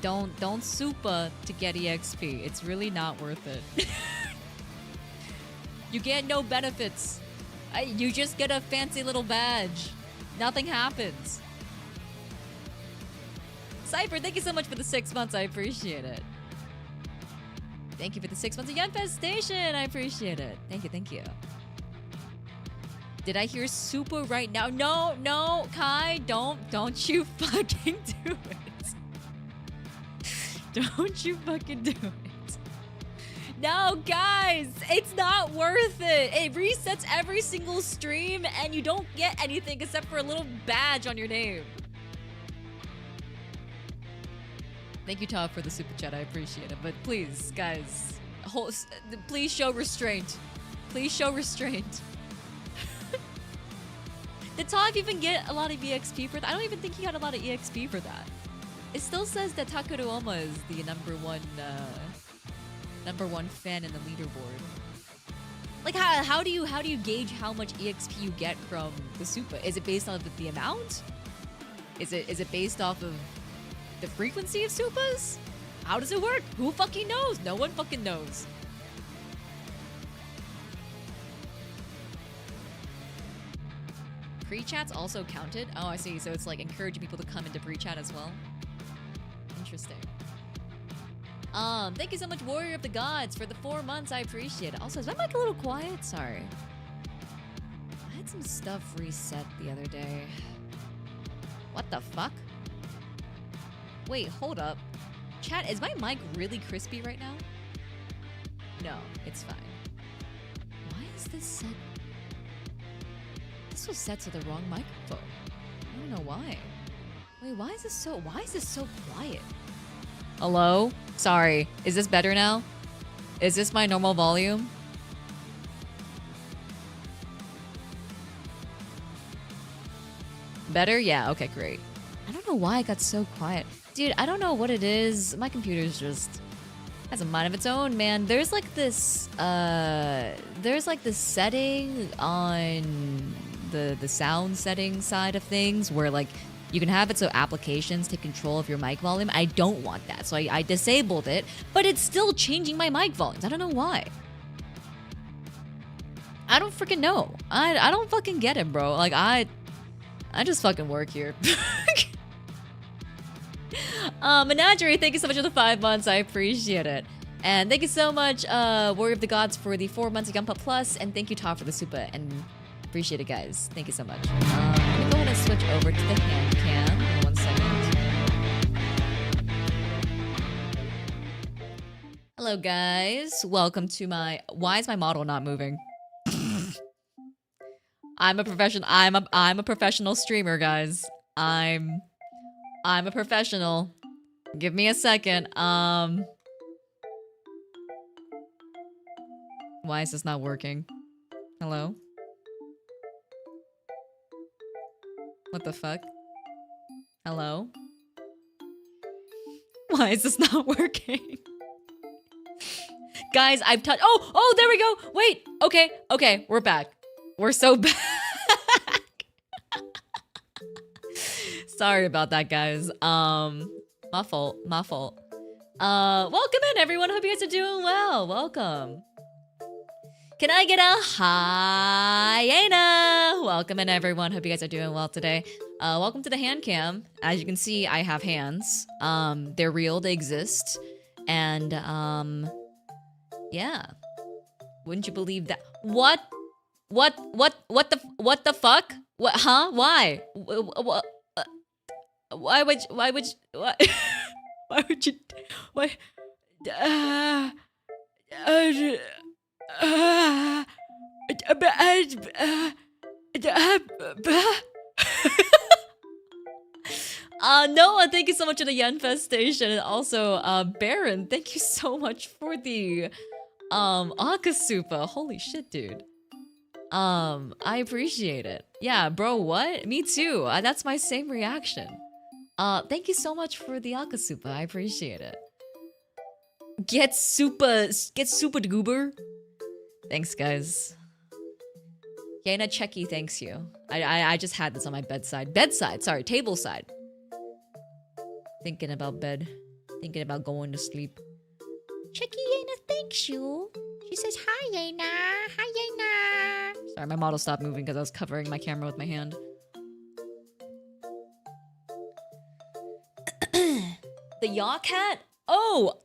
don't super to get EXP. It's really not worth it. You get no benefits. You just get a fancy little badge. Nothing happens. Cypher, thank you so much for the 6 months. I appreciate it. Thank you for the 6 months of Infestation. I appreciate it. Thank you, thank you. Did I hear super right now? No, no, Kai, don't you fucking do it. Don't you fucking do it. No, guys, it's not worth it. It resets every single stream and you don't get anything except for a little badge on your name. Thank you, Todd, for the super chat. I appreciate it. But please, guys, please show restraint. Please show restraint. Did Todd even get a lot of EXP for that? I don't even think he got a lot of EXP for that. It still says that Takuruoma is the number one fan in the leaderboard. Like, how do you gauge how much EXP you get from the super? Is it based on the amount? Is it based off of the frequency of supas? How does it work? Who fucking knows? No one fucking knows. Pre-chat's also counted? Oh, I see. So it's like encouraging people to come into pre-chat as well. Interesting. Thank you so much, Warrior of the Gods, for the 4 months. I appreciate it. Also, is my mic a little quiet? Sorry. I had some stuff reset the other day. What the fuck? Wait, hold up. Chat, is my mic really crispy right now? No, it's fine. Why is this set? This was set to the wrong microphone. I don't know why. Wait, why is this so quiet? Hello? Sorry. Is this better now? Is this my normal volume? Better? Yeah, okay, great. I don't know why it got so quiet. Dude, I don't know what it is. My computer's just has a mind of its own, man. There's like this setting on the sound setting side of things where like you can have it so applications take control of your mic volume. I don't want that, so I disabled it, but it's still changing my mic volumes. I don't know why. I don't freaking know. I don't fucking get it, bro. Like I just fucking work here. Menagerie, thank you so much for the 5 months. I appreciate it. And thank you so much, Warrior of the Gods, for the 4 months of Yumpa Plus. And thank you, Todd, for the super. And appreciate it, guys. Thank you so much. I'm gonna go ahead and switch over to the hand cam. 1 second. Hello, guys. Welcome to my... Why is my model not moving? I'm a professional streamer, guys. I'm a professional. Give me a second. Why is this not working? Hello? What the fuck? Hello? Why is this not working? Guys, I've touched... Oh, there we go! Wait! Okay, we're back. We're so back. Sorry about that, guys. My fault. Welcome in, everyone. Hope you guys are doing well. Welcome. Can I get a hi, Yena? Welcome in, everyone. Hope you guys are doing well today. Welcome to the Handcam. As you can see, I have hands. They're real. They exist. And, yeah. Wouldn't you believe that? What the fuck? What, huh? Why? What? Why would you, Noah, thank you so much for the Yenfestation, and also, Baron, thank you so much for the, Akasupa. Holy shit, dude. I appreciate it. Yeah, bro, what? Me too. That's my same reaction. Thank you so much for the Akasupa. I appreciate it. Get super goober. Thanks, guys. Yena Checky thanks you. I just had this on my bedside. Sorry, table side. Thinking about bed. Thinking about going to sleep. Checky Yena, thanks you. She says, hi Yena. Hi Yena. Sorry, my model stopped moving because I was covering my camera with my hand. The yaw cat? Oh,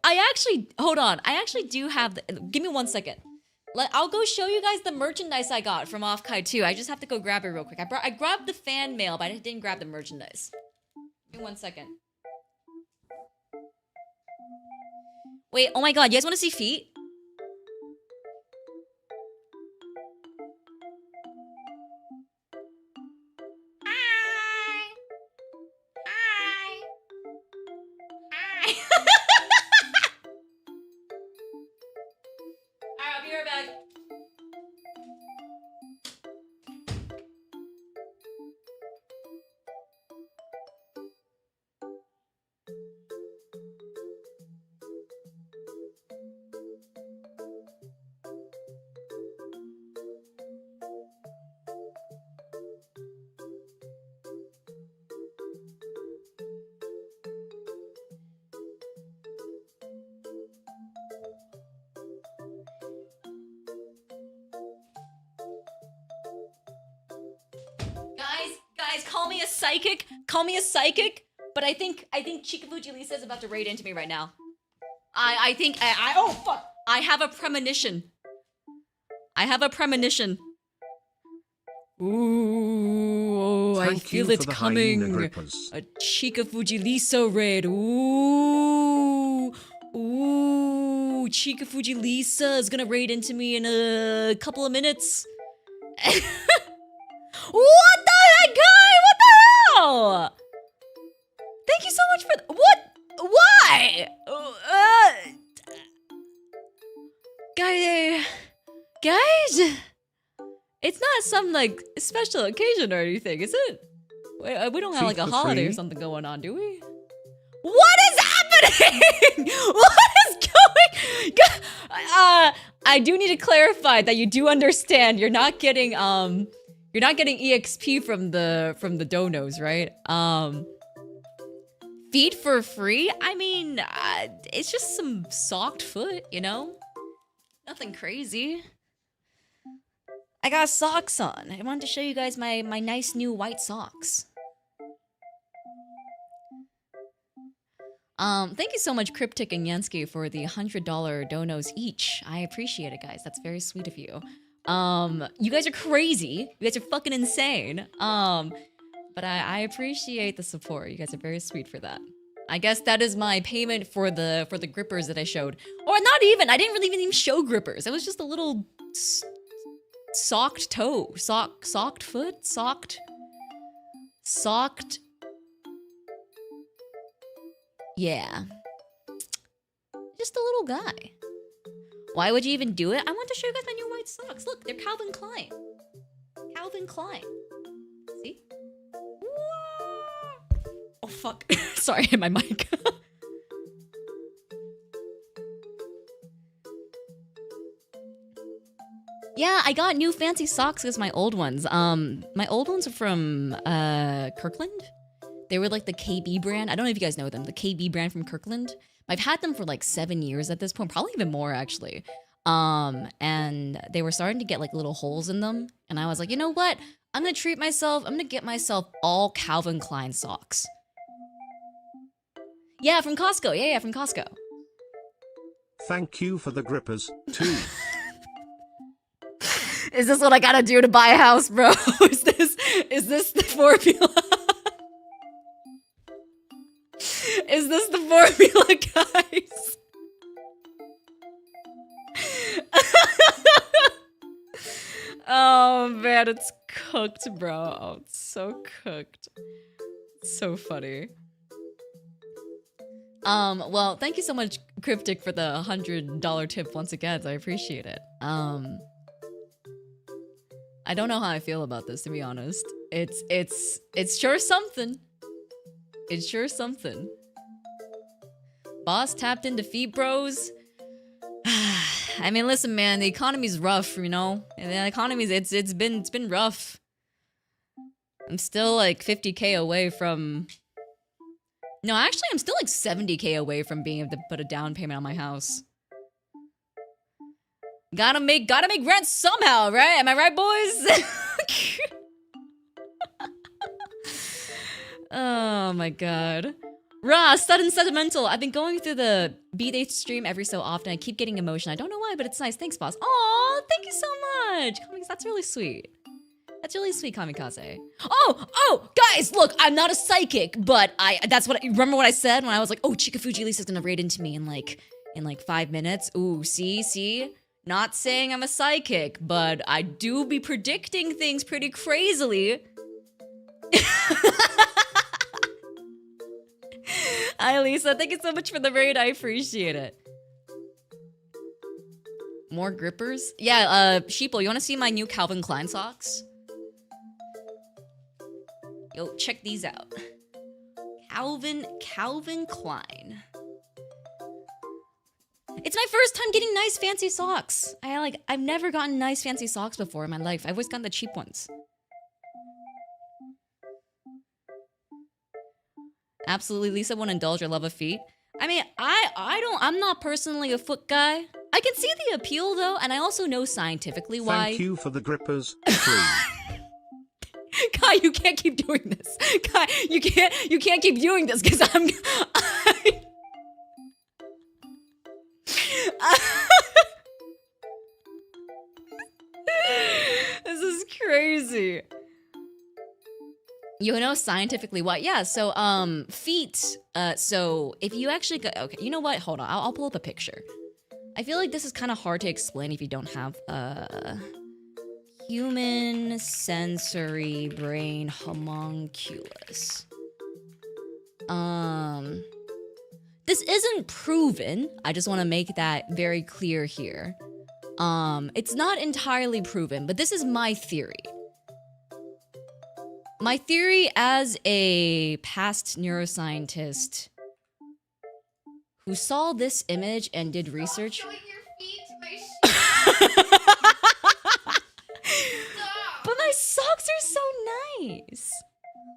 hold on. I actually do have give me 1 second. I'll go show you guys the merchandise I got from Offkai too. I just have to go grab it real quick. I grabbed the fan mail, but I didn't grab the merchandise. Give me 1 second. Wait, oh my god, you guys want to see feet? Hi! Hi! Hi! Alright, I'll be right back. Guys, call me a psychic. Call me a psychic. But I think Chikafuji Lisa is about to raid into me right now. I think oh fuck! I have a premonition. Ooh, I feel it coming. A Chikafuji Lisa raid. Ooh, Chikafuji Lisa is gonna raid into me in a couple of minutes. What the heck, guy? What the hell? Thank you so much for what? Why? Guys, it's not some like special occasion or anything, is it? We don't have like a holiday or something going on, do we? What is happening? What is going? I do need to clarify that you do understand you're not getting EXP from the donos, right? Feet for free? I mean, it's just some socked foot, you know? Nothing crazy. I got socks on. I wanted to show you guys my nice new white socks. Thank you so much, Cryptic and Yansky, for the $100 donos each. I appreciate it, guys. That's very sweet of you. You guys are crazy. You guys are fucking insane. But I appreciate the support. You guys are very sweet for that. I guess that is my payment for the grippers that I showed. Or not even. I didn't really even show grippers. It was just a little socked toe. Socked foot? Socked. Yeah. Just a little guy. Why would you even do it? I want to show you guys my new white socks. Look, they're Calvin Klein. Calvin Klein. See? Oh, fuck. Sorry, I hit my mic. Yeah, I got new fancy socks as my old ones. My old ones are from, Kirkland. They were like the KB brand. I don't know if you guys know them. The KB brand from Kirkland. I've had them for like 7 years at this point. Probably even more, actually. And they were starting to get like little holes in them. And I was like, you know what? I'm gonna treat myself. I'm gonna get myself all Calvin Klein socks. Yeah, from Costco. Yeah, from Costco. Thank you for the grippers, too. Is this what I gotta do to buy a house, bro? Is this the formula? Is this the formula, guys? Oh man, it's cooked, bro. Oh, it's so cooked. It's so funny. Well, thank you so much, Cryptic, for the $100 tip once again. I appreciate it. I don't know how I feel about this, to be honest. It's sure something. It's sure something. Boss tapped into feet, bros. I mean, listen, man, the economy's rough, you know? And the economy's it's been rough. I'm still like 50K away from No, actually, I'm still like 70K away from being able to put a down payment on my house. Gotta make rent somehow, right? Am I right, boys? Oh my god. Rah, sudden sentimental. I've been going through the B-Day stream every so often. I keep getting emotion. I don't know why, but it's nice. Thanks, boss. Aw, thank you so much. That's really sweet. That's really sweet, Kamikaze. Oh, guys, look, I'm not a psychic, but remember what I said when I was like, oh, Chikafuji Lisa's gonna raid into me in like 5 minutes. Ooh, see? Not saying I'm a psychic, but I do be predicting things pretty crazily. Hi, Lisa. Thank you so much for the raid. I appreciate it. More grippers? Yeah, Sheeple, you want to see my new Calvin Klein socks? Yo, check these out. Calvin Klein. It's my first time getting nice fancy socks. I've never gotten nice fancy socks before in my life. I've always gotten the cheap ones. Absolutely, Lisa won't indulge your love of feet. I mean, I'm not personally a foot guy. I can see the appeal though, and I also know scientifically why. Thank you for the grippers. 3. Kai, you can't keep doing this. Kai, you can't keep doing this because this is crazy. You know scientifically why? Yeah, so feet. So if you actually go, okay, you know what? Hold on, I'll pull up a picture. I feel like this is kind of hard to explain if you don't have human sensory brain homunculus. This isn't proven. I just want to make that very clear here. It's not entirely proven, but this is my theory. My theory as a past neuroscientist who saw this image and did research. Stop showing your feet to my But my socks are so nice.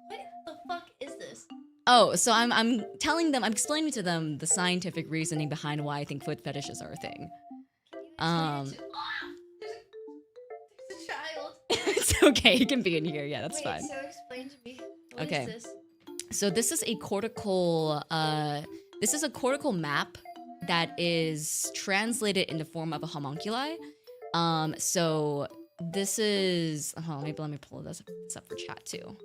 What the fuck is this? Oh, so I'm telling them, I'm explaining to them the scientific reasoning behind why I think foot fetishes are a thing. There's a child. It's okay, he can be in here. Yeah, that's Wait, fine. so explain to me. What Okay. is this? So this is a cortical map that is translated in the form of a homunculi. So this is, maybe let me pull this up for chat too.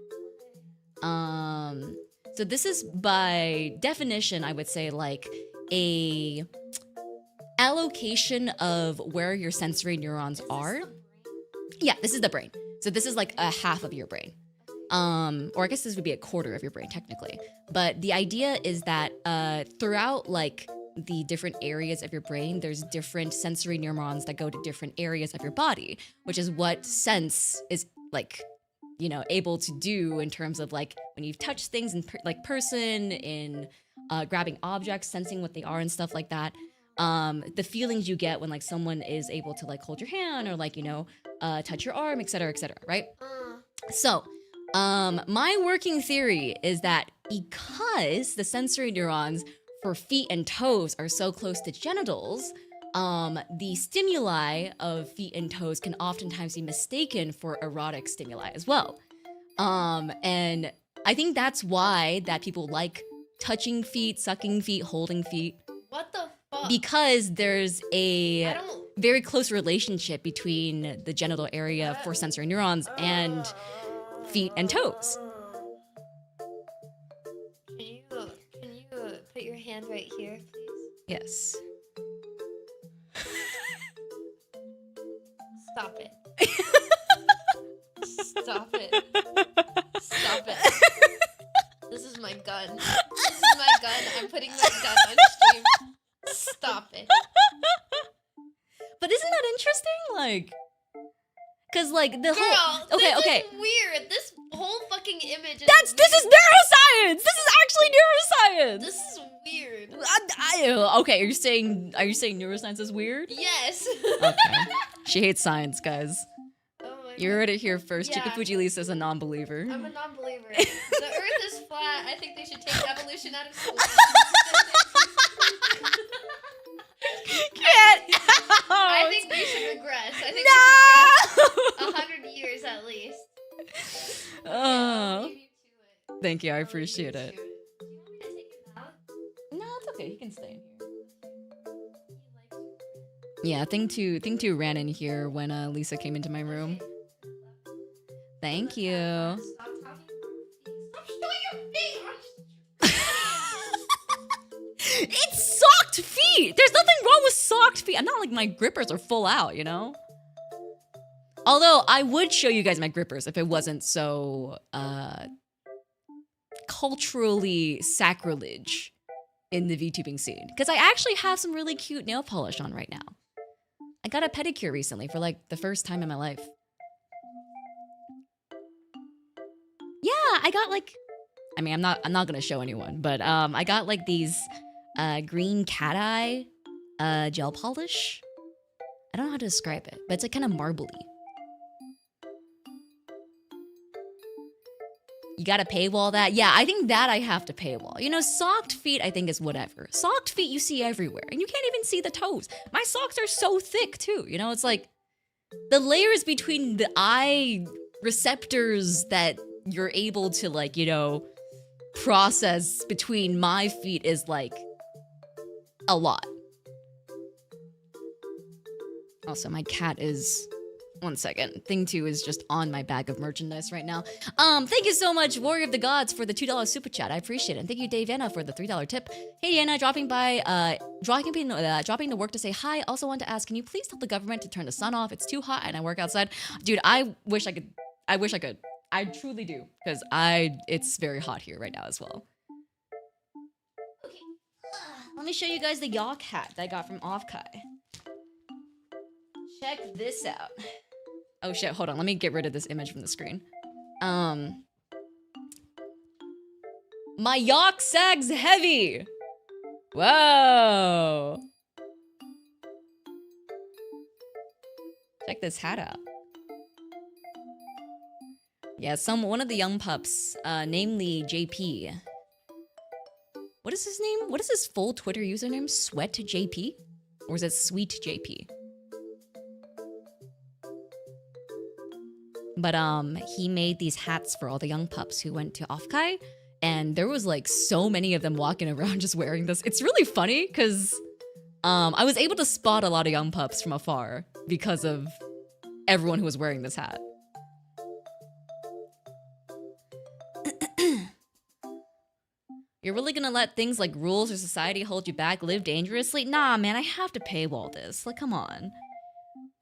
So this is by definition, I would say like a allocation of where your sensory neurons are. Yeah, this is the brain. So this is like a half of your brain. Or I guess this would be a quarter of your brain technically. But the idea is that throughout like the different areas of your brain, there's different sensory neurons that go to different areas of your body, which is what sense is like, you know, able to do in terms of like when you touch things in person, in grabbing objects, sensing what they are and stuff like that. The feelings you get when like someone is able to like hold your hand or like, you know, touch your arm, etc., right? So, my working theory is that because the sensory neurons for feet and toes are so close to genitals, the stimuli of feet and toes can oftentimes be mistaken for erotic stimuli as well. And I think that's why that people like touching feet, sucking feet, holding feet. What the fuck? Because there's a very close relationship between the genital area for sensory neurons and feet and toes. Can you put your hand right here, please? Yes. Stop it. Stop it. Stop it. This is my gun. This is my gun. I'm putting my gun on stream. Stop it. But isn't that interesting? Like, cause like the Girl, whole this okay. is weird. This whole fucking image is This is neuroscience. This is actually neuroscience. This is weird. Okay, are you saying neuroscience is weird? Yes. Okay. She hates science, guys. Oh my You heard it here first. Yeah. Chikafuji Lisa is a non-believer. I'm a non-believer. The Earth is flat. I think they should take evolution out of school. I think we should regress. I think we should regress 100 years at least. Oh. Thank you. I appreciate it. Do you want me to take him out? No, it's okay. He can stay in here. Yeah, thing two ran in here when Lisa came into my room. Thank you. Stop talking about feet. Stop showing your feet. It's socked feet. There's nothing wrong with socked feet. I'm not like my grippers are full out, you know? Although I would show you guys my grippers if it wasn't so culturally sacrilege in the VTubing scene. Because I actually have some really cute nail polish on right now. I got a pedicure recently for like the first time in my life. Yeah, I got like, I mean, I'm not gonna show anyone, but I got like these green cat eye gel polish. I don't know how to describe it, but it's like kind of marbly. You gotta paywall that? Yeah, I think that I have to paywall. You know, socked feet I think is whatever. Socked feet you see everywhere, and you can't even see the toes. My socks are so thick too, you know? It's like the layers between the eye receptors that you're able to like, you know, process between my feet is like a lot. Also, my cat is... One second. Thing 2 is just on my bag of merchandise right now. Thank you so much, Warrior of the Gods, for the $2 super chat. I appreciate it. And thank you, Dave Yena, for the $3 tip. Hey, Yena, dropping to work to say hi. Also want to ask, can you please tell the government to turn the sun off? It's too hot and I work outside. Dude, I wish I could. I truly do. Because it's very hot here right now as well. Okay. Let me show you guys the Yak hat that I got from Offkai. Check this out. Oh shit, hold on. Let me get rid of this image from the screen. My Yak sags heavy! Whoa! Check this hat out. Yeah, one of the young pups, namely JP. What is his name? What is his full Twitter username? Sweat JP? Or is it Sweet JP? But he made these hats for all the young pups who went to Offkai, and there was like so many of them walking around just wearing this. It's really funny because I was able to spot a lot of young pups from afar because of everyone who was wearing this hat. You're really gonna let things like rules or society hold you back, live dangerously? Nah, man, I have to paywall this. Like, come on.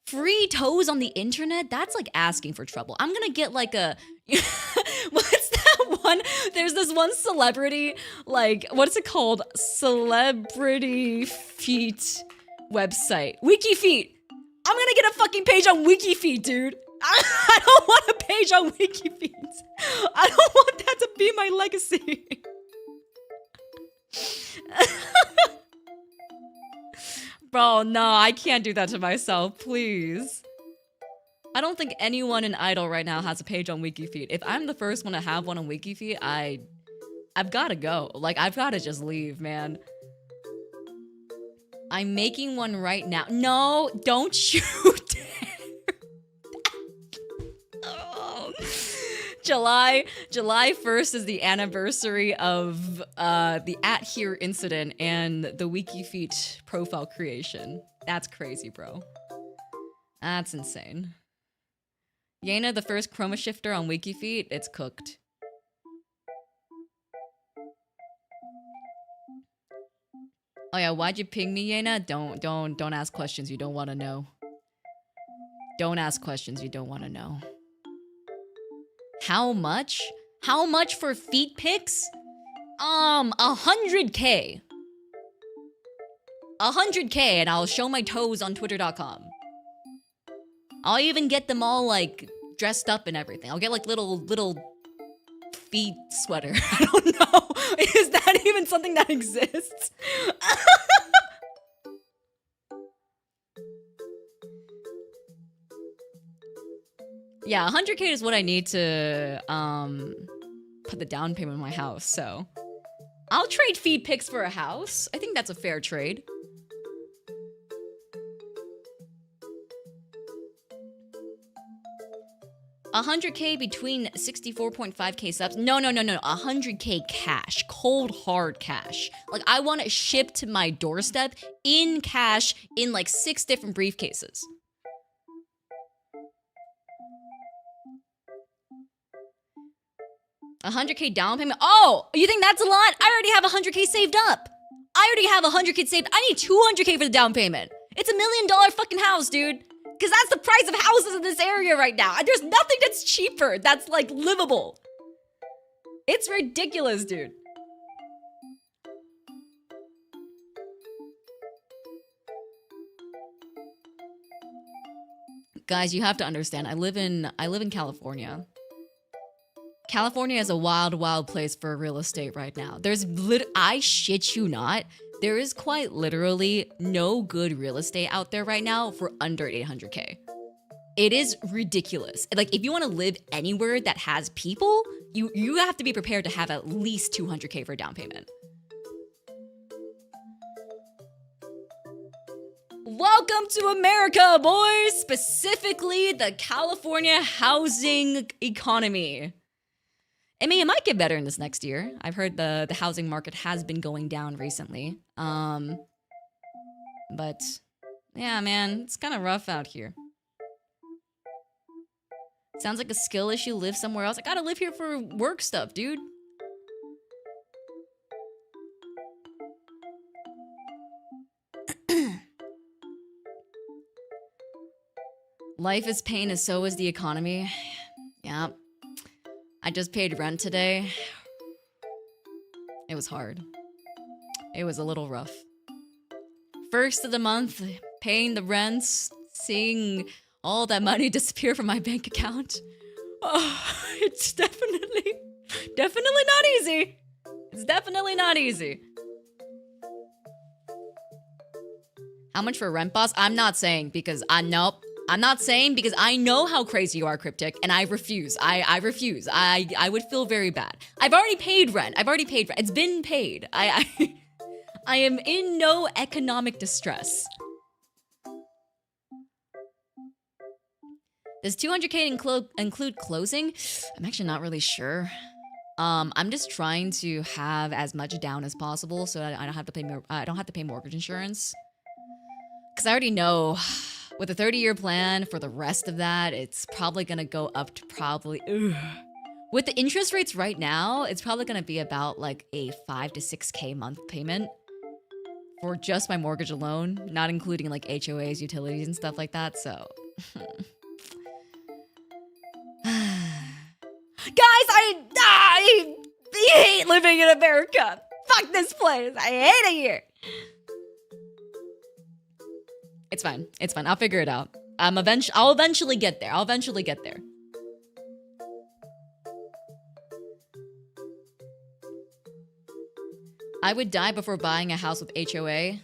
Free toes on the internet? That's like asking for trouble. I'm gonna get like a... What's that one? There's this one celebrity, like, what's it called? Celebrity feet website. WikiFeet. I'm gonna get a fucking page on WikiFeet, dude. I don't want a page on WikiFeet. I don't want that to be my legacy. Bro, no, I can't do that to myself, please. I don't think anyone in Idol right now has a page on WikiFeet. If I'm the first one to have one on WikiFeet, I've gotta go. Like, I've gotta just leave, man. I'm making one right now. No, don't shoot. Oh. July 1st is the anniversary of the @here incident and the WikiFeet profile creation. That's crazy, bro. That's insane. Yena, the first chroma shifter on WikiFeet, it's cooked. Oh yeah, why'd you ping me, Yena? Don't ask questions you don't want to know. Don't ask questions you don't want to know. How much? How much for feet pics? 100K. 100K and I'll show my toes on twitter.com. I'll even get them all like dressed up and everything. I'll get like little feet sweater. I don't know. Is that even something that exists? Yeah, 100K is what I need to put the down payment on my house, so I'll trade feed pics for a house. I think that's a fair trade. $100K between 64.5K subs. No. 100K cash. Cold hard cash. Like, I want it shipped to my doorstep in cash in like 6 different briefcases. $100K down payment. Oh, you think that's a lot? I already have 100K saved up. I already have 100K saved. I need 200K for the down payment. It's $1 million fucking house, dude. Because that's the price of houses in this area right now. There's nothing that's cheaper that's, like, livable. It's ridiculous, dude. Guys, you have to understand. I live in California. California is a wild, wild place for real estate right now. I shit you not. There is quite literally no good real estate out there right now for under 800K. It is ridiculous. Like, if you want to live anywhere that has people, you have to be prepared to have at least 200K for a down payment. Welcome to America, boys! Specifically, the California housing economy. I mean, it might get better in this next year. I've heard the housing market has been going down recently. But yeah, man, it's kind of rough out here. Sounds like a skill issue. Live somewhere else. I gotta live here for work stuff, dude. Life is pain and so is the economy. Yeah. I just paid rent today. It was hard. It was a little rough. First of the month, paying the rents, seeing all that money disappear from my bank account. Oh, it's definitely not easy. It's definitely not easy. How much for a rent, boss? I'm not saying because I'm not saying because I know how crazy you are, Cryptic, and I refuse. I refuse. I would feel very bad. I've already paid rent. It's been paid. I am in no economic distress. Does 200K include closing? I'm actually not really sure. I'm just trying to have as much down as possible so that I don't have to pay mortgage insurance. Because I already know with a 30-year plan for the rest of that, it's probably going to go up to probably... With the interest rates right now, it's probably going to be about like a 5 to 6K month payment for just my mortgage alone, not including like HOAs, utilities, and stuff like that, so... Guys, I hate living in America. Fuck this place. I hate it here. It's fine. It's fine. I'll figure it out. I'll eventually get there. I would die before buying a house with HOA.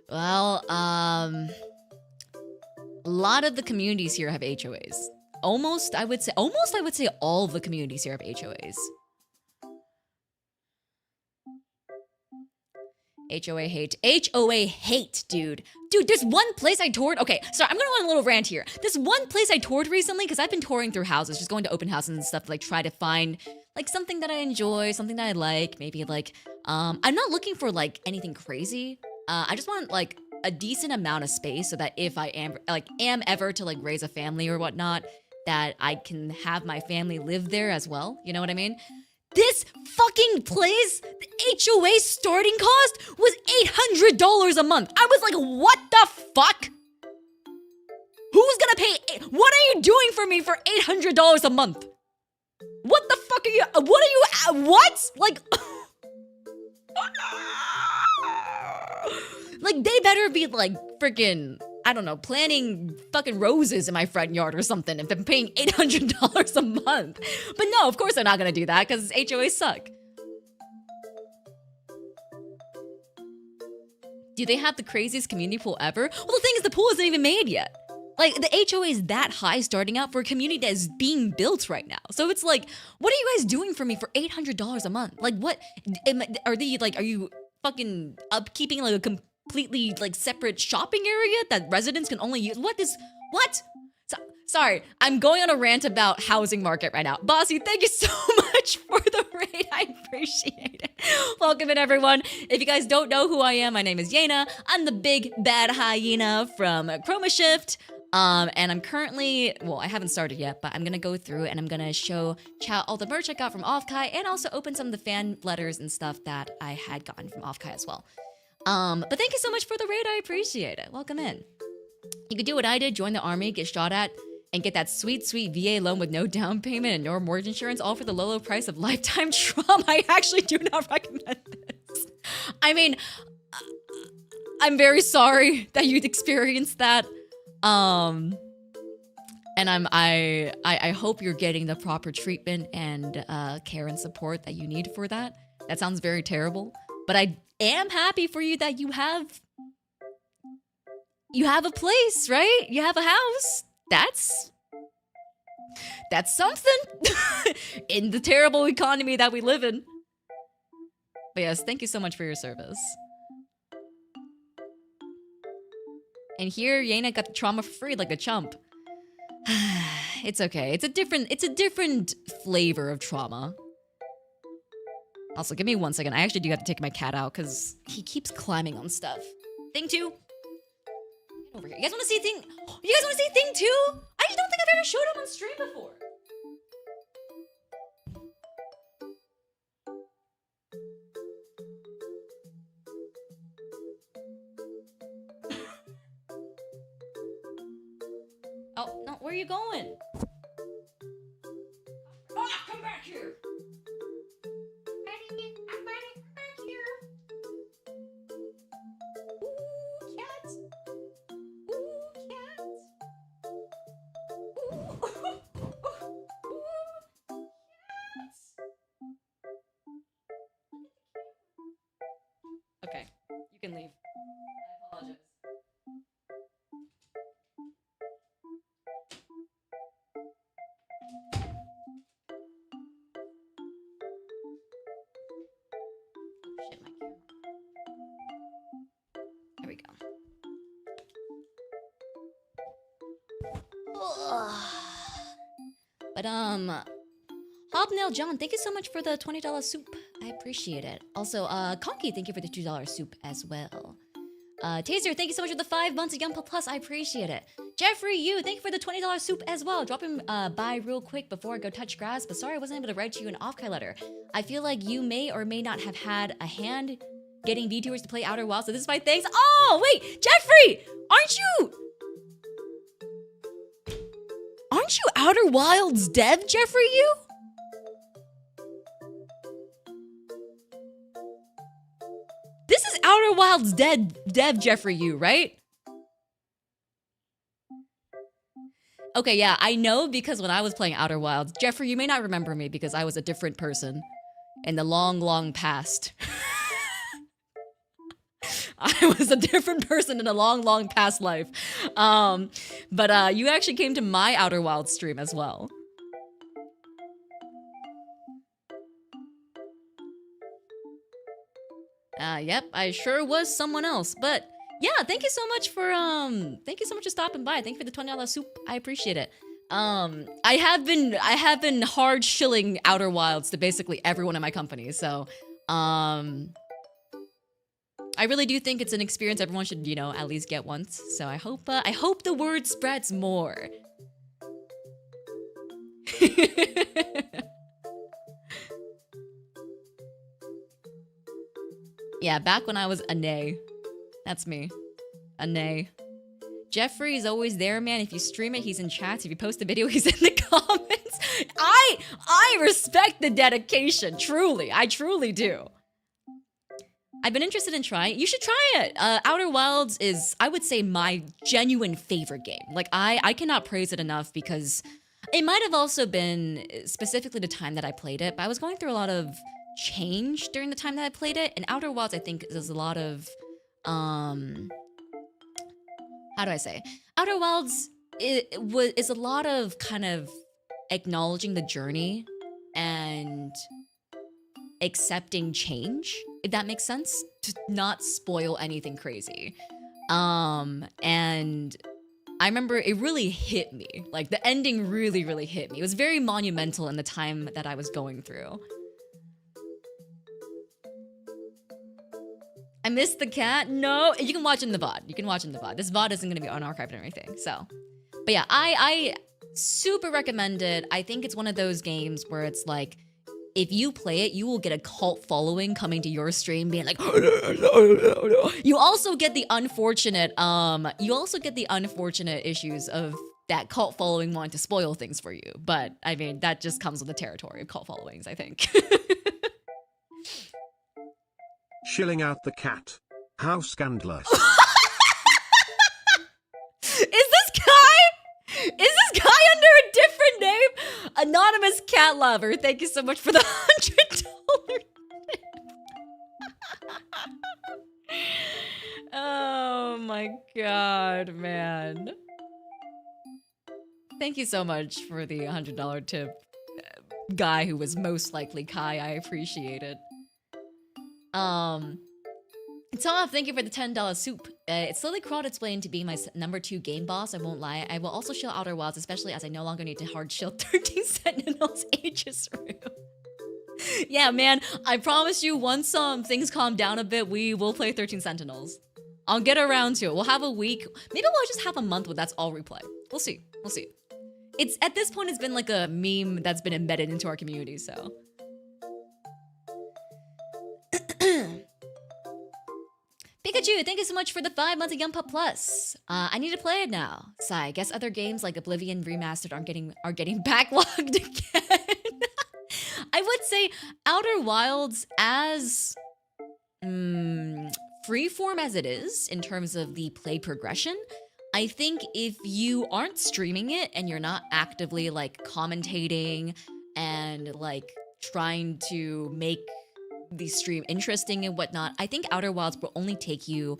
Well, a lot of the communities here have HOAs. I would say all of the communities here have HOAs. HOA hate, dude. Dude, there's one place I toured. Okay, sorry, I'm gonna go on a little rant here. This one place I toured recently, because I've been touring through houses, just going to open houses and stuff to like try to find like something that I enjoy, something that I like. Maybe like, I'm not looking for like anything crazy. I just want like a decent amount of space so that if I am ever to like raise a family or whatnot, that I can have my family live there as well. You know what I mean? This fucking place, the HOA starting cost was $800 a month. I was like, what the fuck? Who's gonna pay? What are you doing for me for $800 a month? What the fuck are you? What? Like, like they better be like freaking, I don't know, planting fucking roses in my front yard or something if I'm paying $800 a month. But no, of course they're not gonna do that because HOAs suck. Do they have the craziest community pool ever? Well, the thing is, the pool isn't even made yet. Like, the HOA is that high starting out for a community that is being built right now. So it's like, what are you guys doing for me for $800 a month? Like, what? Are you fucking upkeeping like a completely like separate shopping area that residents can only use? What? Sorry, I'm going on a rant about housing market right now. Bossy, thank you so much for the raid. I appreciate it. Welcome in, everyone. If you guys don't know who I am, my name is Yena. I'm the big bad hyena from Chroma Shift. And I'm currently, well, I haven't started yet, but I'm gonna go through and I'm gonna show chat all the merch I got from Offkai and also open some of the fan letters and stuff that I had gotten from Offkai as well. But thank you so much for the raid. I appreciate it. Welcome in. You could do what I did, join the army, get shot at, and get that sweet, sweet VA loan with no down payment and no mortgage insurance, all for the low, low price of lifetime trauma. I actually do not recommend this. I mean, I'm very sorry that you'd experienced that. And I hope you're getting the proper treatment and care and support that you need for that. That sounds very terrible, but I am happy for you that you have a place, right? You have a house. That's something in the terrible economy that we live in. But yes, thank you so much for your service. And here, Yena got the trauma for free like a chump. It's okay. It's a different flavor of trauma. Also, give me 1 second. I actually do have to take my cat out because he keeps climbing on stuff. Thing 2. Get over here. You guys want to see thing? You guys want to see thing 2? I don't think I've ever showed him on stream before. Oh, no, where are you going? Oh, come back here! I'm back here! Ooh, cat! Ooh, cat! Ooh, cats! Okay, you can leave. I apologize. Shit, my camera. There we go. But Hobnail John, thank you so much for the $20 soup. I appreciate it. Also, Conky, thank you for the $2 soup as well. Taser, thank you so much for the 5 months of Youngblood Plus. I appreciate it. Jeffrey, thank you for the $20 soup as well. Drop him by real quick before I go touch grass, but sorry I wasn't able to write you an Offkai letter. I feel like you may or may not have had a hand getting VTubers to play Outer Wilds, so this is my thanks. Oh, wait, Jeffrey! Aren't you Outer Wilds dev, Jeffrey, This is Outer Wilds dev Jeffrey, right? Okay, yeah, I know because when I was playing Outer Wilds, Jeffrey, you may not remember me because I was a different person in the long, long past. I was a different person in a long, long past life. But you actually came to my Outer Wilds stream as well. Yep, I sure was someone else, but yeah, thank you so much for stopping by. Thank you for the $20 soup. I appreciate it. I have been hard shilling Outer Wilds to basically everyone in my company, so I really do think it's an experience everyone should, at least get once. So I hope the word spreads more. Yeah, back when I was a nay. That's me. A nay. Jeffrey's always there, man. If you stream it, he's in chats. If you post a video, he's in the comments. I respect the dedication. Truly. I truly do. I've been interested in trying it. You should try it. Outer Wilds is, I would say, my genuine favorite game. Like, I cannot praise it enough because it might have also been specifically the time that I played it, but I was going through a lot of change during the time that I played it, and Outer Wilds, I think, there's a lot of, how do I say? Outer Wilds is a lot of kind of acknowledging the journey and accepting change, if that makes sense, to not spoil anything crazy. And I remember it really hit me. Like, the ending really, really hit me. It was very monumental in the time that I was going through. I missed the cat? No, you can watch it in the VOD. You can watch it in the VOD. This VOD isn't going to be unarchived or anything, so. But yeah, I super recommend it. I think it's one of those games where it's like, if you play it, you will get a cult following coming to your stream being like, you also get the unfortunate, issues of that cult following wanting to spoil things for you. But I mean, that just comes with the territory of cult followings, I think. Shilling out the cat. How scandalous. Is this guy under a different name? Anonymous cat lover, thank you so much for the $100. Oh my god, man. Thank you so much for the $100 tip, guy who was most likely Kai. I appreciate it. Tom, thank you for the $10 soup. It slowly crawled its way into being my number 2 game boss, I won't lie. I will also shield Outer Wilds, especially as I no longer need to hard shield 13 Sentinels Aegis Room. Yeah, man, I promise you, once things calm down a bit, we will play 13 Sentinels. I'll get around to it. We'll have a week. Maybe we'll just have a month where that's all replay. We'll see. We'll see. It's, at this point, it's been like a meme that's been embedded into our community, so. Pikachu, thank you so much for the 5 months of Youngpup Plus. I need to play it now. Sigh, I guess other games like Oblivion Remastered are getting backlogged again. I would say Outer Wilds, as freeform as it is in terms of the play progression, I think if you aren't streaming it and you're not actively like commentating and like trying to make the stream interesting and whatnot, I think Outer Wilds will only take you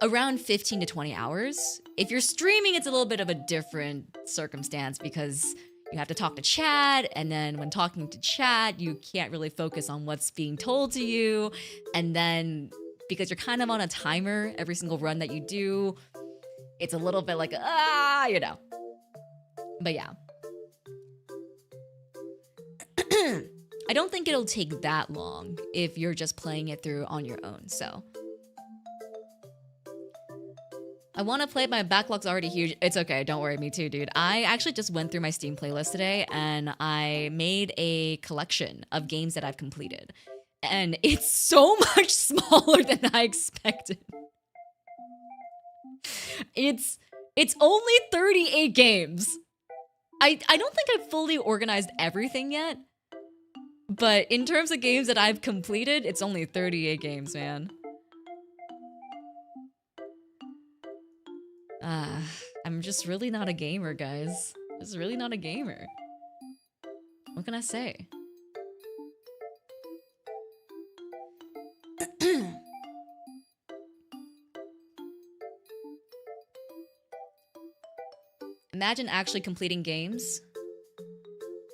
around 15 to 20 hours. If you're streaming, it's a little bit of a different circumstance because you have to talk to chat, and then when talking to chat, you can't really focus on what's being told to you, and then because you're kind of on a timer every single run that you do, it's a little bit like, you know. But yeah. I don't think it'll take that long if you're just playing it through on your own, so. I want to play it, my backlog's already huge. It's okay, don't worry, me too, dude. I actually just went through my Steam playlist today and I made a collection of games that I've completed. And it's so much smaller than I expected. It's only 38 games. I don't think I've fully organized everything yet. But in terms of games that I've completed, it's only 38 games, man. I'm just really not a gamer, guys. Just really not a gamer. What can I say? Imagine actually completing games.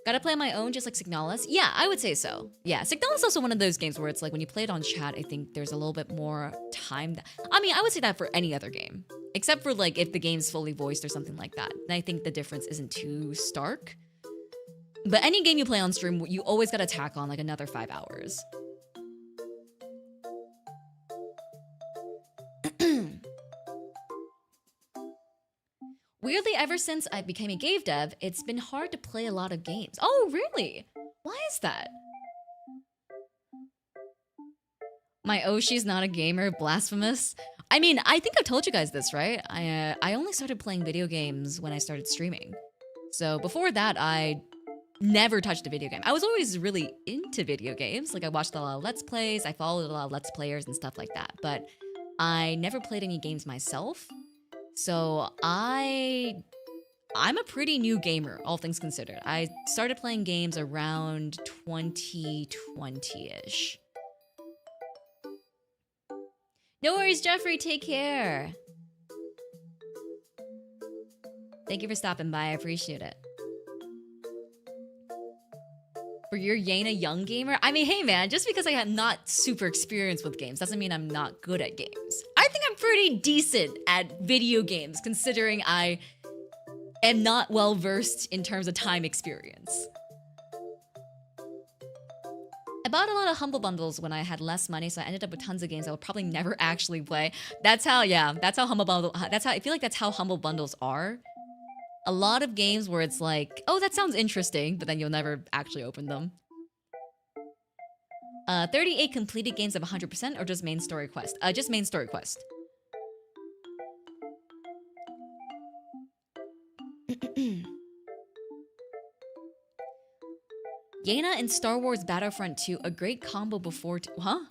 Gotta play on my own, just like Signalis? Yeah, I would say so. Yeah, Signalis is also one of those games where it's like when you play it on chat, I think there's a little bit more time. I mean, I would say that for any other game. Except for like if the game's fully voiced or something like that. And I think the difference isn't too stark. But any game you play on stream, you always gotta tack on like another 5 hours. Weirdly, ever since I became a game dev, it's been hard to play a lot of games. Oh, really? Why is that? My Oshi's not a gamer, blasphemous. I mean, I think I've told you guys this, right? I only started playing video games when I started streaming. So before that, I never touched a video game. I was always really into video games. Like I watched a lot of Let's Plays, I followed a lot of Let's Players and stuff like that. But I never played any games myself. So I'm a pretty new gamer, all things considered. I started playing games around 2020-ish. No worries, Jeffrey, take care. Thank you for stopping by. I appreciate it. For your Yena young gamer, I mean, hey man, just because I am not super experienced with games doesn't mean I'm not good at games. I think I'm pretty decent at video games, considering I am not well versed in terms of time experience. I bought a lot of Humble Bundles when I had less money, so I ended up with tons of games I will probably never actually play. That's how, yeah, that's how Humble Bundle, I feel like that's how Humble Bundles are. A lot of games where it's like, oh, that sounds interesting, but then you'll never actually open them. 38 completed games of 100% or just main story quest? Just main story quest. Yena in Star Wars Battlefront 2, a great combo before huh?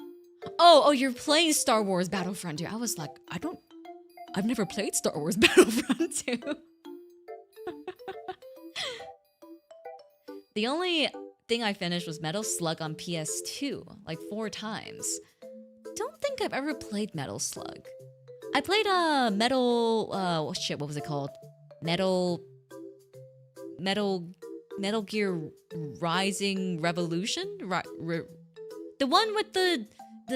Oh, you're playing Star Wars Battlefront 2. I was like, I've never played Star Wars Battlefront 2. The only thing I finished was Metal Slug on PS2, like 4 times. Don't think I've ever played Metal Slug. I played what was it called? Metal Gear Rising Revolution? The one with the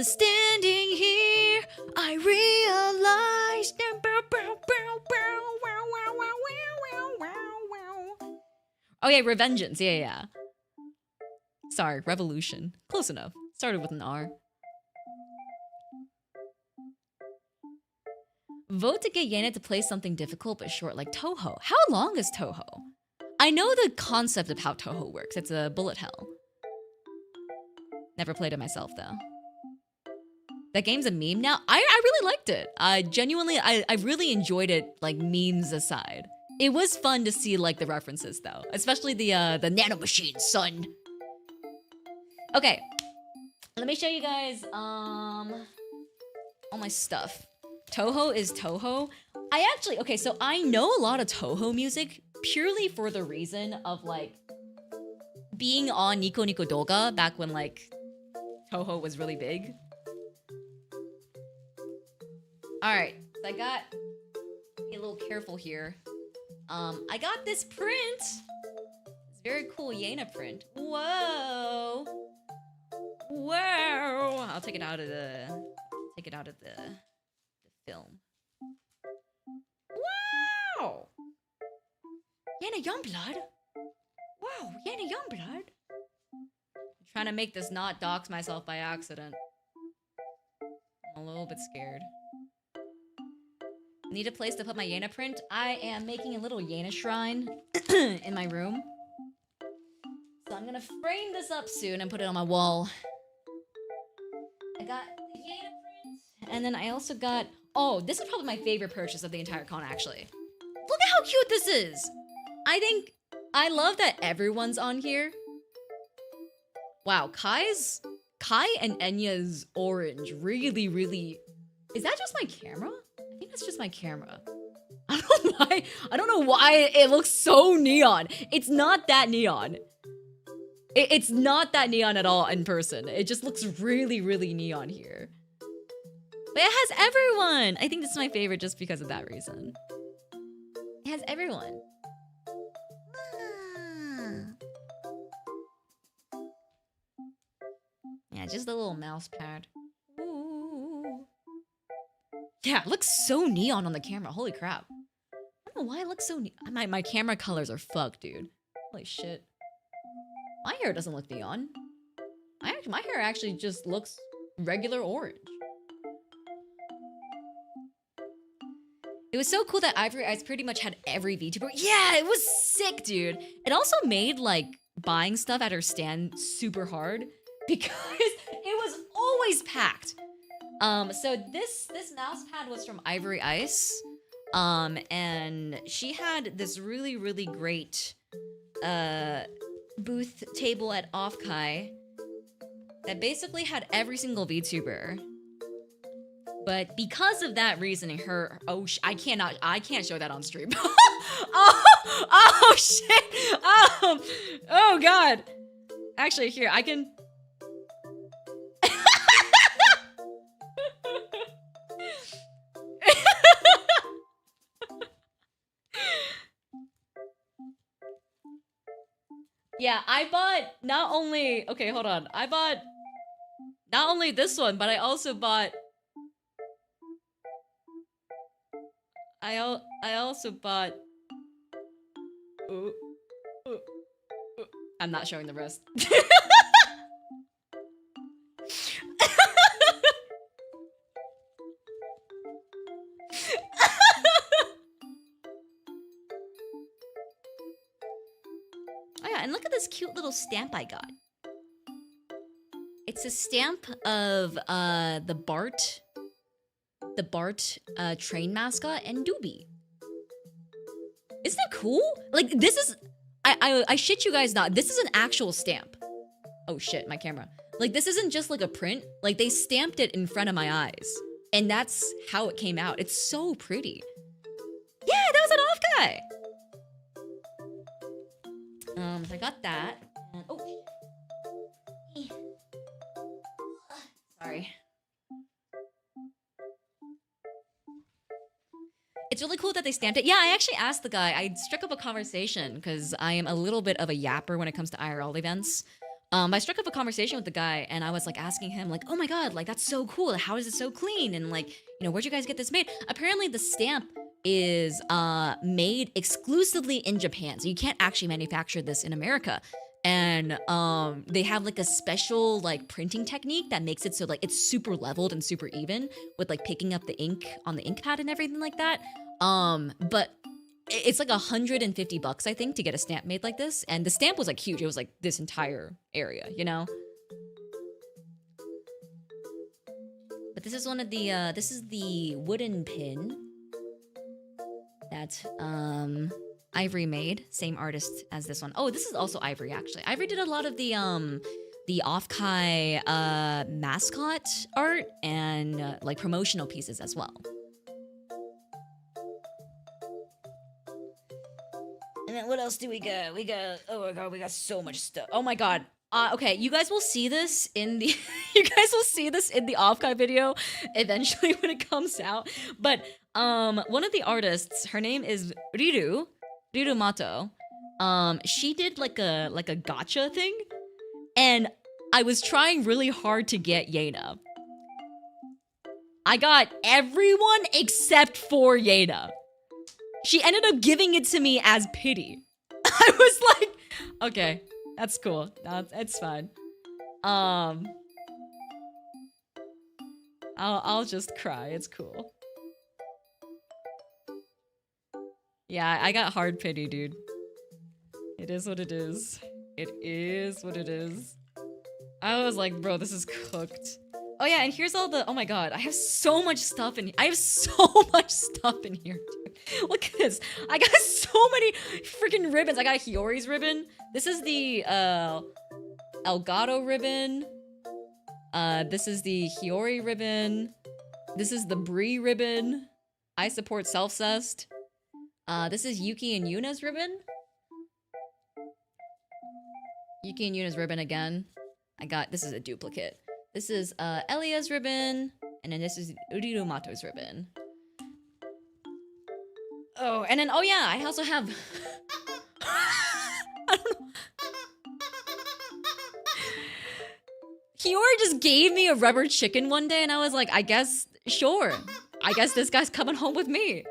standing here, I realized. Oh yeah, Revengeance. Yeah. Sorry, Revolution. Close enough. Started with an R. Vote to get Yena to play something difficult but short like Toho. How long is Toho? I know the concept of how Toho works. It's a bullet hell. Never played it myself though. That game's a meme now. I really liked it. I really enjoyed it, like memes aside. It was fun to see like the references though, especially the nanomachine, son. Okay, let me show you guys all my stuff. Toho is Toho. So I know a lot of Toho music purely for the reason of like being on Nico Nico Doga back when like Toho was really big. All right, so I got be a little careful here. I got this print. It's very cool Yena print. Whoa. I'll take it out of the film. Wow. Yena Youngblood. Wow, Yena Youngblood. I'm trying to make this not dox myself by accident. I'm a little bit scared. Need a place to put my Yena print? I am making a little Yena shrine in my room. So I'm gonna frame this up soon and put it on my wall. I got the Yena print. And then I also got... Oh, this is probably my favorite purchase of the entire con, actually. Look at how cute this is! I love that everyone's on here. Wow, Kai and Enya's orange really... Is that just my camera? I think that's just my camera. I don't know why it looks so neon. It's not that neon. It's not that neon at all in person. It just looks really neon here. But it has everyone. I think this is my favorite just because of that reason. It has everyone. Yeah, just a little mouse pad. Ooh. Yeah, it looks so neon on the camera. Holy crap. I don't know why it looks so neon. My camera colors are fucked, dude. Holy shit. My hair doesn't look neon. My hair actually just looks regular orange. It was so cool that Ivory Eyes pretty much had every VTuber. Yeah, it was sick, dude. It also made, like, buying stuff at her stand super hard because it was always packed. So this mouse pad was from Ivory Ice. And she had this really great booth table at Offkai that basically had every single VTuber. But because of that reasoning, I can't show that on stream. oh shit. Oh god. Actually, here, I can... Yeah, I bought not only... Okay, hold on. I bought not only this one, but I also bought... I also bought... Ooh, ooh, ooh. I'm not showing the rest. Oh yeah, and look at this cute little stamp I got. It's a stamp of the Bart train mascot and Doobie. Isn't that cool? Like, this is... I shit you guys not. This is an actual stamp. Oh shit, my camera. Like, this isn't just like a print. Like, they stamped it in front of my eyes. And that's how it came out. It's so pretty. Yeah, that was an Offkai! So I got that. And, oh. Sorry. It's really cool that they stamped it. Yeah, I actually asked the guy. I struck up a conversation because I am a little bit of a yapper when it comes to IRL events. I struck up a conversation with the guy and I was like asking him like, oh my god, like that's so cool. How is it so clean? And like, you know, where'd you guys get this made? Apparently the stamp is made exclusively in Japan. So you can't actually manufacture this in America. And they have like a special like printing technique that makes it so like it's super leveled and super even with like picking up the ink on the ink pad and everything like that. But it's like $150, I think, to get a stamp made like this. And the stamp was like huge. It was like this entire area, you know? But this is one of the, this is the wooden pin that, Ivory made. Same artist as this one. Oh, this is also Ivory, actually. Ivory did a lot of the Offkai, mascot art and, like, promotional pieces as well. And then what else do we got? Oh my god, we got so much stuff. Oh my god. Okay, you guys will see this in the you guys will see this in the Offkai video eventually when it comes out. But one of the artists, her name is Riru Mato. She did like a gacha thing, and I was trying really hard to get Yena. I got everyone except for Yena. She ended up giving it to me as pity. I was like, okay, that's cool. It's fine. I'll just cry. It's cool. Yeah, I got hard pity, dude. It is what it is. It is what it is. I was like, bro, this is cooked. Oh yeah, and here's all the... Oh my god, I have so much stuff in... I have so much stuff in here, dude. Look at this. I got so many freaking ribbons. I got a Hiyori's ribbon. This is the, Elgato ribbon. This is the Hiyori ribbon. This is the Brie ribbon. I support self-cessed. This is Yuki and Yuna's ribbon. Yuki and Yuna's ribbon again. This is a duplicate. This is Elia's ribbon, and then this is Uriru Mato's ribbon. Oh, and then, oh yeah, I also have... I don't know. Hiyori just gave me a rubber chicken one day, and I was like, I guess, sure. I guess this guy's coming home with me.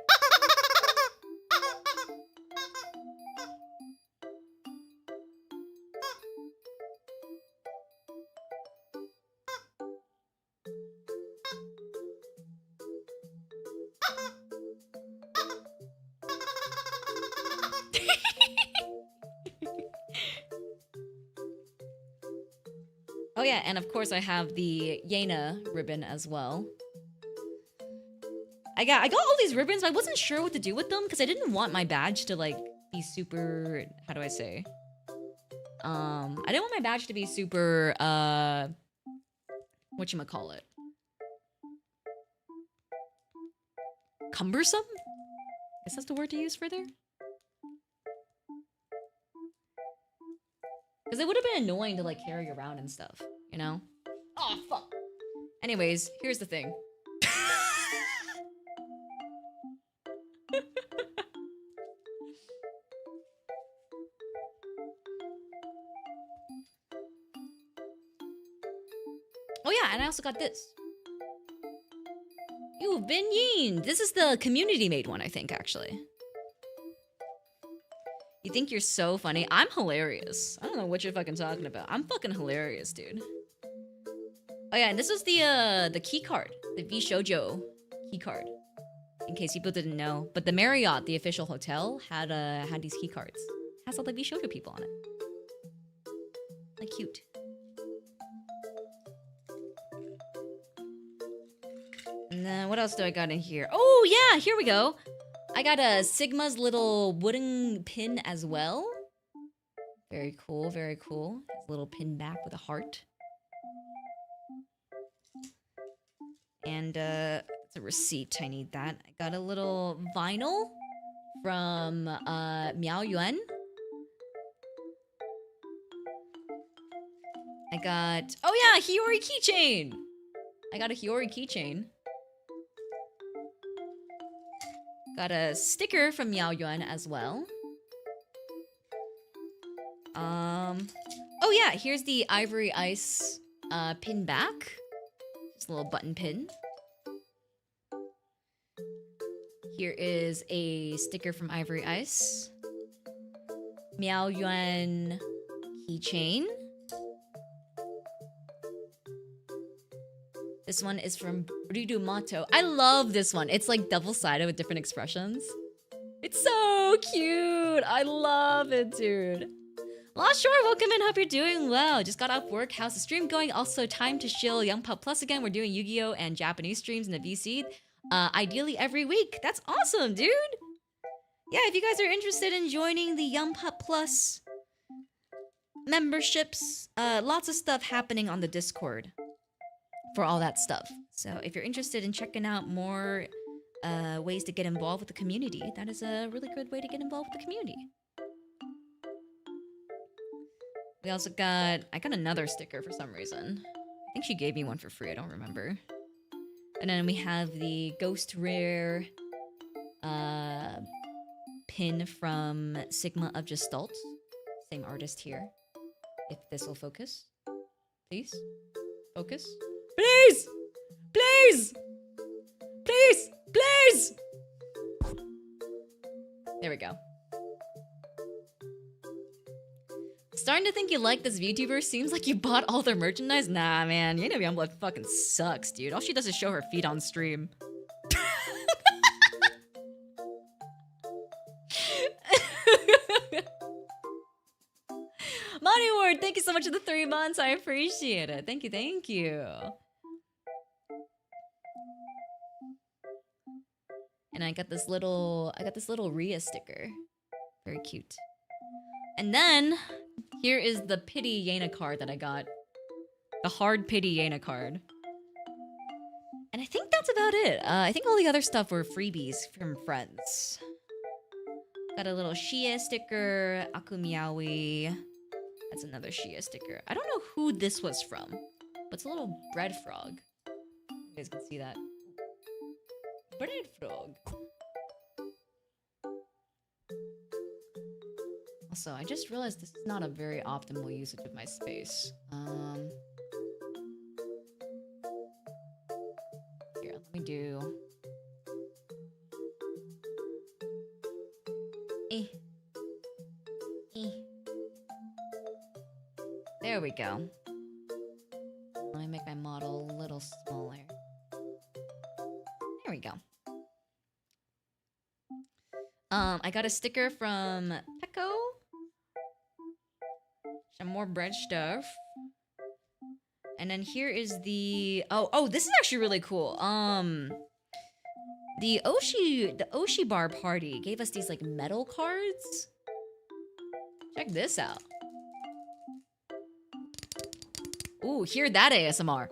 Oh yeah, and of course I have the Yena ribbon as well. I got all these ribbons, but I wasn't sure what to do with them because I didn't want my badge to like be super, how do I say? I didn't want my badge to be super whatchamacallit? Cumbersome? Guess that's the word to use for there? Because it would have been annoying to like carry around and stuff, you know? Oh, fuck. Anyways, here's the thing. yeah, and I also got this. You've been Yin. This is the community made one, I think, actually. You think you're so funny? I'm hilarious. I don't know what you're fucking talking about. I'm fucking hilarious, dude. Oh yeah, and this was the key card, the V Shoujo key card. In case people didn't know, but the Marriott, the official hotel, had these key cards. Has all the V Shoujo people on it. Like cute. And then what else do I got in here? Oh yeah, here we go. I got a Sigma's little wooden pin as well. Very cool, very cool. It's a little pin back with a heart. And it's a receipt, I need that. I got a little vinyl from Miao Yuan. I got, oh yeah, Hiyori keychain. I got a Hiyori keychain. Got a sticker from Miao Yuan as well. Oh yeah, here's the Ivory Ice pin back. Just a little button pin. Here is a sticker from Ivory Ice. Miao Yuan keychain. This one is from Bridu Mato. I love this one. It's like double-sided with different expressions. It's so cute. I love it, dude. Lost Shore, welcome in. Hope you're doing well. Just got off work. How's the stream going? Also, time to shill Young Pup Plus again. We're doing Yu-Gi-Oh! And Japanese streams in the VC. Ideally every week. That's awesome, dude. Yeah, if you guys are interested in joining the Young Pup Plus memberships, lots of stuff happening on the Discord for all that stuff. So if you're interested in checking out more ways to get involved with the community, that is a really good way to get involved with the community. We also got, I got another sticker for some reason. I think she gave me one for free, I don't remember. And then we have the Ghost Rare pin from Sigma of Gestalt. Same artist here. If this will focus. Please? Focus? Please! Please! Please! Please! There we go. Starting to think you like this VTuber. Seems like you bought all their merchandise. Nah, man. You know Youngblood fucking sucks, dude. All she does is show her feet on stream. Money Ward, thank you so much for the 3 months. I appreciate it. Thank you, thank you. And I got this little Rhea sticker. Very cute. And then here is the pity Yena card that I got. The hard pity Yena card. And I think that's about it. I think all the other stuff were freebies from friends. Got a little Shia sticker, Akumiawi. That's another Shia sticker. I don't know who this was from, but it's a little bread frog. You guys can see that. Bread frog. Also, I just realized this is not a very optimal usage of my space. Here, let me do... There we go. Let me make my model a little smaller. There we go. I got a sticker from Pecco. Some more bread stuff. And then here is the... Oh, this is actually really cool. The Oshi Bar party gave us these like metal cards. Check this out. Ooh, hear that ASMR.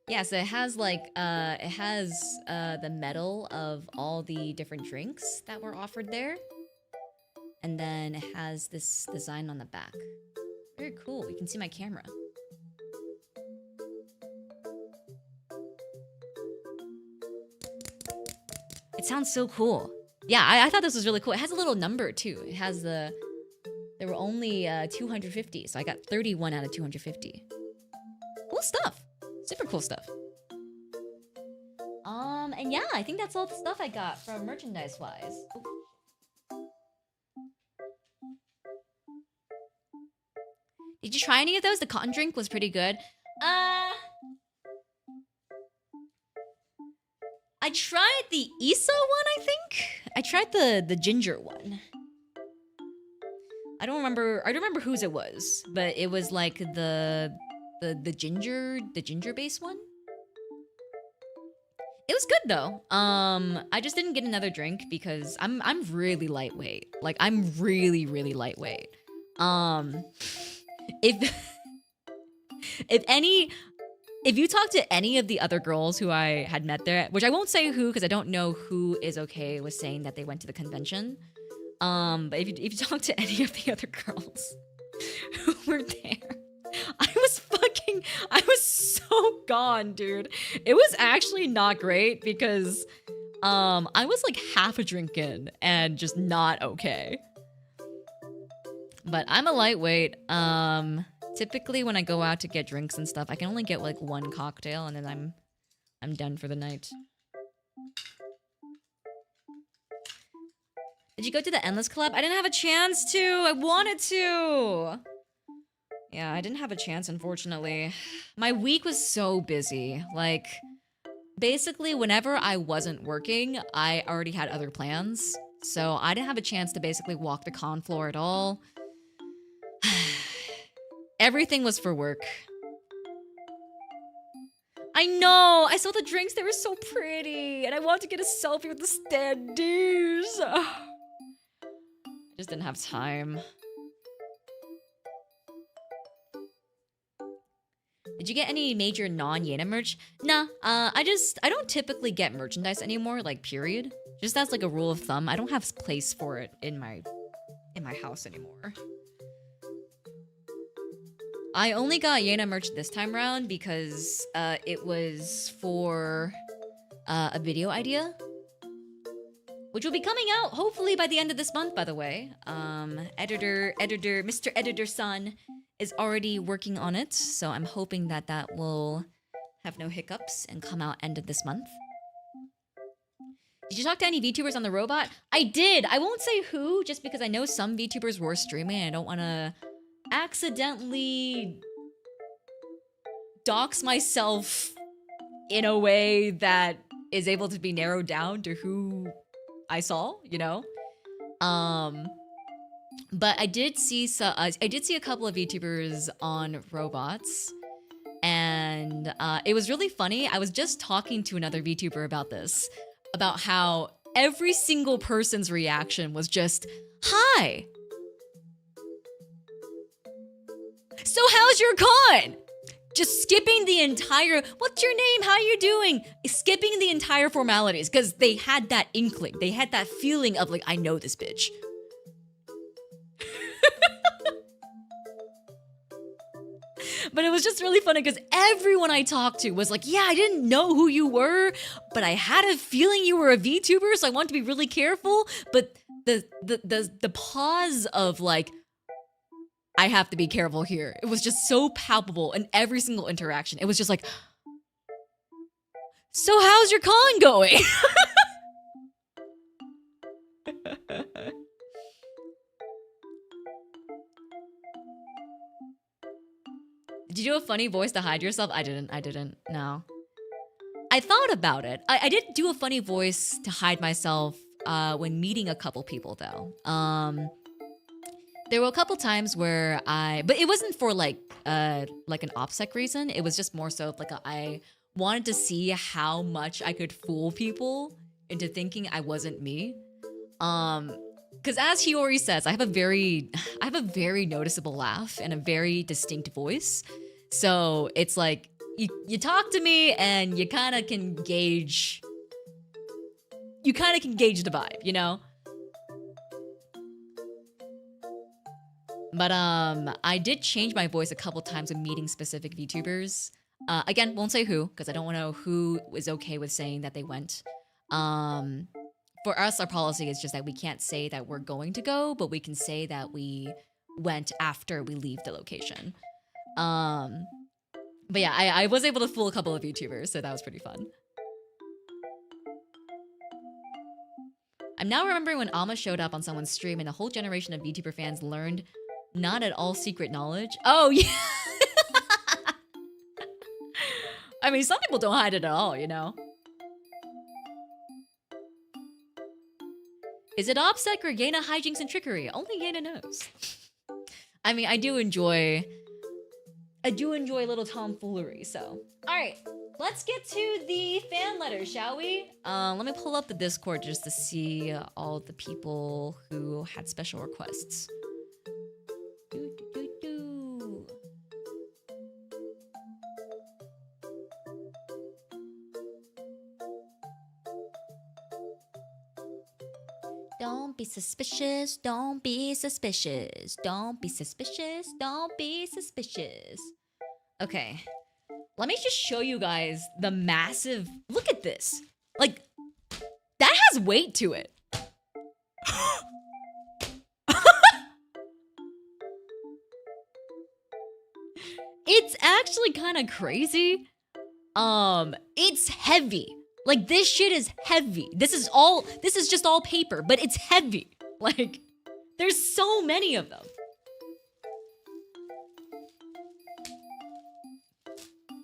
Yeah, so it has like the metal of all the different drinks that were offered there. And then it has this design on the back. Very cool. You can see my camera. It sounds so cool. Yeah, I thought this was really cool. It has a little number too. It has the There were only 250, so I got 31 out of 250. Cool stuff. Super cool stuff. And yeah, I think that's all the stuff I got from merchandise-wise. Did you try any of those? The cotton drink was pretty good. I tried the Isa one, I think. I tried the ginger one. I don't remember whose it was, but it was like the ginger based one. It was good though. I just didn't get another drink because I'm really lightweight. Like I'm really lightweight. If if you talk to any of the other girls who I had met there, which I won't say who because I don't know who is okay with saying that they went to the convention. But if you talk to any of the other girls who were there, I was so gone, dude. It was actually not great because I was like half a drink in and just not okay. But I'm a lightweight. Typically when I go out to get drinks and stuff, I can only get like one cocktail and then I'm done for the night. Did you go to the Endless Club? I didn't have a chance to. I wanted to. Yeah, I didn't have a chance, unfortunately. My week was so busy. Like, basically, whenever I wasn't working, I already had other plans. So I didn't have a chance to basically walk the con floor at all. Everything was for work. I know! I saw the drinks, they were so pretty! And I wanted to get a selfie with the standees! I just didn't have time. Did you get any major non-Yena merch? Nah, I don't typically get merchandise anymore, like, period. Just as, like, a rule of thumb, I don't have place for it in my house anymore. I only got Yena merch this time around because, it was for, a video idea. Which will be coming out, hopefully, by the end of this month, by the way. Mr. Editor-san is already working on it, so I'm hoping that that will have no hiccups and come out end of this month. Did you talk to any VTubers on the robot? I did! I won't say who, just because I know some VTubers were streaming and I don't want to accidentally dox myself in a way that is able to be narrowed down to who I saw, you know? But I did see a couple of VTubers on robots, and it was really funny. I was just talking to another VTuber about this, about how every single person's reaction was just, "Hi! So how's your con?" Just skipping the entire, "What's your name? How are you doing?" Skipping the entire formalities, because they had that inkling. They had that feeling of like, I know this bitch. But it was just really funny because everyone I talked to was like, "Yeah, I didn't know who you were, but I had a feeling you were a VTuber, so I wanted to be really careful." But the pause of like, I have to be careful here, it was just so palpable in every single interaction. It was just like, "So how's your con going?" Did you do a funny voice to hide yourself? I didn't, no. I thought about it. I did do a funny voice to hide myself when meeting a couple people though. There were a couple times where but it wasn't for like an OPSEC reason. It was just more so like I wanted to see how much I could fool people into thinking I wasn't me. Because as Hiyori says, I have a very noticeable laugh and a very distinct voice. So it's like you talk to me and you kind of can gauge the vibe, you know? But I did change my voice a couple times when meeting specific VTubers. Again, won't say who, because I don't want to know who is okay with saying that they went. For us, our policy is just that we can't say that we're going to go, but we can say that we went after we leave the location. But yeah, I was able to fool a couple of YouTubers, so that was pretty fun. I'm now remembering when Alma showed up on someone's stream and a whole generation of VTuber fans learned not at all secret knowledge. Oh, yeah. I mean, some people don't hide it at all, you know? Is it OPSEC or Yena hijinks and trickery? Only Yena knows. I mean, I do enjoy a little tomfoolery, so. All right, let's get to the fan letters, shall we? Let me pull up the Discord just to see all the people who had special requests. Don't be suspicious, don't be suspicious, don't be suspicious, don't be suspicious. Okay, let me just show you guys the massive, look at this. Like, that has weight to it. It's actually kind of crazy. It's heavy. Like, this shit is heavy. This is just all paper, but it's heavy. Like, there's so many of them.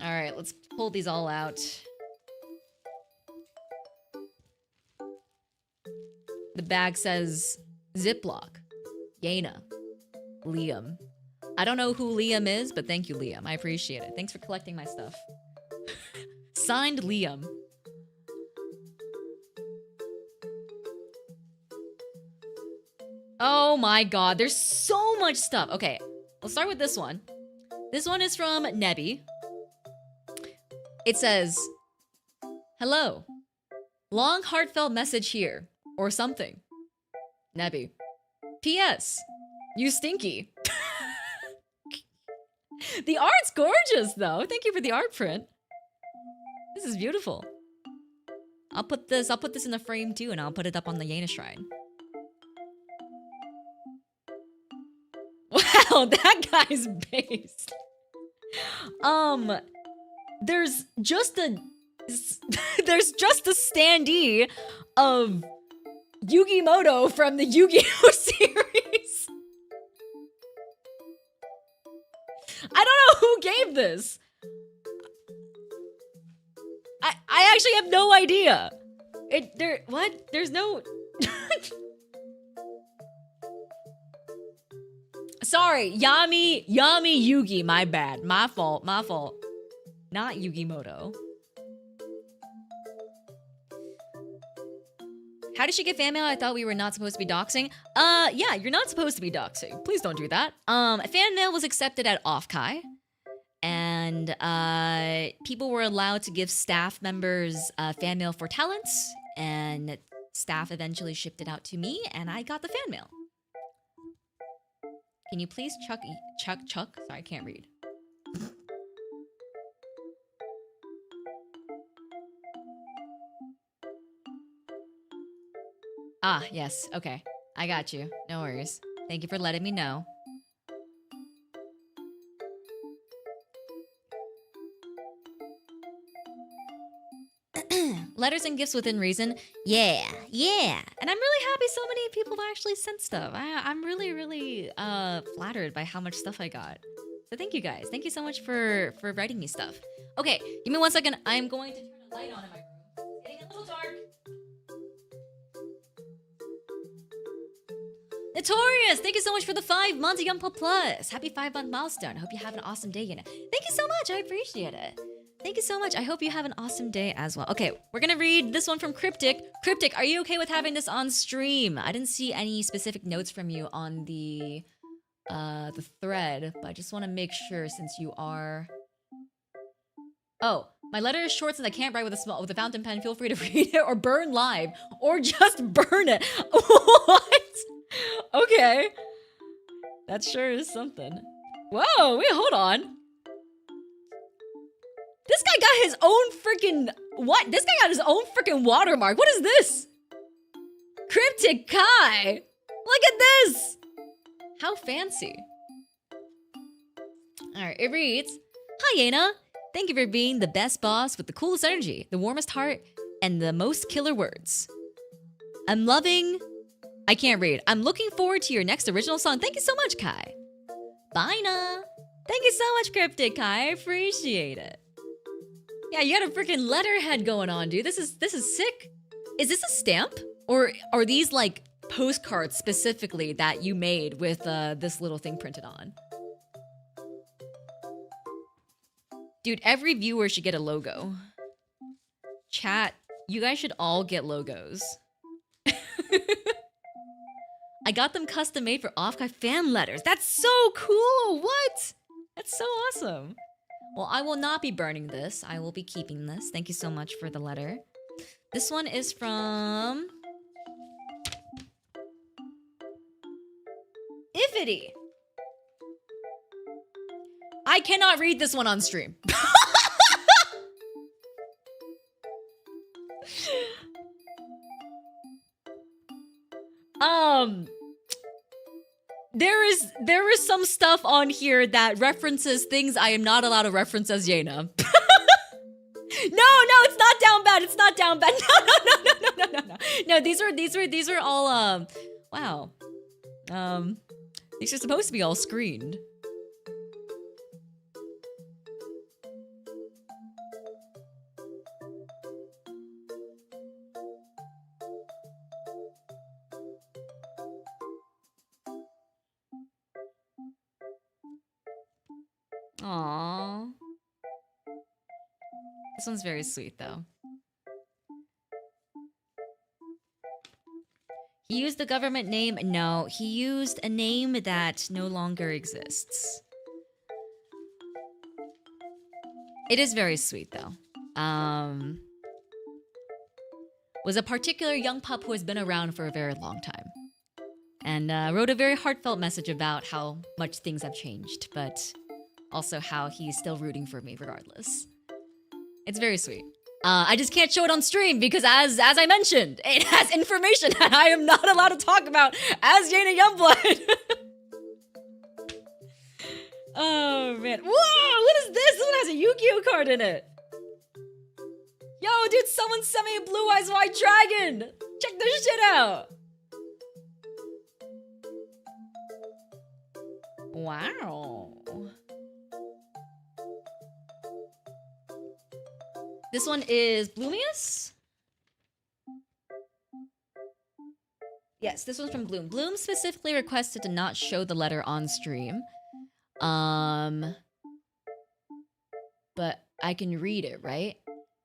All right, let's pull these all out. The bag says Ziploc, Yena, Liam. I don't know who Liam is, but thank you, Liam. I appreciate it. Thanks for collecting my stuff. Signed, Liam. Oh my god, there's so much stuff. Okay, let's start with this one. This one is from Nebby. It says, hello. Long heartfelt message here. Or something. Nebby. P.S. You stinky. The art's gorgeous, though. Thank you for the art print. This is beautiful. I'll put this in a frame too, and I'll put it up on the Yena shrine. Wow, that guy's based. There's just a standee of Yu-Gi-Moto from the Yu-Gi-Oh series. I don't know who gave this. I actually have no idea. There's no Sorry, Yami Yugi, my bad. My fault. Not Yu-Gi-Moto. How did she get fan mail? I thought we were not supposed to be doxing. Yeah, you're not supposed to be doxing. Please don't do that. Fan mail was accepted at Offkai. And people were allowed to give staff members fan mail for talents. And staff eventually shipped it out to me, and I got the fan mail. Can you please chuck? Sorry, I can't read. Ah, yes, okay. I got you. No worries. Thank you for letting me know. Letters and gifts within reason. Yeah. And I'm really happy so many people have actually sent stuff. I'm really flattered by how much stuff I got. So thank you guys. Thank you so much for writing me stuff. Okay, give me 1 second. I'm going to turn a light on in my room. It's getting a little dark. Notorious! Thank you so much for the 5 months of Youngblood Plus. Happy 5-month milestone. Hope you have an awesome day, Yena. Thank you so much. I appreciate it. Thank you so much. I hope you have an awesome day as well. Okay, we're gonna read this one from Cryptic. Cryptic, are you okay with having this on stream? I didn't see any specific notes from you on the thread, but I just want to make sure since you are. Oh, my letter is short since I can't write with a fountain pen. Feel free to read it or burn live or just burn it. What? Okay, that sure is something. Whoa, wait, hold on. This guy got his own freaking what? This guy got his own freaking watermark. What is this? Cryptic Kai. Look at this. How fancy. Alright, it reads, "Hi, Yena. Thank you for being the best boss with the coolest energy, the warmest heart, and the most killer words. I'm loving..." I can't read. "I'm looking forward to your next original song. Thank you so much, Kai." Bye, na. Thank you so much, Cryptic Kai. I appreciate it. Yeah, you got a freaking letterhead going on, dude. This is sick. Is this a stamp? Or are these like postcards specifically that you made with this little thing printed on? Dude, every viewer should get a logo. Chat, you guys should all get logos. I got them custom made for Offkai fan letters. That's so cool! What? That's so awesome. Well, I will not be burning this. I will be keeping this. Thank you so much for the letter. This one is from... Ifity. I cannot read this one on stream. There is some stuff on here that references things I am not allowed to reference as Yena. No, it's not down bad. It's not down bad. No. No, these are all wow. These are supposed to be all screened. Aww. This one's very sweet, though. He used the government name. No, he used a name that no longer exists. It is very sweet, though. Was a particular young pup who has been around for a very long time. And wrote a very heartfelt message about how much things have changed, but also how he's still rooting for me regardless. It's very sweet. I just can't show it on stream because as I mentioned, it has information that I am not allowed to talk about as Yena Youngblood. Oh man. Whoa, what is this? This one has a Yu-Gi-Oh card in it. Yo, dude, someone sent me a Blue Eyes White Dragon. Check this shit out. Wow. This one is Bloomius? Yes, this one's from Bloom. Bloom specifically requested to not show the letter on stream. But I can read it, right?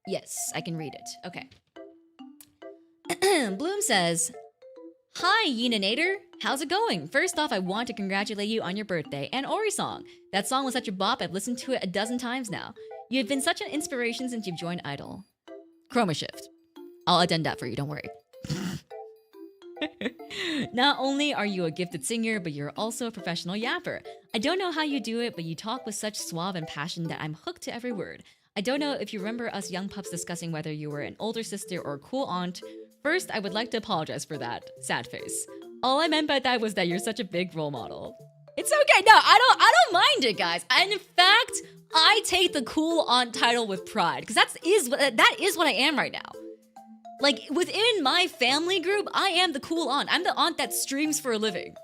Yes, I can read it. Okay. Bloom says, "Hi, Yenanator. How's it going? First off, I want to congratulate you on your birthday and Ori song. That song was such a bop, I've listened to it a dozen times now. You have been such an inspiration since you've joined Idol." Chroma shift. I'll addend that for you, don't worry. "Not only are you a gifted singer, but you're also a professional yapper. I don't know how you do it, but you talk with such suave and passion that I'm hooked to every word. I don't know if you remember us young pups discussing whether you were an older sister or a cool aunt. First, I would like to apologize for that. Sad face. All I meant by that was that you're such a big role model." It's okay. No, I don't mind it, guys. And in fact, I take the cool aunt title with pride because that is what I am right now. Like within my family group, I am the cool aunt. I'm the aunt that streams for a living.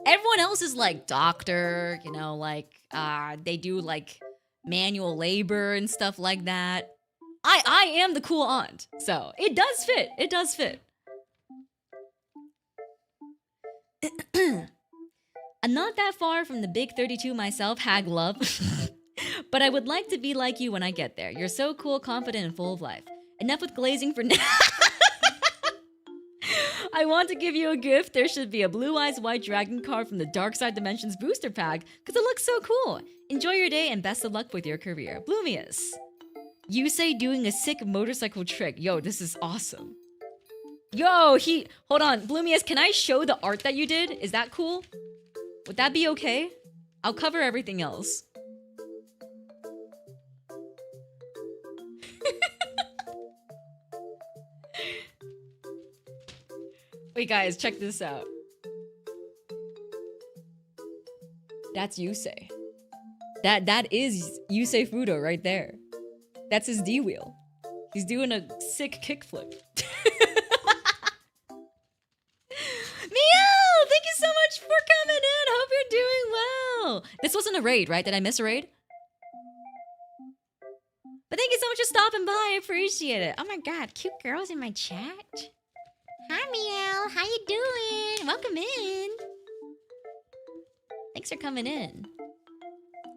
Everyone else is like doctor, you know, like they do like manual labor and stuff like that. I am the cool aunt. So it does fit. It does fit. I'm not that far from the big 32 myself, hag love. But I would like to be like you when I get there. You're so cool, confident, and full of life. Enough with glazing for now. I want to give you a gift. There should be a Blue Eyes White Dragon card from the Dark Side Dimensions booster pack because it looks so cool. Enjoy your day and best of luck with your career. Bloomius. You say doing a sick motorcycle trick. Yo, this is awesome. Yo, hold on. Bloomius, can I show the art that you did? Is that cool? Would that be okay? I'll cover everything else. Wait, guys, check this out. That's Yusei. That is Yusei Fudo right there. That's his D wheel. He's doing a sick kickflip. Meow! Thank you so much for coming in. Hope you're doing well. This wasn't a raid, right? Did I miss a raid? But thank you so much for stopping by. I appreciate it. Oh my god, cute girls in my chat. Hi, Meow. How you doing? Welcome in. Thanks for coming in.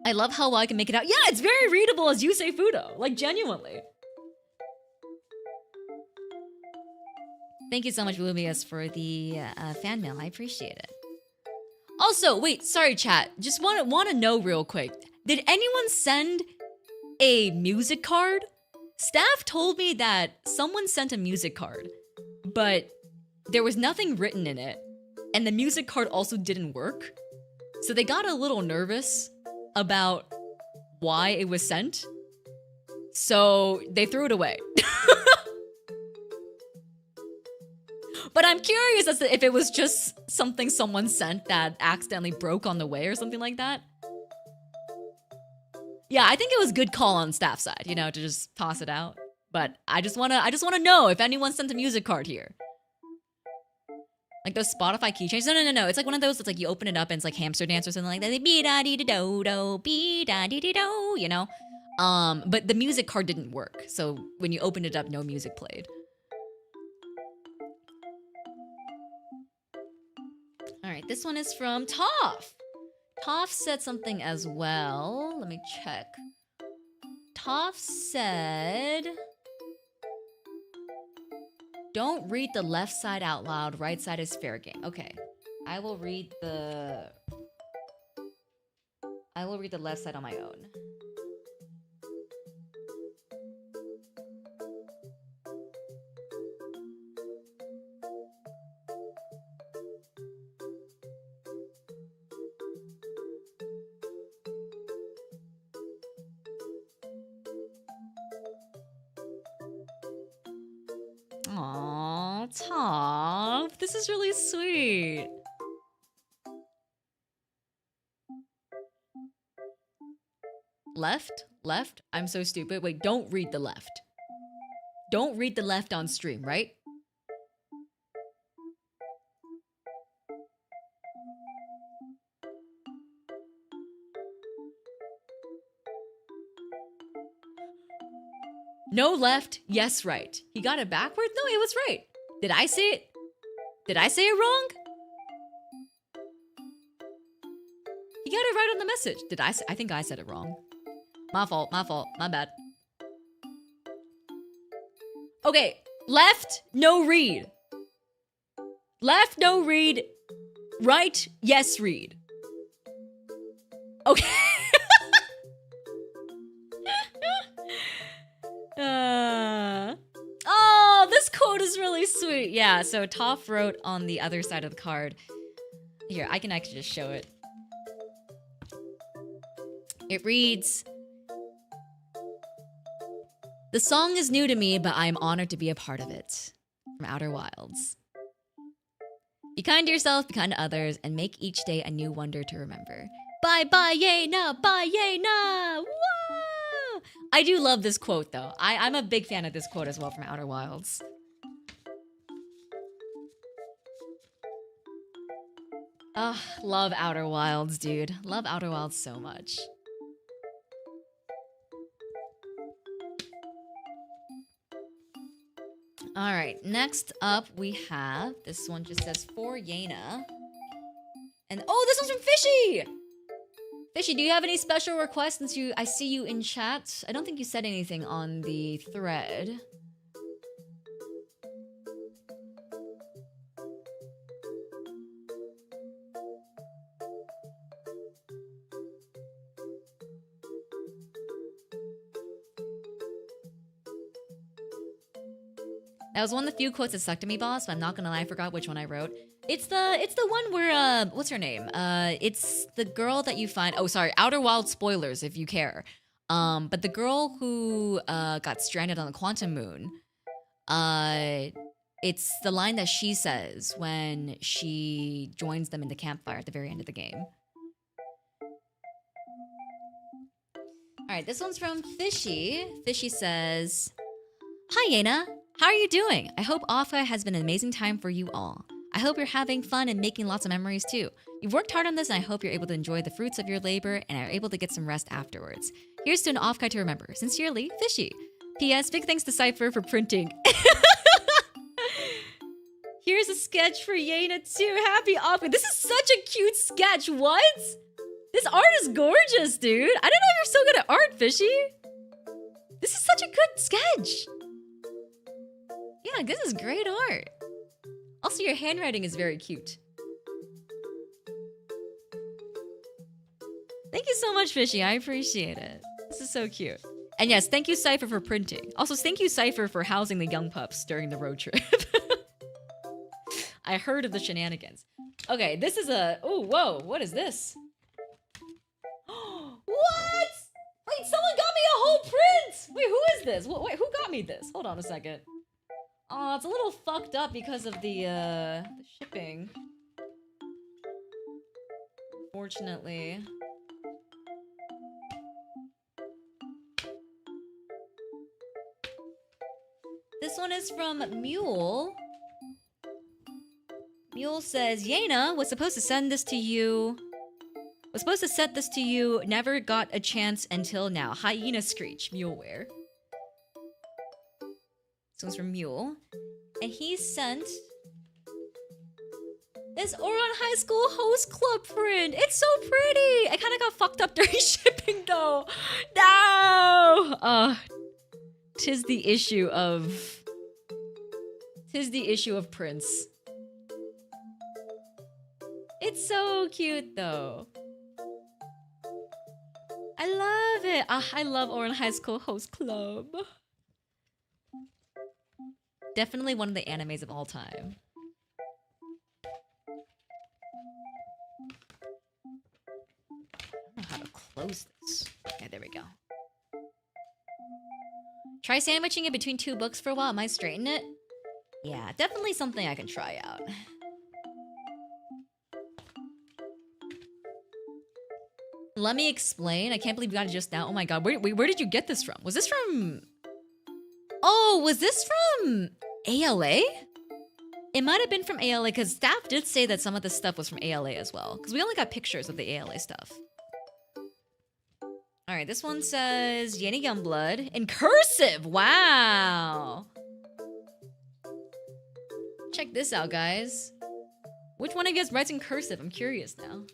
I love how well I can make it out. Yeah, it's very readable as Yusei Fudo. Like, genuinely. Thank you so much, Lumius, for the fan mail. I appreciate it. Also, wait, sorry, chat. Just want to know real quick. Did anyone send a music card? Staff told me that someone sent a music card, but there was nothing written in it, and the music card also didn't work. So they got a little nervous about why it was sent. So they threw it away. But I'm curious as to if it was just something someone sent that accidentally broke on the way or something like that. Yeah, I think it was a good call on staff side, you know, to just toss it out. But I just wanna know if anyone sent a music card here. Like those Spotify keychains. No. It's like one of those that's like you open it up and it's like hamster dance or something like that. Be-da-dee-da-do-do, be-da-dee-dee-do, you know? But the music card didn't work. So when you opened it up, no music played. All right, this one is from Toph. Toph said something as well. Let me check. Toph said, don't read the left side out loud. Right side is fair game. Okay. I will read the left side on my own. Aww, Toph. This is really sweet. Left? Left? I'm so stupid. Wait, don't read the left. Don't read the left on stream, right? No left, yes right. He got it backward? No, it was right. Did I say it? Did I say it wrong? He got it right on the message. Did I think I said it wrong. My fault, my bad. Okay, left, no read. Left, no read. Right, yes read. Okay. Oh, this quote is really sweet. Yeah, so Toph wrote on the other side of the card. Here, I can actually just show it. It reads, "The song is new to me, but I am honored to be a part of it." From Outer Wilds. Be kind to yourself, be kind to others, and make each day a new wonder to remember. Bye bye Yena, bye Yena! Whoa! I do love this quote though. I'm a big fan of this quote as well from Outer Wilds. Ah, love Outer Wilds, dude. Love Outer Wilds so much. All right, next up we have, this one just says for Yena. And oh, this one's from Fishy! Fishy, do you have any special requests since I see you in chat? I don't think you said anything on the thread. That was one of the few quotes that stuck to me, boss, but I'm not gonna lie, I forgot which one I wrote. It's the one where, what's her name? It's the girl that you find, oh, sorry, Outer Wilds spoilers if you care. But the girl who, got stranded on the Quantum Moon, it's the line that she says when she joins them in the campfire at the very end of the game. Alright, this one's from Fishy. Fishy says, "Hi Yena, how are you doing? I hope Offkai has been an amazing time for you all. I hope you're having fun and making lots of memories too. You've worked hard on this and I hope you're able to enjoy the fruits of your labor and are able to get some rest afterwards. Here's to an Offkai to remember. Sincerely, Fishy. P.S. Big thanks to Cypher for printing." Here's a sketch for Yena too. Happy Offkai. This is such a cute sketch. What? This art is gorgeous, dude. I didn't know you're so good at art, Fishy. This is such a good sketch. Yeah, this is great art. Also, your handwriting is very cute. Thank you so much, Fishy. I appreciate it. This is so cute. And yes, thank you, Cypher, for printing. Also, thank you, Cypher, for housing the young pups during the road trip. I heard of the shenanigans. Okay, this is a... Oh, whoa. What is this? What? Wait, someone got me a whole print! Wait, who is this? Wait, who got me this? Hold on a second. Oh, it's a little fucked up because of the shipping. Unfortunately. This one is from Mule. Mule says, "Yena was supposed to send this to you. Was supposed to set this to you. Never got a chance until now. Hyena Screech, Muleware." This one's from Mule. And he sent this Oron High School Host Club print. It's so pretty. I kind of got fucked up during shipping though. No! Tis the issue of prints. It's so cute though. I love it. I love Oron High School Host Club. Definitely one of the animes of all time. I don't know how to close this. Okay, there we go. Try sandwiching it between two books for a while. It might straighten it. Yeah, definitely something I can try out. Let me explain. I can't believe we got it just now. Oh my god, where did you get this from? Was this from... Oh, was this from ALA? It might have been from ALA, because staff did say that some of this stuff was from ALA as well. Because we only got pictures of the ALA stuff. Alright, this one says, Yena Youngblood. In cursive! Wow! Check this out, guys. Which one of you guys writes in cursive? I'm curious now.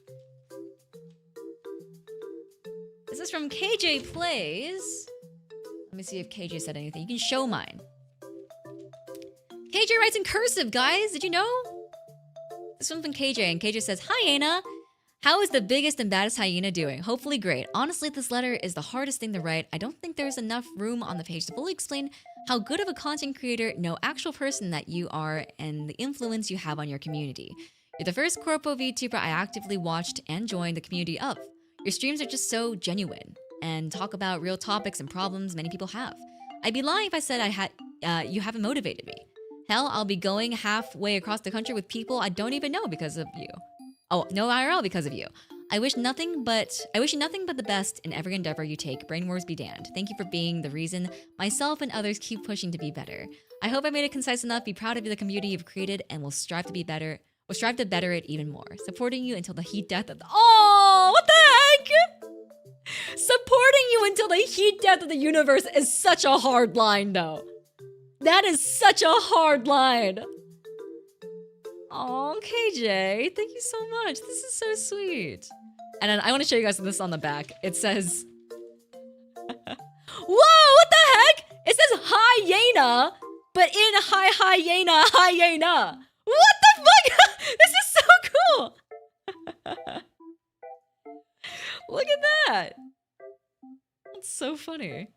This is from KJ Plays. Let me see if KJ said anything. You can show mine. KJ writes in cursive, guys. Did you know? This one's from KJ, and KJ says, "Hi, Yena. How is the biggest and baddest hyena doing? Hopefully great. Honestly, this letter is the hardest thing to write. I don't think there's enough room on the page to fully explain how good of a content creator, no actual person that you are, and the influence you have on your community. You're the first Corpo VTuber I actively watched and joined the community of. Your streams are just so genuine and talk about real topics and problems many people have. I'd be lying if I said you haven't motivated me. Hell, I'll be going halfway across the country with people I don't even know because of you. Oh, no IRL because of you. I wish you nothing but the best in every endeavor you take. Brain wars be damned. Thank you for being the reason myself and others keep pushing to be better. I hope I made it concise enough. Be proud of the community you've created and will strive to be better. We'll strive to better it even more. Supporting you until the heat death of the... Oh, what the heck? Supporting you until the heat death of the universe is such a hard line, though. That is such a hard line. Oh, KJ, thank you so much. This is so sweet. And then I want to show you guys this on the back. It says... Whoa, what the heck? It says hyena, but in hyena, hyena. What the fuck? This is so cool. Look at that. That's so funny.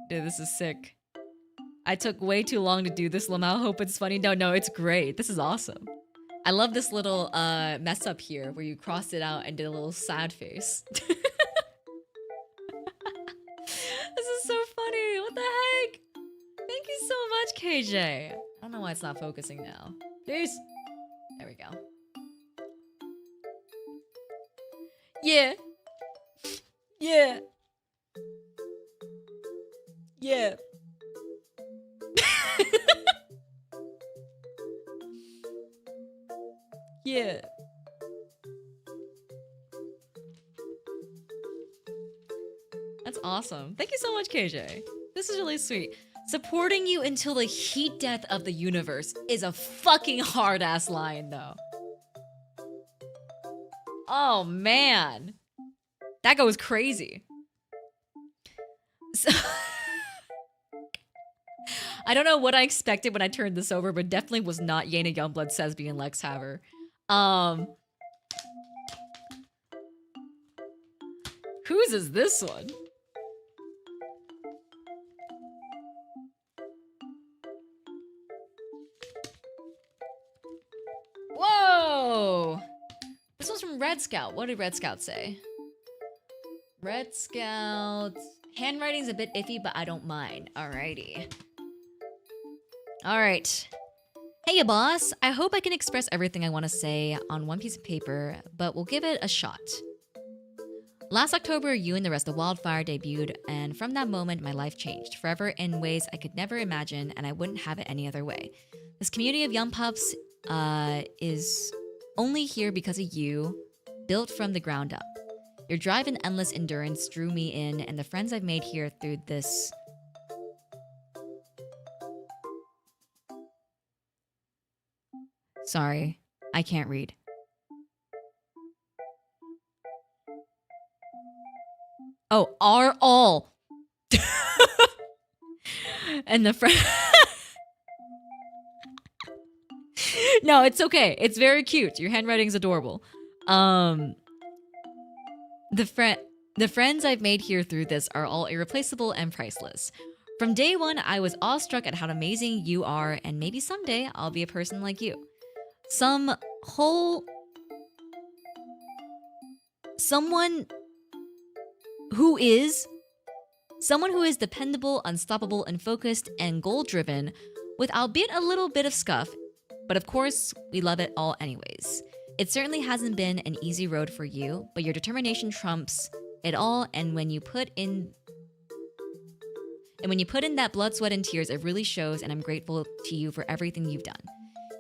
Dude, this is sick. I took way too long to do this, Lamau. Hope it's funny. No, it's great. This is awesome. I love this little mess up here where you crossed it out and did a little sad face. This is so funny. What the heck? Thank you so much, KJ. I don't know why it's not focusing now. Peace. There we go. Yeah. Yeah. Yeah. Yeah. That's awesome. Thank you so much, KJ. This is really sweet. Supporting you until the heat death of the universe is a fucking hard ass line, though. Oh man. That goes crazy. So I don't know what I expected when I turned this over, but definitely was not Yena Youngblood, Sesby, and Lex Haver. Whose is this one? Whoa! This one's from Red Scout. What did Red Scout say? Red Scout. Handwriting's a bit iffy, but I don't mind. Alrighty. Alright. Hey, boss. I hope I can express everything I want to say on one piece of paper, but we'll give it a shot. Last October, you and the rest of Wildfire debuted, and from that moment, my life changed forever in ways I could never imagine, and I wouldn't have it any other way. This community of young pups is only here because of you, built from the ground up. Your drive and endless endurance drew me in, and the friends I've made here through this... Sorry, I can't read. Oh, are all. And the friend... No, it's okay. It's very cute. Your handwriting's adorable. The friends I've made here through this are all irreplaceable and priceless. From day one, I was awestruck at how amazing you are, and maybe someday I'll be a person like you. Someone who is dependable, unstoppable, and focused and goal-driven, with albeit a little bit of scuff, but of course, we love it all anyways. It certainly hasn't been an easy road for you, but your determination trumps it all, and when you put in that blood, sweat, and tears, it really shows, and I'm grateful to you for everything you've done.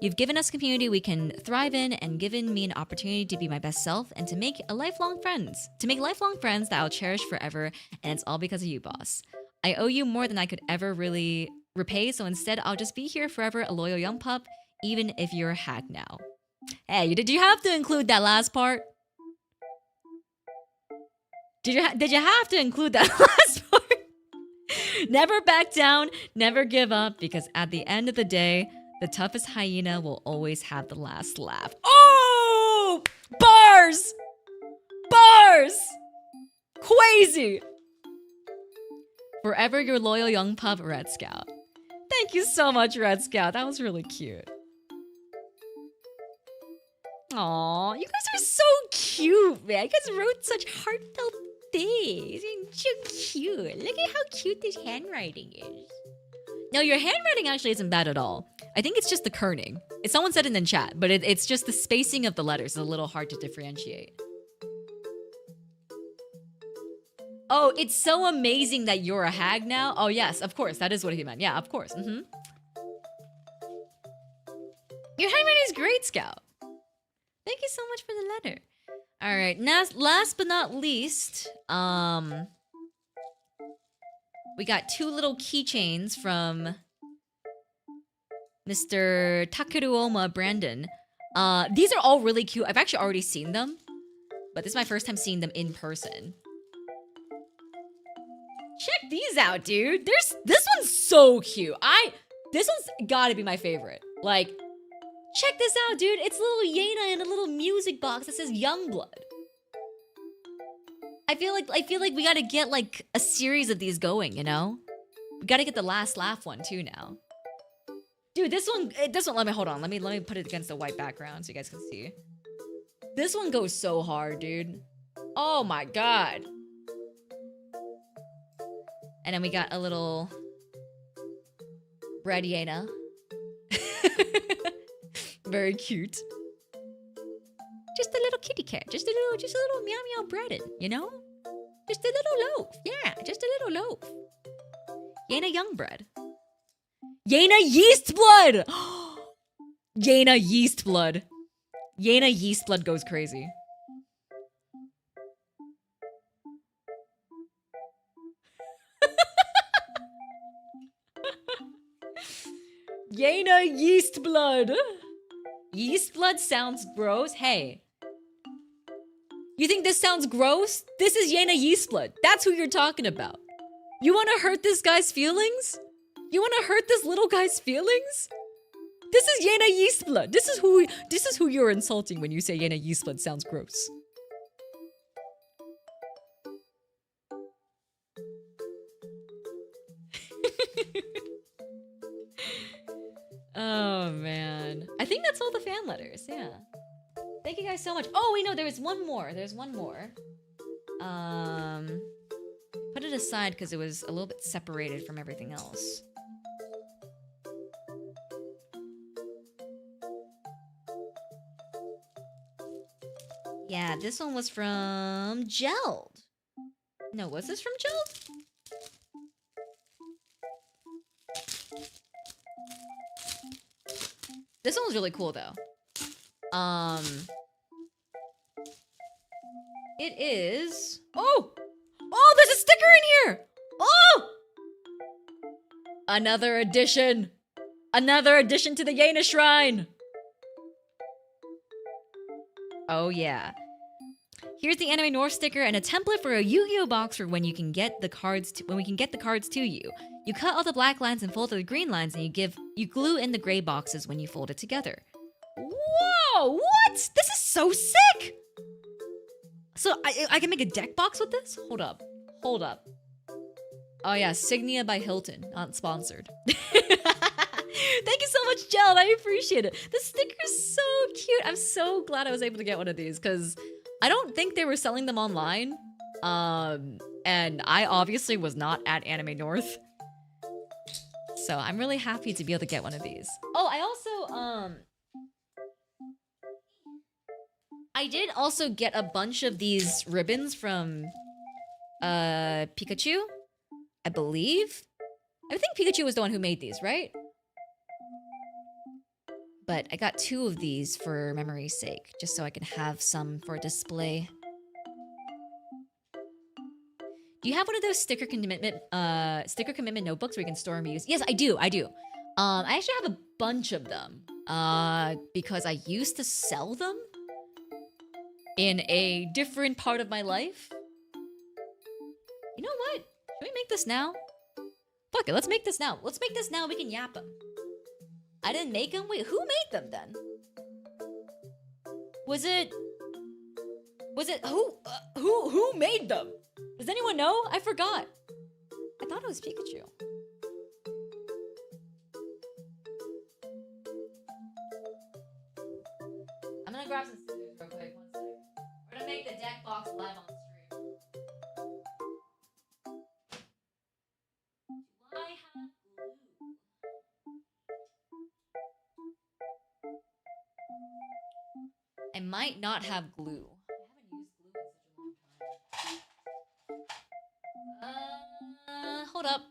You've given us a community we can thrive in, and given me an opportunity to be my best self and to make lifelong friends that I'll cherish forever, and it's all because of you, boss. I owe you more than I could ever really repay, so instead I'll just be here forever, a loyal young pup, even if you're a hack now. Hey, did you have to include that last part? Did you have to include that last part? Never back down, never give up, because at the end of the day, the toughest hyena will always have the last laugh. Oh! Bars! Bars! Crazy! Forever your loyal young pup, Red Scout. Thank you so much, Red Scout. That was really cute. Aw, you guys are so cute, man. You guys wrote such heartfelt things. You're so cute. Look at how cute this handwriting is. No, your handwriting actually isn't bad at all. I think it's just the kerning. Someone said it in chat, but it's just the spacing of the letters is a little hard to differentiate. Oh, it's so amazing that you're a hag now? Oh, yes, of course. That is what he meant. Yeah, of course. Your handwriting is great, Scout. Thank you so much for the letter. All right, last but not least, we got two little keychains from Mr. Takeruoma Brandon. These are all really cute. I've actually already seen them, but this is my first time seeing them in person. Check these out, dude. This one's so cute. This one's gotta be my favorite. Like, check this out, dude. It's little Yena in a little music box that says Youngblood. I feel like we gotta get like a series of these going, you know? We gotta get the last laugh one too now. Dude, this one, let me put it against the white background so you guys can see. This one goes so hard, dude. Oh my god. And then we got a little red Yena. Very cute. Just a little kitty cat. Just a little meow meow breaded, you know? Just a little loaf. Yeah, just a little loaf. Yena Youngblood. Yena Yeastblood! Yena Yeastblood. Yena Yeastblood goes crazy. Yena Yeastblood. Yeastblood sounds gross. Hey. You think this sounds gross? This is Yena Yeastblood. That's who you're talking about. You want to hurt this guy's feelings? You want to hurt this little guy's feelings? This is Yena Yeastblood. This is who you're insulting when you say Yena Yeastblood sounds gross. Oh man. I think that's all the fan letters, yeah. Thank you guys so much. Oh wait, no, there's one more. There's one more. Put it aside because it was a little bit separated from everything else. Yeah, this one was from Gelled. No, was this from Gelled? This one was really cool though. It is... Oh! Oh, there's a sticker in here! Oh! Another addition! Another addition to the Yena Shrine! Oh yeah. Here's the Anime North sticker and a template for a Yu-Gi-Oh box for when you can get the cards when we can get the cards to you. You cut all the black lines and fold the green lines, and you glue in the gray boxes when you fold it together. Whoa! What? This is so sick! So I can make a deck box with this? Hold up. Hold up. Oh yeah, Signia by Hilton, not sponsored. Thank you so much, Gel. I appreciate it. The sticker's so cute. I'm so glad I was able to get one of these because I don't think they were selling them online. And I obviously was not at Anime North. So I'm really happy to be able to get one of these. Oh, I also, I did also get a bunch of these ribbons from, Pikachu, I believe. I think Pikachu was the one who made these, right? But I got 2 of these for memory's sake, just so I can have some for display. Do you have one of those sticker commitment notebooks where you can store and reuse? Yes, I do. I actually have a bunch of them because I used to sell them in a different part of my life. You know what? Should we make this now? Fuck it, let's make this now. Let's make this now. We can yap them. I didn't make them? Wait, who made them then? Was it who made them? Does anyone know? I forgot. I thought it was Pikachu. I'm gonna grab some scissors real quick. One second. We're gonna make the deck box live on stream. Do I have glue? I might not have glue. I haven't used glue in such a long time. Hold up.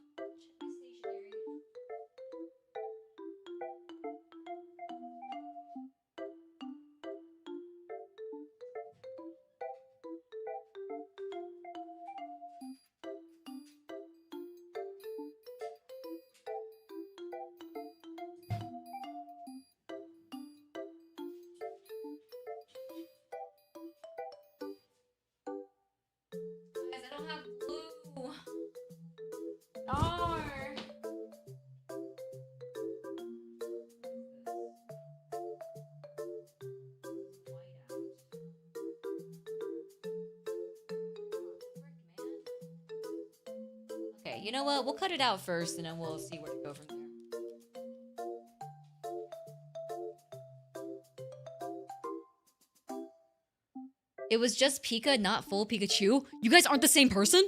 Check my stationery. Guys, I don't have glue. Darn. Okay, you know what? We'll cut it out first and then we'll see where to go from there. It was just Pika, not full Pikachu? You guys aren't the same person?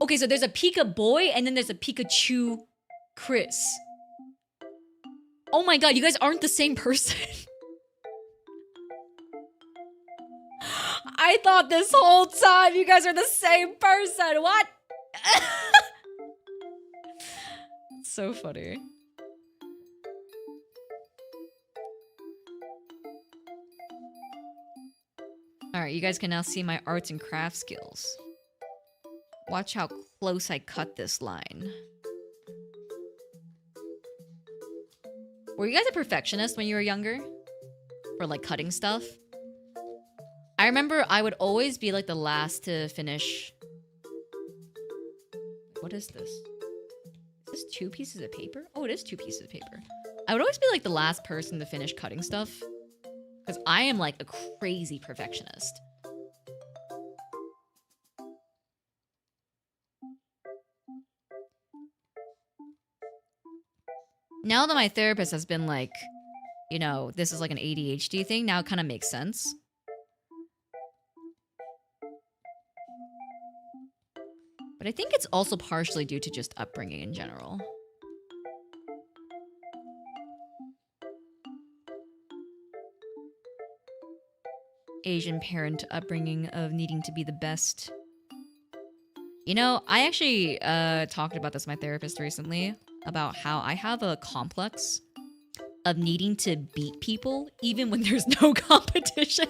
Okay, so there's a Pika boy and then there's a Pikachu Chris. Oh my god, you guys aren't the same person. I thought this whole time you guys are the same person. What? So funny. Alright, you guys can now see my arts and crafts skills. Watch how close I cut this line. Were you guys a perfectionist when you were younger? For like cutting stuff? I remember I would always be like the last to finish. What is this? Is this 2 pieces of paper? Oh, it is 2 pieces of paper. I would always be like the last person to finish cutting stuff. Because I am like a crazy perfectionist. Now that my therapist has been like, you know, this is like an ADHD thing, now it kind of makes sense. But I think it's also partially due to just upbringing in general. Asian parent upbringing of needing to be the best. You know, I actually talked about this with my therapist recently, about how I have a complex of needing to beat people even when there's no competition.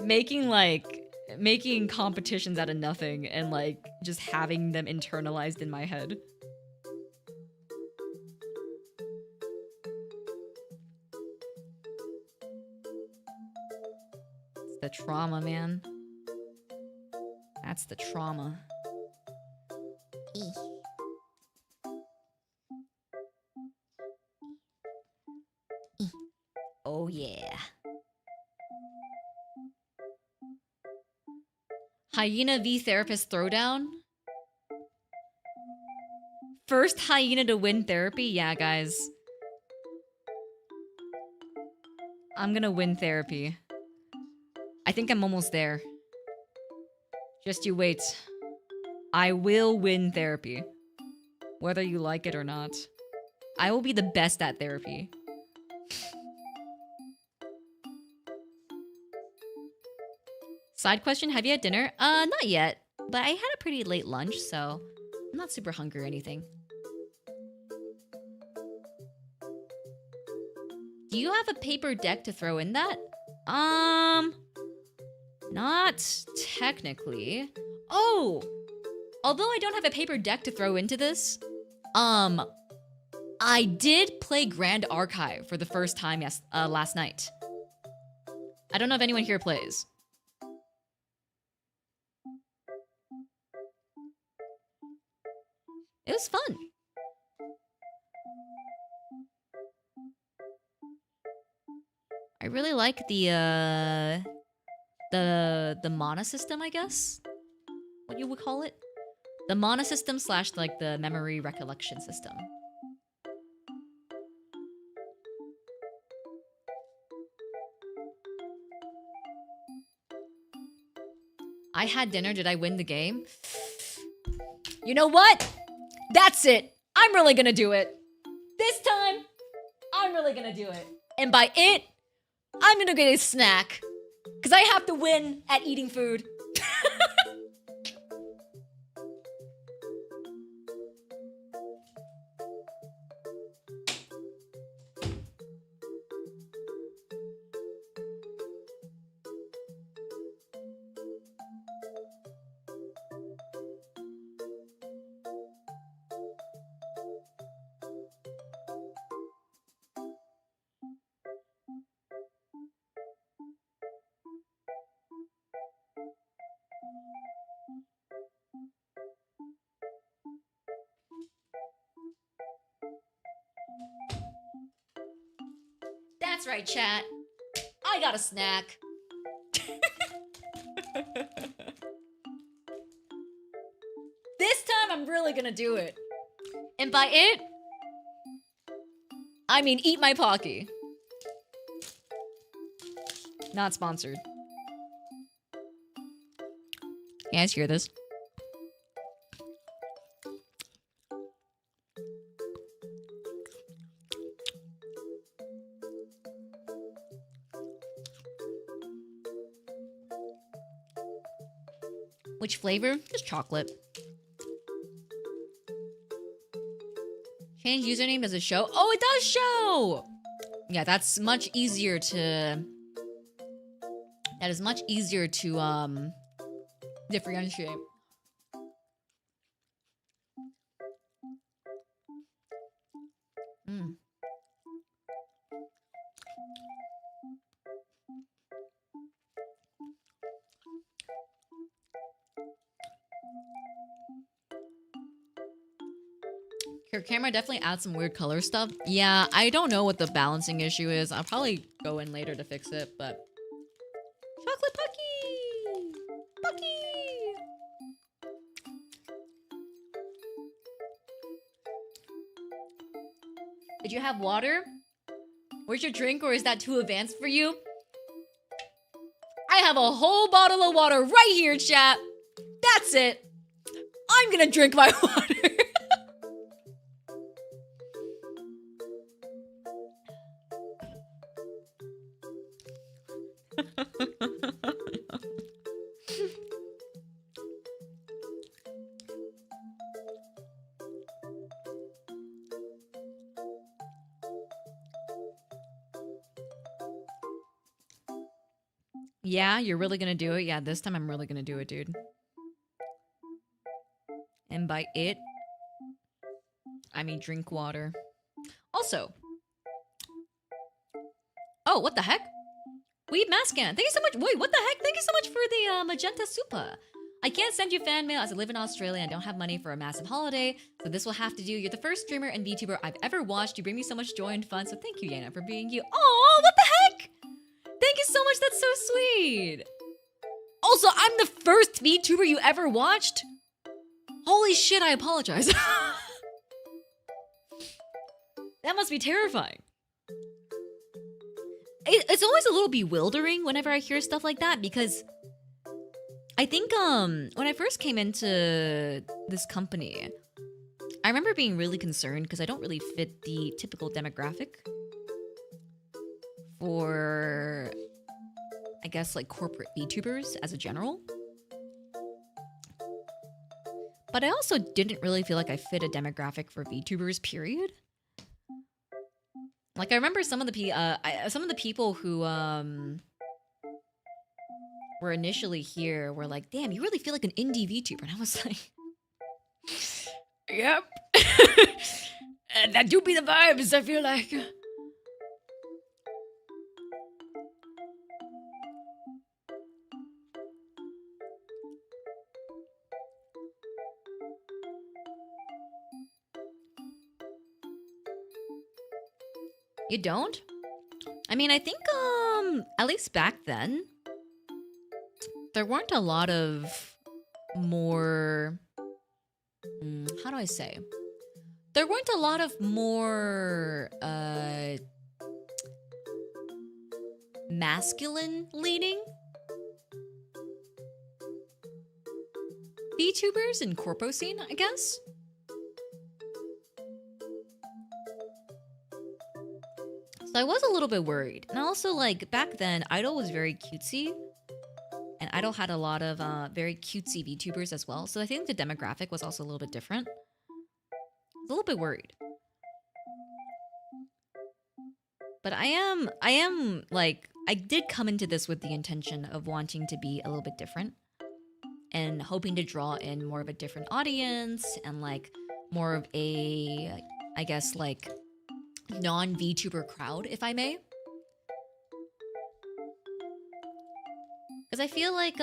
Making competitions out of nothing and like just having them internalized in my head. It's the trauma, man. That's the trauma. Oh yeah. Hyena v Therapist Throwdown? First hyena to win therapy? Yeah, guys. I'm gonna win therapy. I think I'm almost there. Just you wait. I will win therapy. Whether you like it or not. I will be the best at therapy. Side question, have you had dinner? Not yet. But I had a pretty late lunch, so I'm not super hungry or anything. Do you have a paper deck to throw in that? Not technically. Oh! Although I don't have a paper deck to throw into this, I did play Grand Archive for the first time last night. I don't know if anyone here plays. It was fun. I really like the mana system, I guess? What you would call it? The mana system / like the memory recollection system. I had dinner. Did I win the game? You know what? That's it. I'm really gonna do it. This time, I'm really gonna do it. And by it, I'm gonna get a snack. Because I have to win at eating food. That's right, chat. I got a snack. This time I'm really gonna do it. And by it, I mean eat my Pocky. Not sponsored. You guys hear this? Which flavor? Just chocolate. Change username, does it show? Oh, it does show! Yeah, that's much easier to... That is much easier to, differentiate. Mm. Your camera definitely adds some weird color stuff. Yeah, I don't know what the balancing issue is. I'll probably go in later to fix it, but... Chocolate Pucky! Pucky! Did you have water? Where's your drink, or is that too advanced for you? I have a whole bottle of water right here, chat. That's it. I'm gonna drink my water. Yeah, you're really gonna do it? Yeah, this time I'm really gonna do it, dude. And by it, I mean drink water. Also... Oh, what the heck? Weeb Mascan, thank you so much. Wait, what the heck? Thank you so much for the magenta super. I can't send you fan mail as I live in Australia and don't have money for a massive holiday, so this will have to do. You're the first streamer and VTuber I've ever watched. You bring me so much joy and fun, so thank you, Yena, for being you. Oh, what the heck? Thank you so much, that's so sweet. Also, I'm the first VTuber you ever watched? Holy shit, I apologize. That must be terrifying. It's always a little bewildering whenever I hear stuff like that, because I think when I first came into this company, I remember being really concerned because I don't really fit the typical demographic for, I guess, like corporate VTubers as a general. But I also didn't really feel like I fit a demographic for VTubers, period. Like, I remember some of the people who were initially here were like, damn, you really feel like an indie VTuber. And I was like, yep. That do be the vibes, I feel like. You don't? I mean, I think, at least back then, there weren't a lot of more... how do I say? There weren't a lot of more, masculine-leaning VTubers in corpo scene, I guess? So I was a little bit worried. And also, like, back then, Idol was very cutesy. And Idol had a lot of very cutesy VTubers as well. So I think the demographic was also a little bit different. I was a little bit worried. But I am, like, I did come into this with the intention of wanting to be a little bit different. And hoping to draw in more of a different audience. And, like, more of a, I guess, like... non-VTuber crowd, if I may. Because I feel like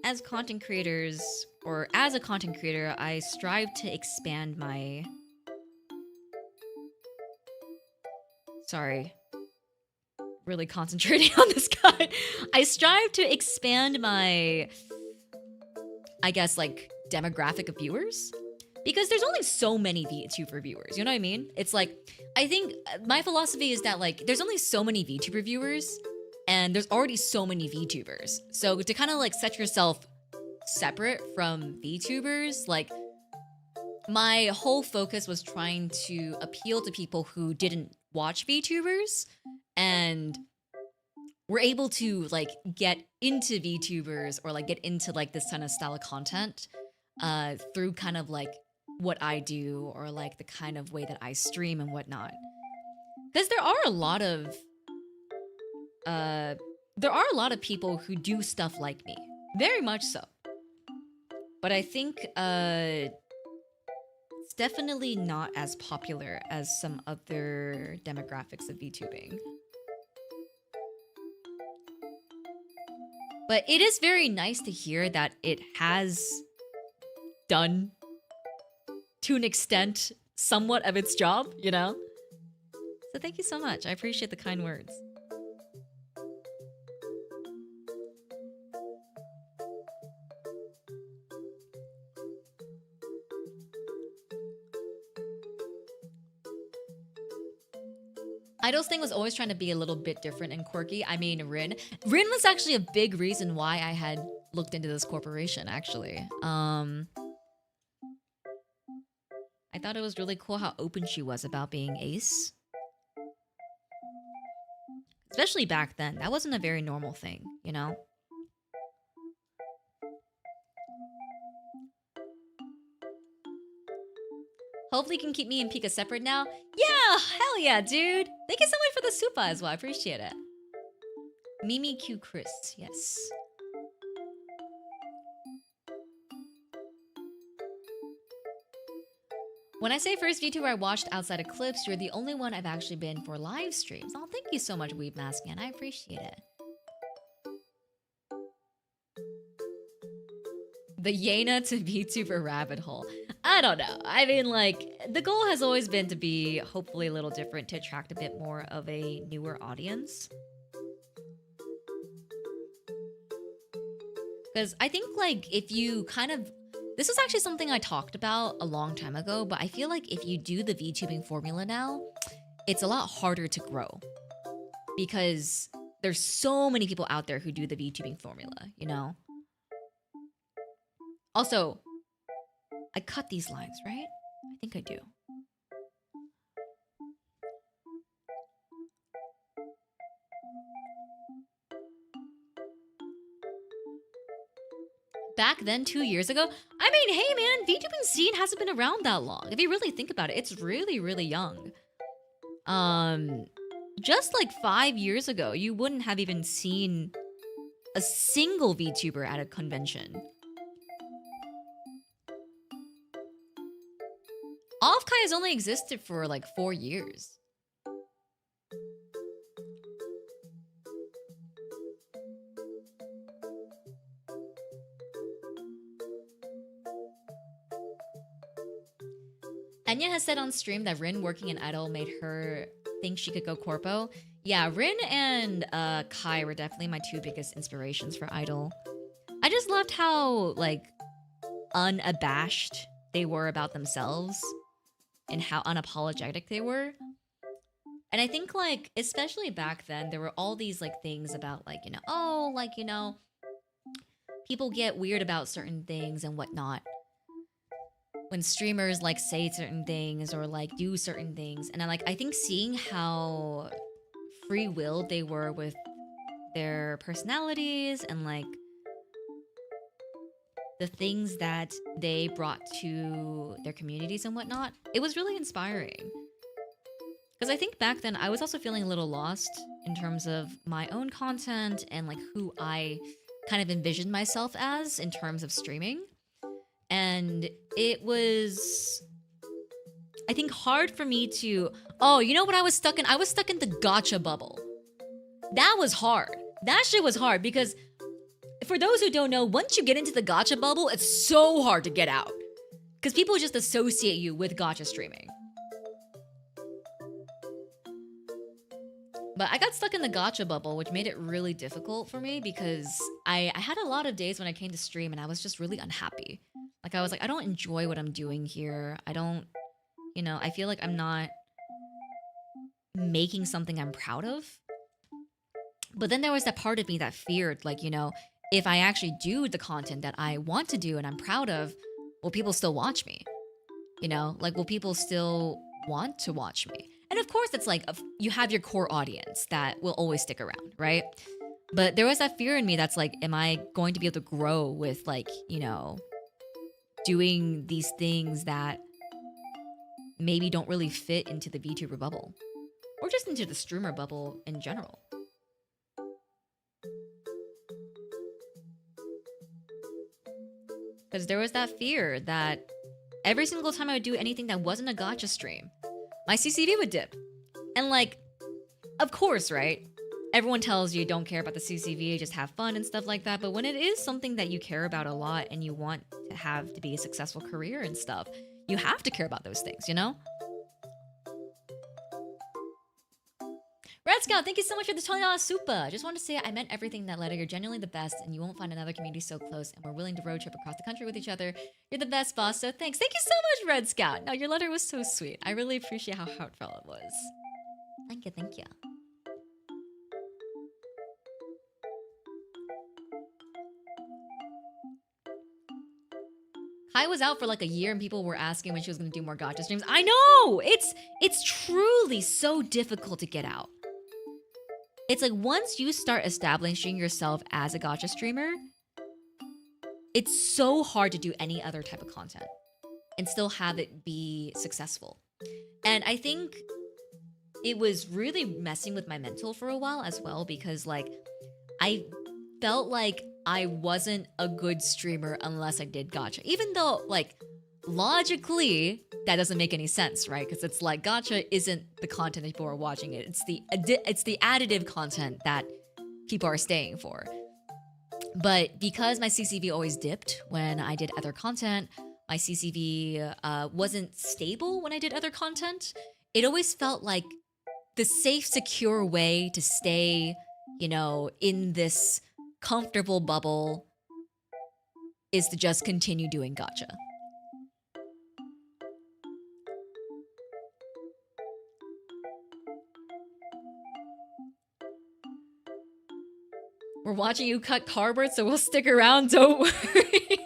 as content creators, or as a content creator, I strive to expand my... Sorry. Really concentrating on this guy. I strive to expand my, I guess, like, demographic of viewers. Because there's only so many VTuber viewers, you know what I mean? It's like, I think my philosophy is that, like, there's only so many VTuber viewers, and there's already so many VTubers. So to kind of, like, set yourself separate from VTubers, like, my whole focus was trying to appeal to people who didn't watch VTubers, and we're able to like get into VTubers or like get into like this kind of style of content through kind of like what I do or like the kind of way that I stream and whatnot. Because there are a lot of people who do stuff like me. Very much so. But I think it's definitely not as popular as some other demographics of VTubing. But it is very nice to hear that it has done, to an extent, somewhat of its job, you know? So thank you so much. I appreciate the kind words. Idol's thing was always trying to be a little bit different and quirky. I mean, Rin was actually a big reason why I had looked into this corporation, actually. I thought it was really cool how open she was about being ace. Especially back then. That wasn't a very normal thing, you know? Hopefully you can keep me and Pika separate now. Yeah, hell yeah, dude. Thank you so much for the super as well. I appreciate it. Mimi Q Chris, yes. When I say first VTuber I watched outside of clips, you're the only one I've actually been for live streams. Oh, thank you so much, Weeb Mask Man. I appreciate it. The Yena to VTuber rabbit hole. I don't know. I mean, like, the goal has always been to be hopefully a little different to attract a bit more of a newer audience. Because I think, like, if you kind of... This was actually something I talked about a long time ago, but I feel like if you do the VTubing formula now, it's a lot harder to grow. Because there's so many people out there who do the VTubing formula, you know? Also, I cut these lines, right? I think I do. Back then, 2 years ago, I mean, hey man, VTubing scene hasn't been around that long. If you really think about it, it's really, really young. Just like 5 years ago, you wouldn't have even seen a single VTuber at a convention. Offkai has only existed for like 4 years. Enya has said on stream that Rin working in Idol made her think she could go corpo. Yeah, Rin and Kai were definitely my two biggest inspirations for Idol. I just loved how, like, unabashed they were about themselves and how unapologetic they were. And I think, like, especially back then, there were all these, like, things about, like, you know, oh, like, you know, people get weird about certain things and whatnot. When streamers like say certain things or like do certain things, and I think seeing how free-willed they were with their personalities and like the things that they brought to their communities and whatnot, it was really inspiring. Because I think back then I was also feeling a little lost in terms of my own content and like who I kind of envisioned myself as in terms of streaming. And it was, I think, hard for me to... Oh, you know what I was stuck in? I was stuck in the gacha bubble. That was hard. That shit was hard because, for those who don't know, once you get into the gacha bubble, it's so hard to get out. Because people just associate you with gacha streaming. But I got stuck in the gacha bubble, which made it really difficult for me because I had a lot of days when I came to stream and I was just really unhappy. Like, I was like, I don't enjoy what I'm doing here. I don't, you know, I feel like I'm not making something I'm proud of. But then there was that part of me that feared, like, you know, if I actually do the content that I want to do and I'm proud of, will people still watch me? You know, like, will people still want to watch me? And of course, it's like, you have your core audience that will always stick around, right? But there was that fear in me that's like, am I going to be able to grow with like, you know, doing these things that maybe don't really fit into the VTuber bubble or just into the streamer bubble in general. Because there was that fear that every single time I would do anything that wasn't a gacha stream, my CCV would dip. And like, of course, right? Everyone tells you don't care about the CCV, just have fun and stuff like that. But when it is something that you care about a lot and you want to have to be a successful career and stuff, you have to care about those things, you know? Red Scout, thank you so much for the $20 super. Just want to say I meant everything that letter. You're genuinely the best, and you won't find another community so close, and we're willing to road trip across the country with each other. You're the best, boss, so thanks. Thank you so much, Red Scout. No, your letter was so sweet. I really appreciate how heartfelt it was. Thank you, thank you. Kai was out for like a year and people were asking when she was going to do more gacha streams. I know! It's truly so difficult to get out. It's like once you start establishing yourself as a gacha streamer, it's so hard to do any other type of content and still have it be successful. And I think it was really messing with my mental for a while as well because like I felt like I wasn't a good streamer unless I did gacha. Even though, like, logically, that doesn't make any sense, right? Because it's like gacha isn't the content that people are watching it. It's the additive content that people are staying for. But because my CCV always dipped when I did other content, my CCV wasn't stable when I did other content. It always felt like the safe, secure way to stay, you know, in this comfortable bubble is to just continue doing gacha. We're watching you cut cardboard, so we'll stick around, don't worry.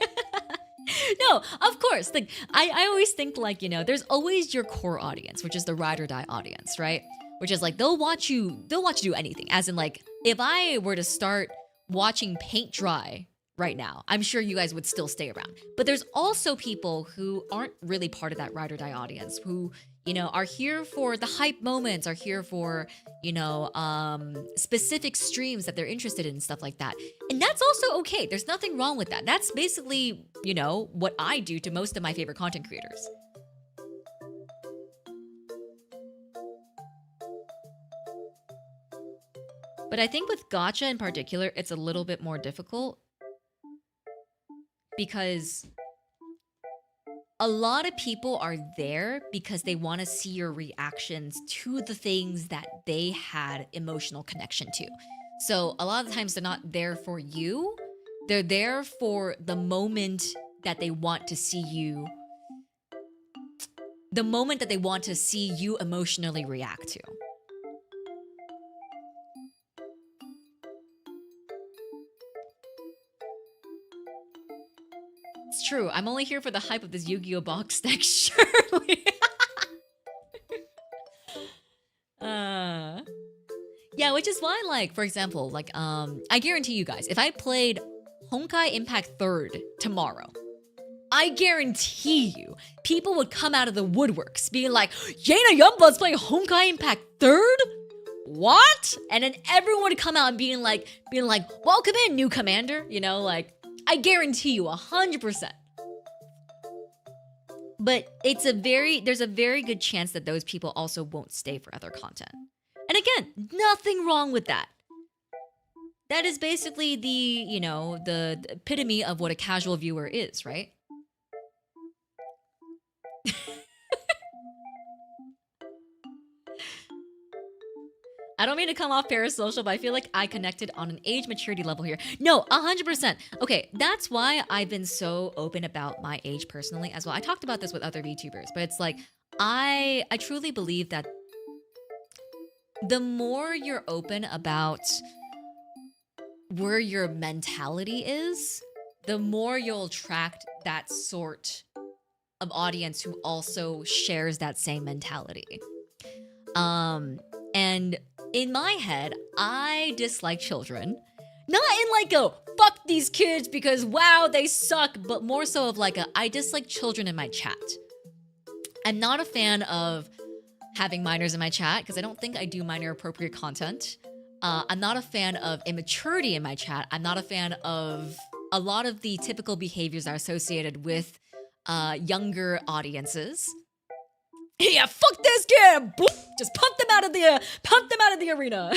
No, of course. Like I always think like, you know, there's always your core audience, which is the ride or die audience, right? Which is like they'll watch you do anything. As in like, if I were to start watching paint dry right now, I'm sure you guys would still stay around. But there's also people who aren't really part of that ride or die audience who, you know, are here for the hype moments, are here for, you know, specific streams that they're interested in and stuff like that. And that's also okay. There's nothing wrong with that. That's basically, you know, what I do to most of my favorite content creators. But I think with gacha in particular, it's a little bit more difficult because a lot of people are there because they want to see your reactions to the things that they had emotional connection to. So a lot of the times they're not there for you. They're there for the moment that they want to see you. The moment that they want to see you emotionally react to. It's true. I'm only here for the hype of this Yu-Gi-Oh box deck, surely. Yeah, which is why, like, for example, like, I guarantee you guys, if I played Honkai Impact 3rd tomorrow, I guarantee you, people would come out of the woodworks being like, Yena Youngblood's playing Honkai Impact 3rd? What? And then everyone would come out and being like, welcome in, new commander. You know, like, I guarantee you 100%. But there's a very good chance that those people also won't stay for other content. And again, nothing wrong with that. That is basically the, you know, the epitome of what a casual viewer is, right? I don't mean to come off parasocial, but I feel like I connected on an age maturity level here. No, 100%. Okay, that's why I've been so open about my age personally as well. I talked about this with other VTubers, but it's like, I truly believe that the more you're open about where your mentality is, the more you'll attract that sort of audience who also shares that same mentality. And in my head, I dislike children. Not in like a fuck these kids because wow, they suck, but more so of like a I dislike children in my chat. I'm not a fan of having minors in my chat because I don't think I do minor appropriate content. I'm not a fan of immaturity in my chat. I'm not a fan of a lot of the typical behaviors that are associated with younger audiences. Yeah, fuck this kid! Boop! Just pump them out of the arena.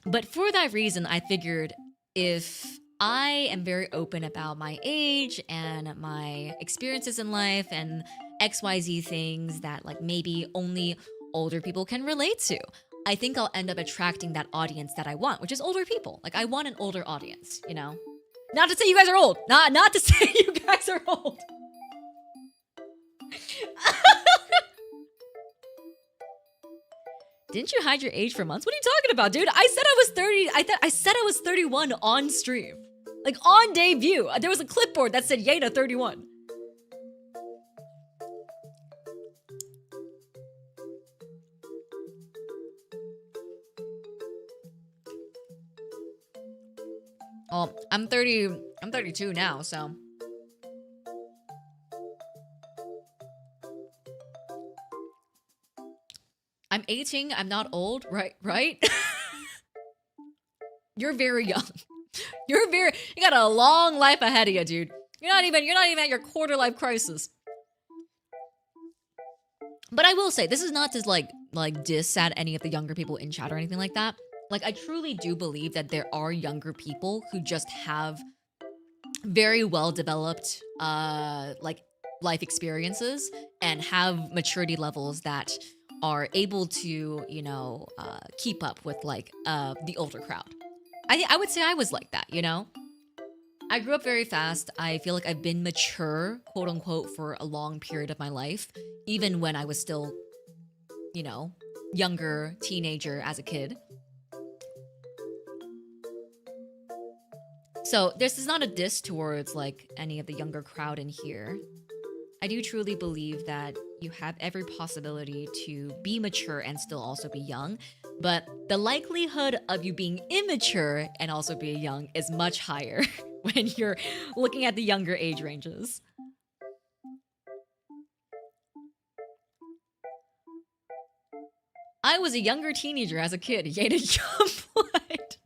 But for that reason, I figured if I am very open about my age and my experiences in life and XYZ things that like maybe only older people can relate to, I think I'll end up attracting that audience that I want, which is older people. Like I want an older audience, you know? Not to say you guys are old. Not to say you guys are old. Didn't you hide your age for months? What are you talking about, dude? I said I was 30. I said I was 31 on stream. Like on debut. There was a clipboard that said Yena 31. Oh, I'm 32 now, so. I'm 18, I'm not old, right? You're very young. You got a long life ahead of you, dude. You're not even at your quarter life crisis. But I will say, this is not to like diss at any of the younger people in chat or anything like that. Like, I truly do believe that there are younger people who just have very well developed like life experiences and have maturity levels that are able to, you know, keep up with like the older crowd. I would say I was like that, you know? I grew up very fast. I feel like I've been mature, quote unquote, for a long period of my life, even when I was still, you know, younger, teenager as a kid. So this is not a diss towards like any of the younger crowd in here. I do truly believe that you have every possibility to be mature and still also be young, but the likelihood of you being immature and also being young is much higher when you're looking at the younger age ranges. I was a younger teenager as a kid. Yena Youngblood.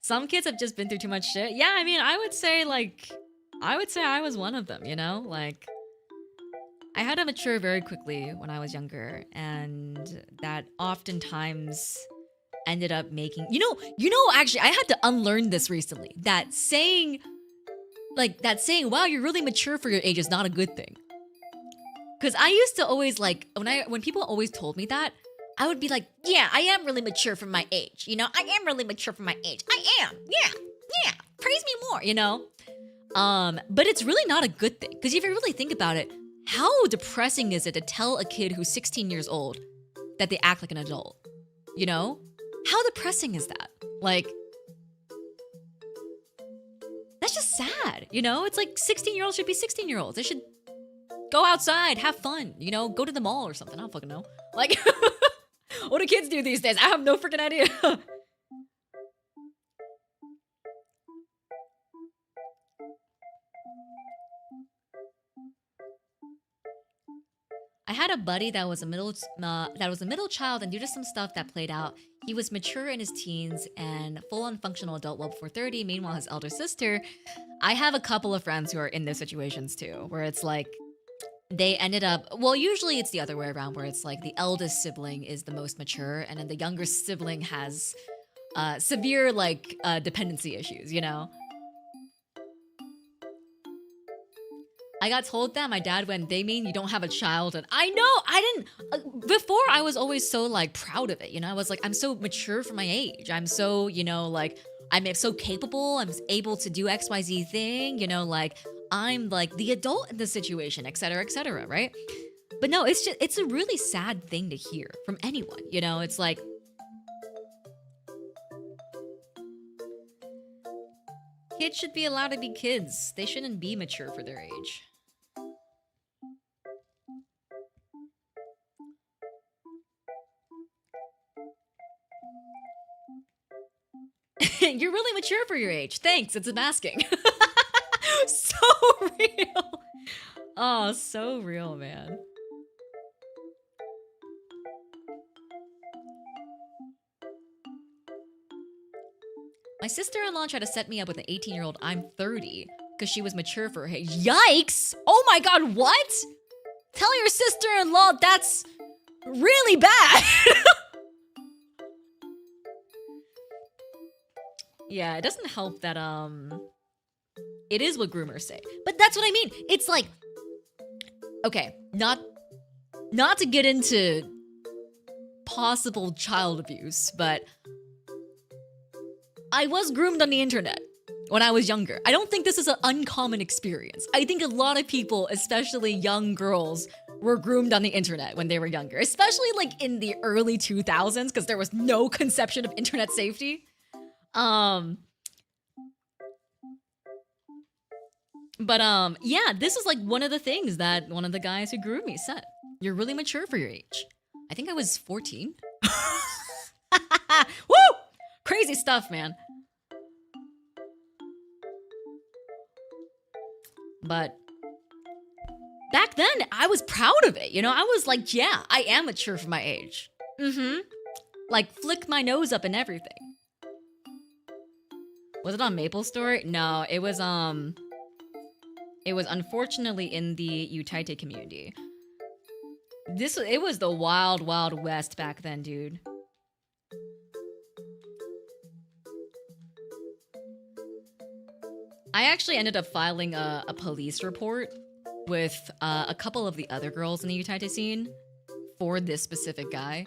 Some kids have just been through too much shit. Yeah, I mean, I would say I was one of them, you know? Like, I had to mature very quickly when I was younger, and that oftentimes ended up making... You know, actually, I had to unlearn this recently. That saying, wow, you're really mature for your age is not a good thing. Because I used to always, like, when people always told me that, I would be like, yeah, I am really mature for my age. You know, I am really mature for my age. I am. Yeah. Praise me more, you know? But it's really not a good thing. Because if you really think about it, how depressing is it to tell a kid who's 16 years old that they act like an adult? You know? How depressing is that? Like, that's just sad, you know? It's like 16-year-olds should be 16-year-olds. They should go outside, have fun, you know? Go to the mall or something. I don't fucking know. Like, what do kids do these days? I have no freaking idea. I had a buddy that was a middle child, and due to some stuff that played out, he was mature in his teens and full-on functional adult well before 30. Meanwhile, his elder sister, I have a couple of friends who are in those situations too, where it's like they ended up, well, usually it's the other way around, where it's like the eldest sibling is the most mature, and then the younger sibling has severe like dependency issues, you know? I got told that my dad went, they mean you don't have a child, and I know, I didn't, before I was always so like proud of it, you know? I was like, I'm so mature for my age. I'm so, you know, like, I'm so capable, I'm able to do XYZ thing, you know, like, I'm like the adult in the situation, etc., right? But no, it's a really sad thing to hear from anyone, you know? It's like, kids should be allowed to be kids. They shouldn't be mature for their age. You're really mature for your age. Thanks, it's a masking. So real. Oh, so real, man. My sister-in-law tried to set me up with an 18-year-old. I'm 30 because she was mature for her age. Yikes! Oh my god, what? Tell your sister-in-law that's really bad. Yeah, it doesn't help that it is what groomers say. But that's what I mean. It's like, okay, not to get into possible child abuse, but I was groomed on the internet when I was younger. I don't think this is an uncommon experience. I think a lot of people, especially young girls, were groomed on the internet when they were younger, especially like in the early 2000s because there was no conception of internet safety. Yeah, this is like one of the things that one of the guys who groomed me said. You're really mature for your age. I think I was 14. Woo! Crazy stuff, man. But back then, I was proud of it. You know, I was like, yeah, I am mature for my age. Like, flick my nose up and everything. Was it on MapleStory? No, it was unfortunately in the Utaite community. It was the wild, wild west back then, dude. I actually ended up filing a police report with a couple of the other girls in the Utaite scene for this specific guy.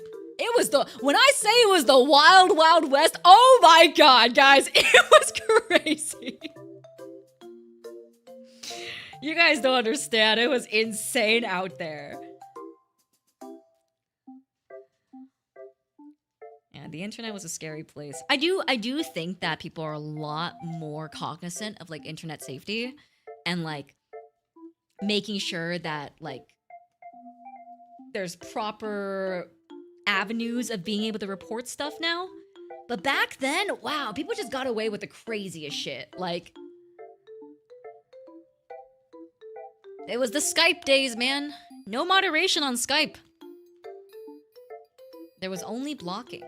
When I say it was the wild, wild west, oh my god, guys, it was crazy. You guys don't understand, it was insane out there. Yeah, the internet was a scary place. I do think that people are a lot more cognizant of like internet safety and like making sure that like there's proper avenues of being able to report stuff now. But back then, wow, people just got away with the craziest shit. Like, it was the Skype days, man. No moderation on Skype. There was only blocking.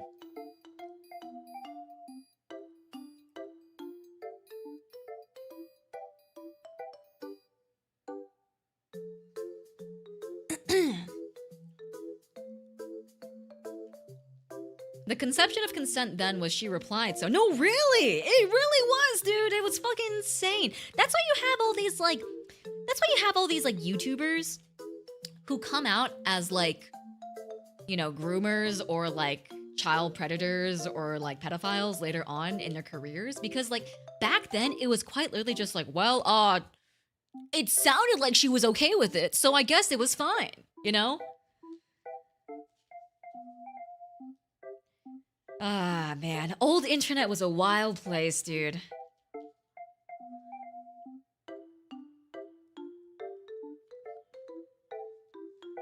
The conception of consent then was she replied, so no, really, it really was, dude. It was fucking insane. That's why you have all these like YouTubers who come out as like, you know, groomers or like child predators or like pedophiles later on in their careers, because like back then it was quite literally just like, well, it sounded like she was okay with it, so I guess it was fine, you know? Ah, man. Old internet was a wild place, dude.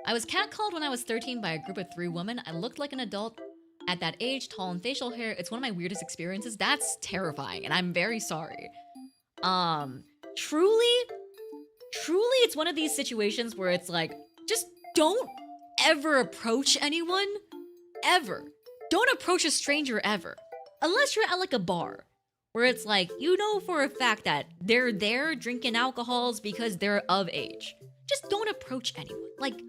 I was catcalled when I was 13 by a group of 3 women. I looked like an adult at that age, tall and facial hair. It's one of my weirdest experiences. That's terrifying, and I'm very sorry. Truly, it's one of these situations where it's like, just don't ever approach anyone, ever. Don't approach a stranger ever. Unless you're at like a bar where it's like, you know for a fact that they're there drinking alcohols because they're of age. Just don't approach anyone. Like,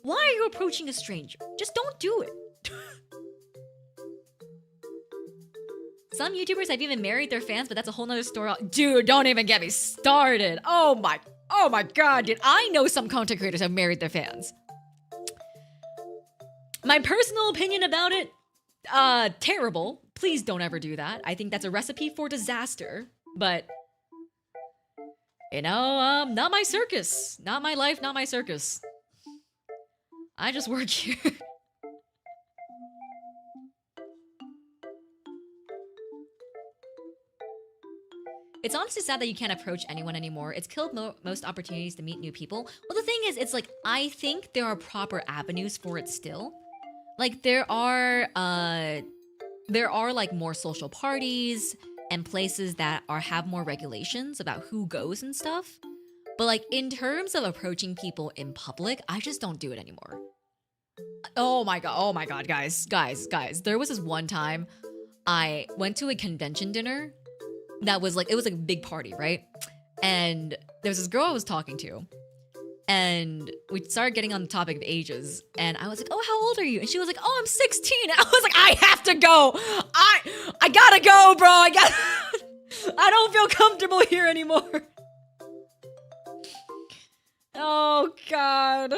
why are you approaching a stranger? Just don't do it. Some YouTubers have even married their fans, but that's a whole nother story. Dude, don't even get me started. Oh my god, dude. I know some content creators have married their fans. My personal opinion about it, terrible. Please don't ever do that. I think that's a recipe for disaster. But, you know, not my circus. Not my life, not my circus. I just work here. It's honestly sad that you can't approach anyone anymore. It's killed most opportunities to meet new people. Well, the thing is, it's like, I think there are proper avenues for it still. Like, there are, there are like more social parties and places that have more regulations about who goes and stuff. But like in terms of approaching people in public, I just don't do it anymore. Oh my god, guys. There was this one time I went to a convention dinner that was like, it was like a big party, right? And there was this girl I was talking to. And we started getting on the topic of ages. And I was like, oh, how old are you? And she was like, oh, I'm 16. And I was like, I have to go. I gotta go, bro. I don't feel comfortable here anymore. Oh, God.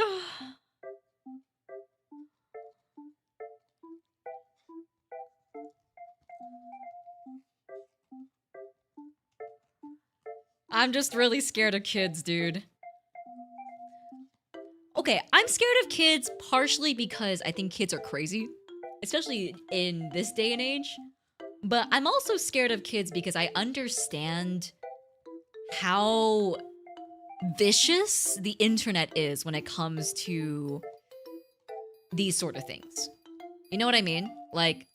I'm just really scared of kids, dude. Okay, I'm scared of kids partially because I think kids are crazy, especially in this day and age. But I'm also scared of kids because I understand how vicious the internet is when it comes to these sort of things. You know what I mean? Like,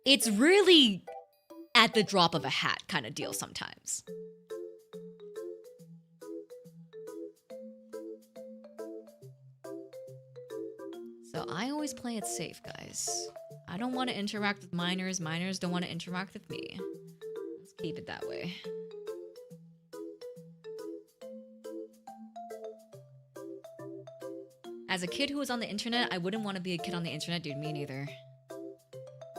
it's really at the drop of a hat kind of deal sometimes. So I always play it safe, guys. I don't want to interact with minors. Minors don't want to interact with me. Let's keep it that way. As a kid who was on the internet, I wouldn't want to be a kid on the internet, dude. Me neither.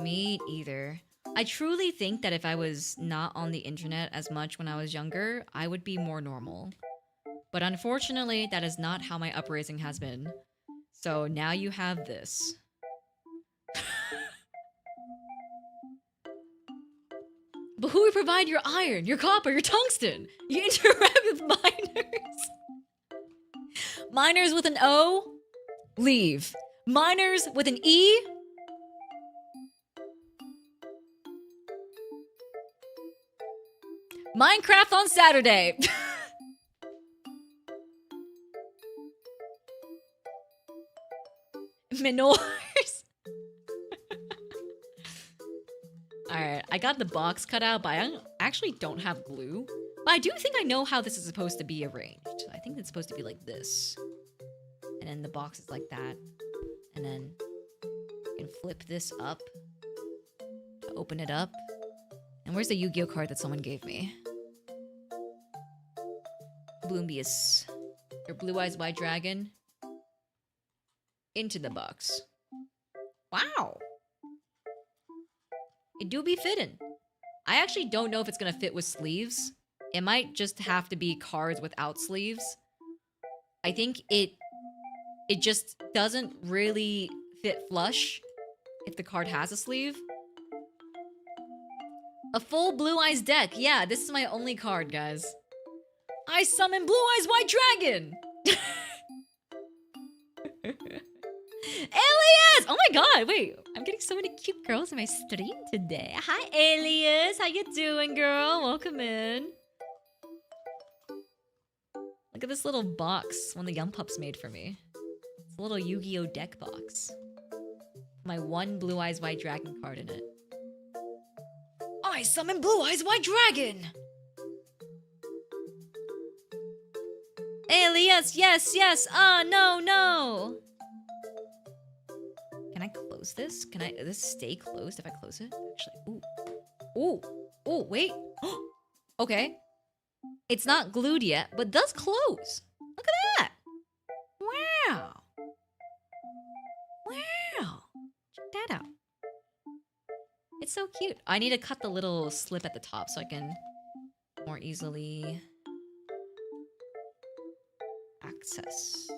Me either. I truly think that if I was not on the internet as much when I was younger, I would be more normal. But unfortunately, that is not how my upraising has been. So now you have this. But who would provide your iron, your copper, your tungsten? You interact with miners. Miners with an O? Leave. Miners with an E? Minecraft on Saturday. Minors. Alright, I got the box cut out, but I actually don't have glue. But I do think I know how this is supposed to be arranged. I think it's supposed to be like this. And then the box is like that. And then you can flip this up to open it up. And where's the Yu-Gi-Oh card that someone gave me? Bloombius. Your Blue Eyes White Dragon. Into the box. Wow. It do be fitting. I actually don't know if it's gonna fit with sleeves. It might just have to be cards without sleeves. I think it just doesn't really fit flush if the card has a sleeve. A full Blue Eyes deck. Yeah, this is my only card, guys. I summon Blue Eyes White Dragon! Alias! Oh my god, wait. I'm getting so many cute girls in my stream today. Hi, Alias. How you doing, girl? Welcome in. Look at this little box one of the Young Pups made for me. It's a little Yu-Gi-Oh deck box. My one Blue Eyes White Dragon card in it. I summon Blue Eyes White Dragon! Alias, yes! Ah, no! Can I close this? Can this stay closed if I close it? Actually, ooh, wait. Okay. It's not glued yet, but does close. Look at that. Wow. Check that out. It's so cute. I need to cut the little slip at the top so I can more easily access.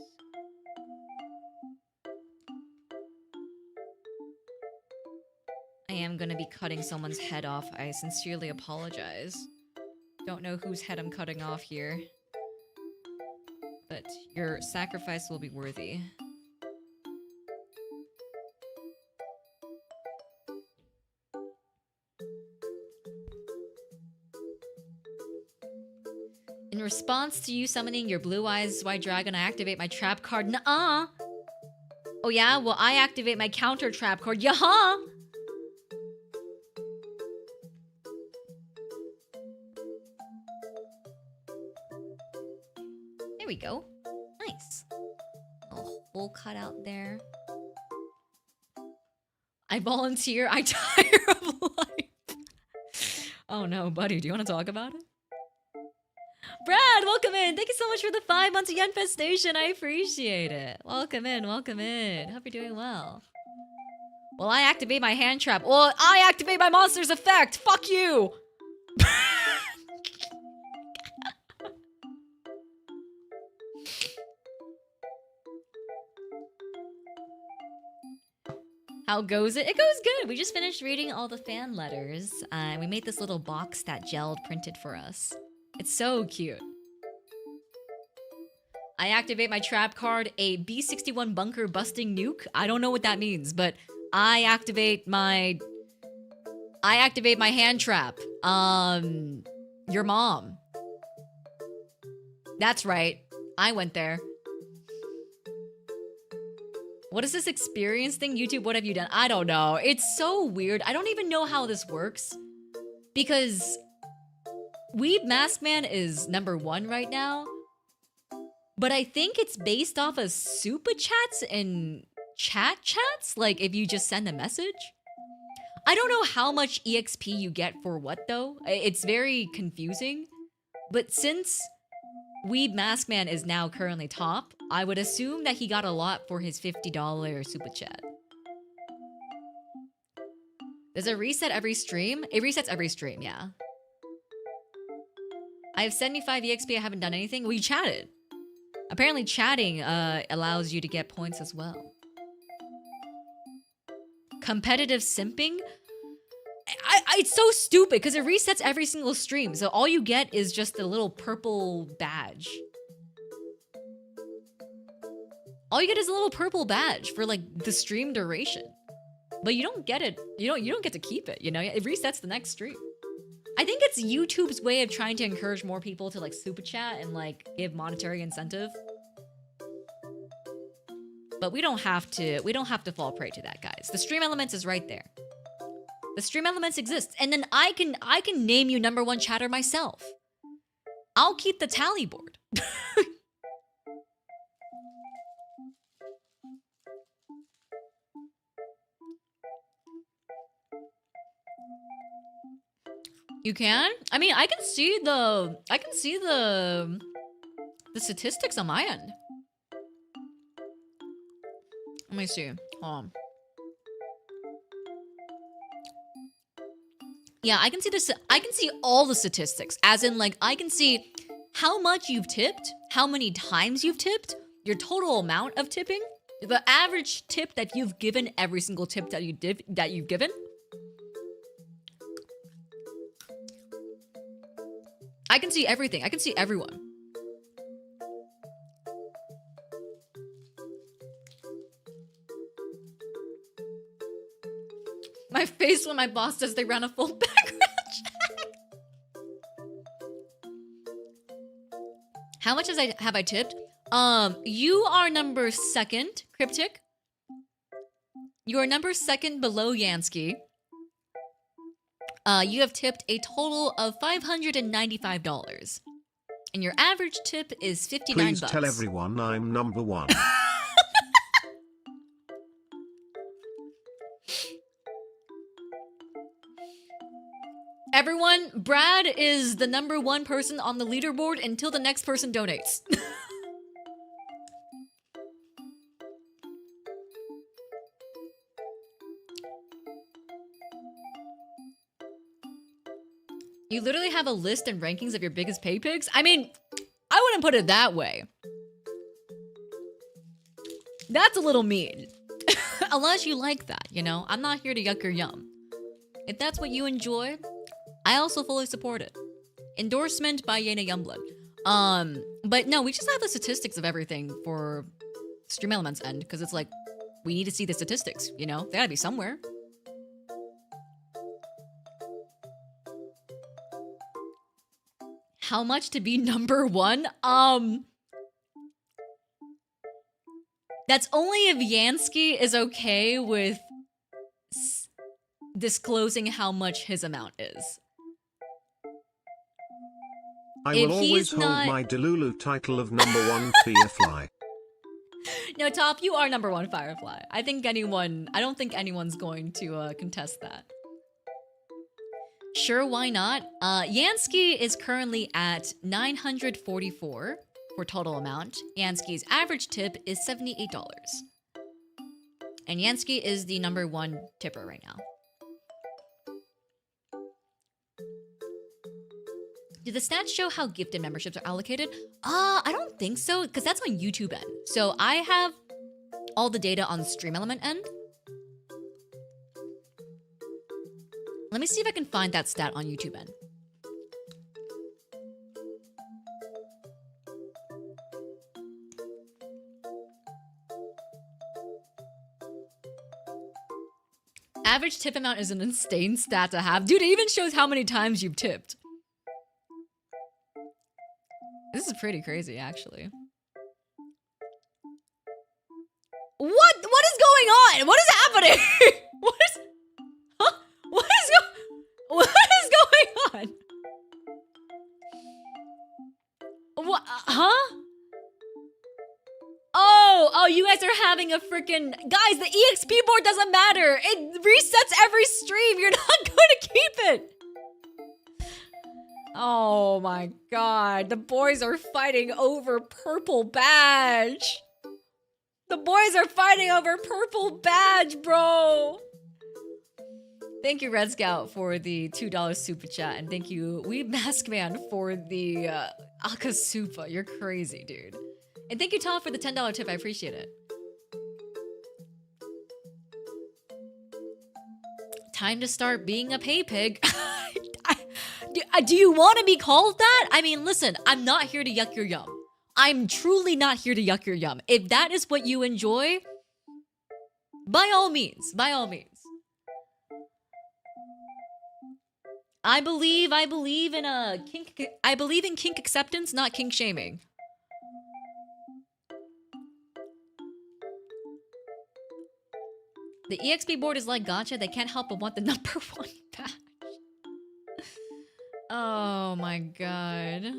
I am gonna be cutting someone's head off. I sincerely apologize. Don't know whose head I'm cutting off here. But your sacrifice will be worthy. In response to you summoning your Blue Eyes White Dragon, I activate my trap card. Nuh-uh! Oh yeah? Well, I activate my counter trap card. Yaha! There we go. Nice. A hole cut out there. I volunteer. I tire of life. Oh no, buddy. Do you want to talk about it? Brad, welcome in. Thank you so much for the 5 months of Yenfestation. I appreciate it. Welcome in, welcome in. Hope you're doing well. Well, I activate my hand trap. Well, I activate my monster's effect. Fuck you. How goes it? It goes good. We just finished reading all the fan letters. We made this little box that Gelled printed for us. It's so cute. I activate my trap card, a B-61 bunker busting nuke. I don't know what that means, but I activate my hand trap. Your mom. That's right. I went there. What is this experience thing? YouTube, what have you done? I don't know. It's so weird. I don't even know how this works. Because Weeb Mask Man is #1 right now. But I think it's based off of super chats and chat chats. Like if you just send a message. I don't know how much EXP you get for what though. It's very confusing. But since Weeb Mask Man is now currently top, I would assume that he got a lot for his $50 super chat. Does it reset every stream? It resets every stream, yeah. I have 75 EXP, I haven't done anything. Well, you chatted. Apparently chatting allows you to get points as well. Competitive simping? It's so stupid because it resets every single stream. So all you get is just a little purple badge. All you get is a little purple badge for like the stream duration. But you don't get it. You don't get to keep it, you know? It resets the next stream. I think it's YouTube's way of trying to encourage more people to like super chat and like give monetary incentive. But we don't have to fall prey to that, guys. The stream elements is right there. The stream elements exist. And then I can name you #1 chatter myself. I'll keep the tally board. You can? I mean, I can see the statistics on my end. Let me see. Hold on. Yeah, I can see this. I can see all the statistics, as in like I can see how much you've tipped, how many times you've tipped, your total amount of tipping, the average tip that you've given, every single tip that you've given. I can see everything. I can see everyone. My face when my boss says they ran a full background check. How much have I tipped? You are #2, Cryptic. You are #2 below Yansky. You have tipped a total of $595. And your average tip is 59 Please bucks. tell everyone I'm #1. Everyone, Brad is the #1 person on the leaderboard until the next person donates. You literally have a list and rankings of your biggest pay pigs? I mean, I wouldn't put it that way. That's a little mean. Unless you like that, you know? I'm not here to yuck your yum. If that's what you enjoy, I also fully support it. Endorsement by Yena Youngblood. But no, we just have the statistics of everything for Stream Elements end, because it's like, we need to see the statistics, you know? They gotta be somewhere. How much to be #1? That's only if Yansky is okay with disclosing how much his amount is. I If will always he's hold not- my Delulu title of #1 Firefly. No, Top, you are #1 Firefly. I don't think anyone's going to contest that. Sure, why not? Yansky is currently at 944 for total amount. Yansky's average tip is $78. And Yansky is the #1 tipper right now. Do the stats show how gifted memberships are allocated? I don't think so, because that's on YouTube end. So I have all the data on Stream Element end. Let me see if I can find that stat on YouTube end. Average tip amount is an insane stat to have. Dude, it even shows how many times you've tipped. This is pretty crazy, actually. What is going on? What is happening? What is going on? What? Huh? Oh, you guys are having a freaking... Guys, the EXP board doesn't matter. It resets every stream. You're not going to keep it. Oh my god. The boys are fighting over purple badge. The boys are fighting over purple badge, bro. Thank you, Red Scout, for the $2 super chat. And thank you, Weeb Mask Man, for the Akasupa. You're crazy, dude. And thank you, Tom, for the $10 tip. I appreciate it. Time to start being a pay pig. Do you want to be called that? I mean, listen, I'm not here to yuck your yum. I'm truly not here to yuck your yum. If that is what you enjoy, by all means, by all means. I believe in kink acceptance, not kink shaming. The EXP board is like gacha, they can't help but want the #1 badge. Oh my god.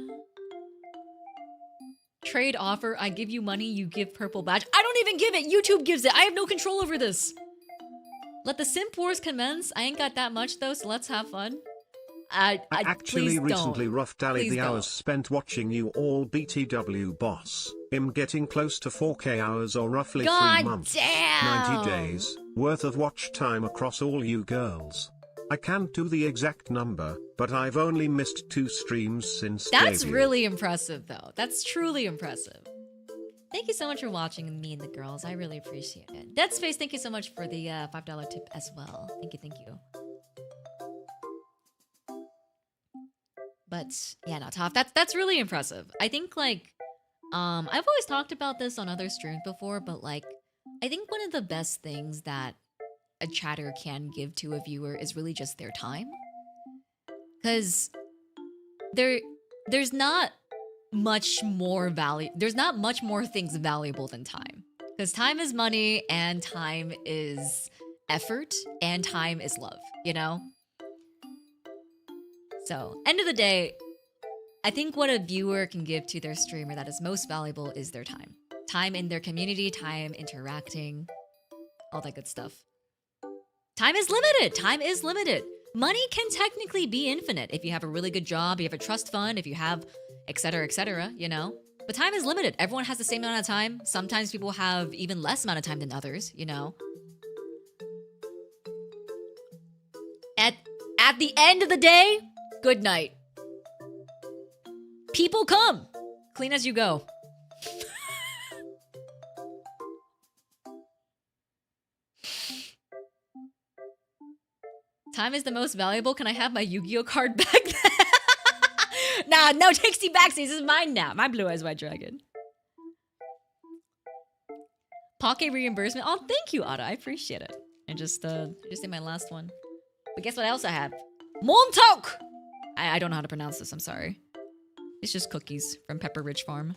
Trade offer, I give you money, you give purple badge. I don't even give it, YouTube gives it. I have no control over this. Let the simp wars commence. I ain't got that much though, so let's have fun. I actually recently don't. rough tallied the Please hours don't. spent watching you all BTW boss. I'm getting close to 4K hours or roughly God 3 months. damn. 90 days worth of watch time across all you girls. I can't do the exact number, but I've only missed 2 streams since That's debut. really impressive though. That's truly impressive. Thank you so much for watching me and the girls. I really appreciate it. Dead Space, thank you so much for the $5 tip as well. Thank you, thank you. But yeah, no, Toph, that's really impressive. I think like I've always talked about this on other streams before, but like I think one of the best things that a chatter can give to a viewer is really just their time. Cause there's not much more things valuable than time. Because time is money, and time is effort, and time is love, you know? So, end of the day, I think what a viewer can give to their streamer that is most valuable is their time. Time in their community, time interacting, all that good stuff. Time is limited. Time is limited. Money can technically be infinite if you have a really good job, you have a trust fund, if you have etc., you know? But time is limited. Everyone has the same amount of time. Sometimes people have even less amount of time than others, you know? At the end of the day, good night. People come. Clean as you go. Time is the most valuable. Can I have my Yu-Gi-Oh card back? Nah, no, Tasty Backsies. This is mine now. My Blue Eyes White Dragon. Pocket reimbursement. Oh, thank you, Ada. I appreciate it. And just did my last one. But guess what else I have? Montauk! I don't know how to pronounce this. I'm sorry. It's just cookies from Pepper Ridge Farm.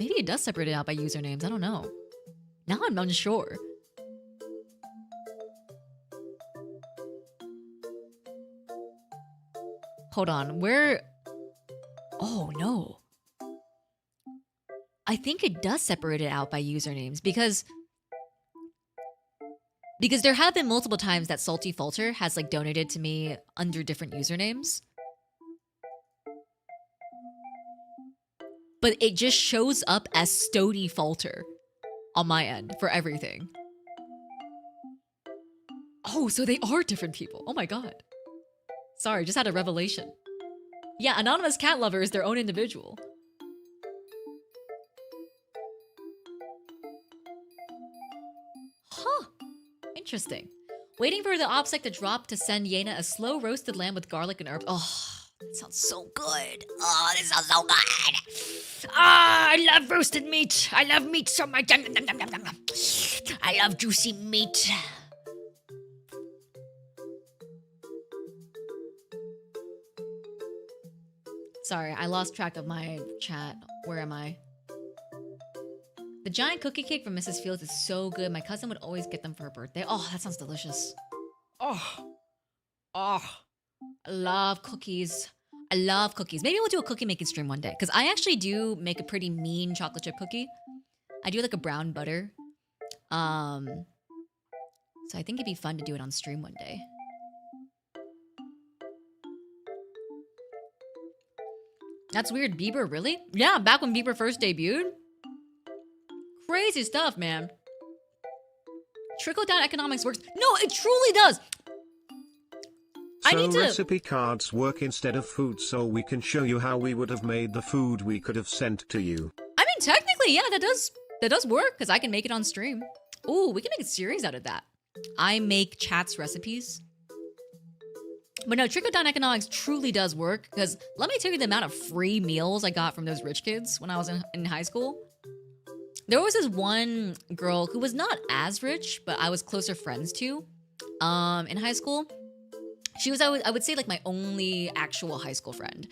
Maybe it does separate it out by usernames. I don't know. Now I'm unsure. Hold on. Where... Oh, no. I think it does separate it out by usernames because there have been multiple times that Salty Falter has like donated to me under different usernames. But it just shows up as Stody Falter on my end for everything. Oh, so they are different people. Oh my god. Sorry, just had a revelation. Yeah, Anonymous Cat Lover is their own individual. Huh. Interesting. Waiting for the OPSEC to drop to send Yena a slow roasted lamb with garlic and herbs. Oh, that sounds so good. Oh, this sounds so good. Ah, I love roasted meat. I love meat so much. I love juicy meat. Sorry, I lost track of my chat. Where am I? The giant cookie cake from Mrs. Fields is so good. My cousin would always get them for her birthday. Oh, that sounds delicious. Oh. Oh. I love cookies. I love cookies. Maybe we'll do a cookie making stream one day. Because I actually do make a pretty mean chocolate chip cookie. I do like a brown butter. So I think it'd be fun to do it on stream one day. That's weird. Bieber, really? Yeah, back when Bieber first debuted. Crazy stuff, man. Trickle-down economics works. No, it truly does. I need to... recipe cards work instead of food, so we can show you how we would have made the food we could have sent to you. I mean, technically, yeah, that does work, because I can make it on stream. Ooh, we can make a series out of that. I make chat's recipes. But no, trickle-down economics truly does work, because let me tell you the amount of free meals I got from those rich kids when I was in high school. There was this one girl who was not as rich, but I was closer friends to in high school. She was, I would say, like my only actual high school friend.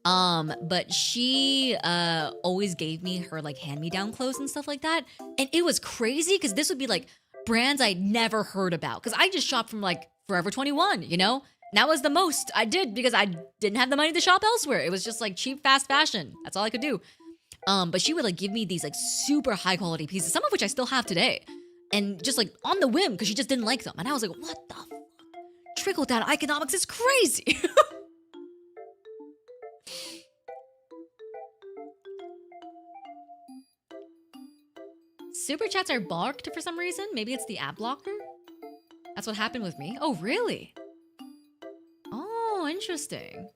But she always gave me her like hand-me-down clothes and stuff like that. And it was crazy because this would be like brands I'd never heard about. Because I just shopped from like Forever 21, you know? And that was the most I did because I didn't have the money to shop elsewhere. It was just like cheap, fast fashion. That's all I could do. But she would like give me these like super high quality pieces, some of which I still have today. And just like on the whim because she just didn't like them. And I was like, what the fuck? Trickle down economics is crazy. Super chats are blocked for some reason. Maybe it's the ad blocker. That's what happened with me. Oh, really? Oh, interesting.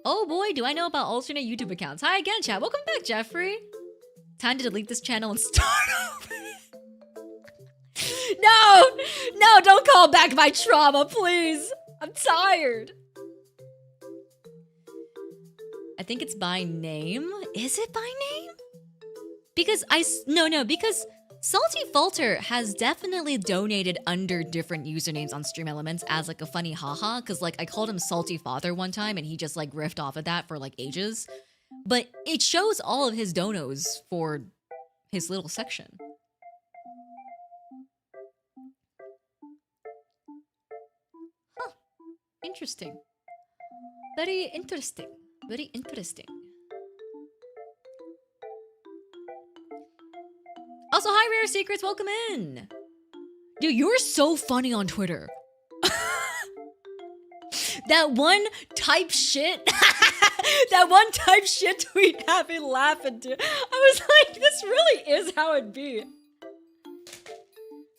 Oh boy, do I know about alternate YouTube accounts. Hi again, chat. Welcome back, Jeffrey. Time to delete this channel and start over. No, don't call back my trauma, please. I'm tired. I think it's by name. Is it by name? Because because Salty Falter has definitely donated under different usernames on Stream Elements as like a funny haha. Because like I called him Salty Father one time and he just like riffed off of that for like ages. But it shows all of his donos for his little section. Huh. Interesting. Very interesting. Very interesting. Also, hi, Rare Secrets. Welcome in. Dude, you're so funny on Twitter. That one type shit. That one type shit tweet had me laughing, dude. I was like, this really is how it be.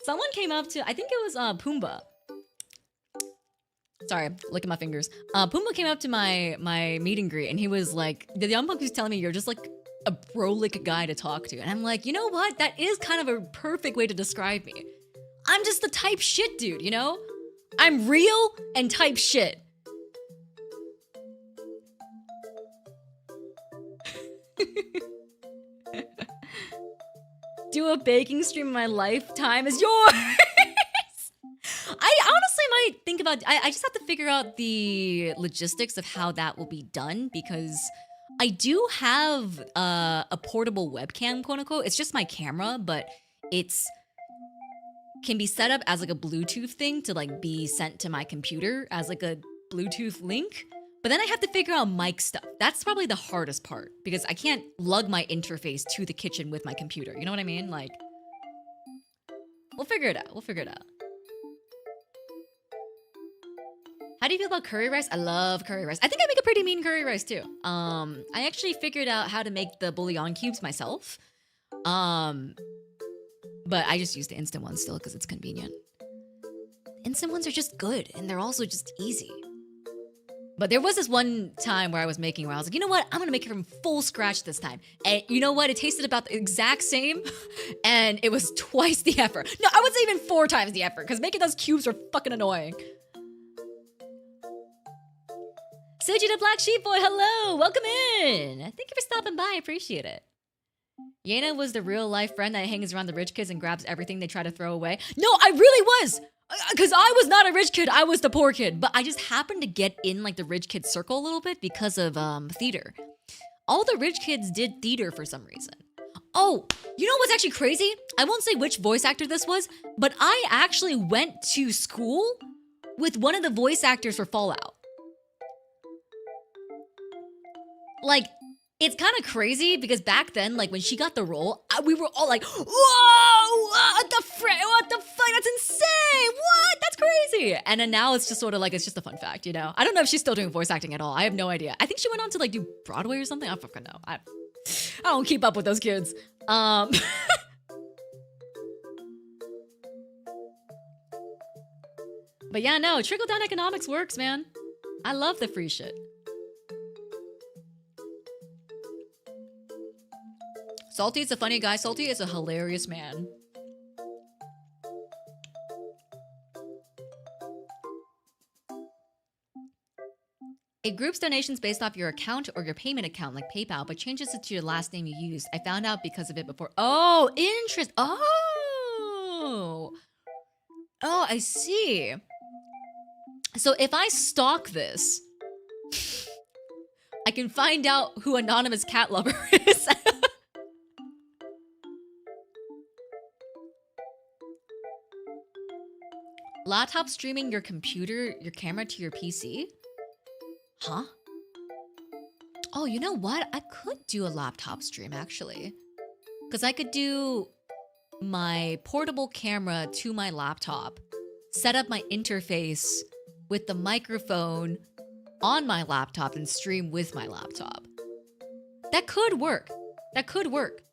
Someone came up to, I think it was Pumbaa. Sorry, look at my fingers. Pumbaa came up to my meet and greet and he was like, the young punk was telling me you're just like a brolic guy to talk to. And I'm like, you know what? That is kind of a perfect way to describe me. I'm just the type shit dude, you know? I'm real and type shit. Do a baking stream in my lifetime is yours. I honestly might think about, I just have to figure out the logistics of how that will be done because I do have a portable webcam, quote unquote. It's just my camera, but it's can be set up as like a Bluetooth thing to like be sent to my computer as like a Bluetooth link. But then I have to figure out mic stuff. That's probably the hardest part because I can't lug my interface to the kitchen with my computer. You know what I mean? Like, we'll figure it out. We'll figure it out. How do you feel about curry rice? I love curry rice. I think I make a pretty mean curry rice too. I actually figured out how to make the bouillon cubes myself. But I just use the instant ones still because it's convenient. Instant ones are just good and they're also just easy. But there was this one time where I was making where I was like, you know what? I'm gonna make it from full scratch this time. And you know what? It tasted about the exact same and it was twice the effort. No, I would say even 4 times the effort because making those cubes were fucking annoying. Suji the Black Sheep Boy, hello! Welcome in! Thank you for stopping by, I appreciate it. Yena was the real life friend that hangs around the rich kids and grabs everything they try to throw away. No, I really was! Because I was not a rich kid, I was the poor kid. But I just happened to get in like the rich kid circle a little bit because of theater. All the rich kids did theater for some reason. Oh, you know what's actually crazy? I won't say which voice actor this was, but I actually went to school with one of the voice actors for Fallout. Like, it's kind of crazy because back then, like when she got the role, we were all like, whoa, what the fuck, that's insane, what, that's crazy. And then now it's just sort of like, it's just a fun fact, you know? I don't know if she's still doing voice acting at all. I have no idea. I think she went on to like do Broadway or something. I don't fucking know. I don't keep up with those kids. But yeah, no, trickle-down economics works, man. I love the free shit. Salty is a funny guy. Salty is a hilarious man. It groups donations based off your account or your payment account, like PayPal, but changes it to your last name you used. I found out because of it before. Oh, interest. Oh, I see. So if I stalk this, I can find out who Anonymous Cat Lover is. Laptop streaming your computer, your camera to your PC? Huh? Oh, you know what? I could do a laptop stream actually. Because I could do my portable camera to my laptop, set up my interface with the microphone on my laptop and stream with my laptop. That could work. That could work.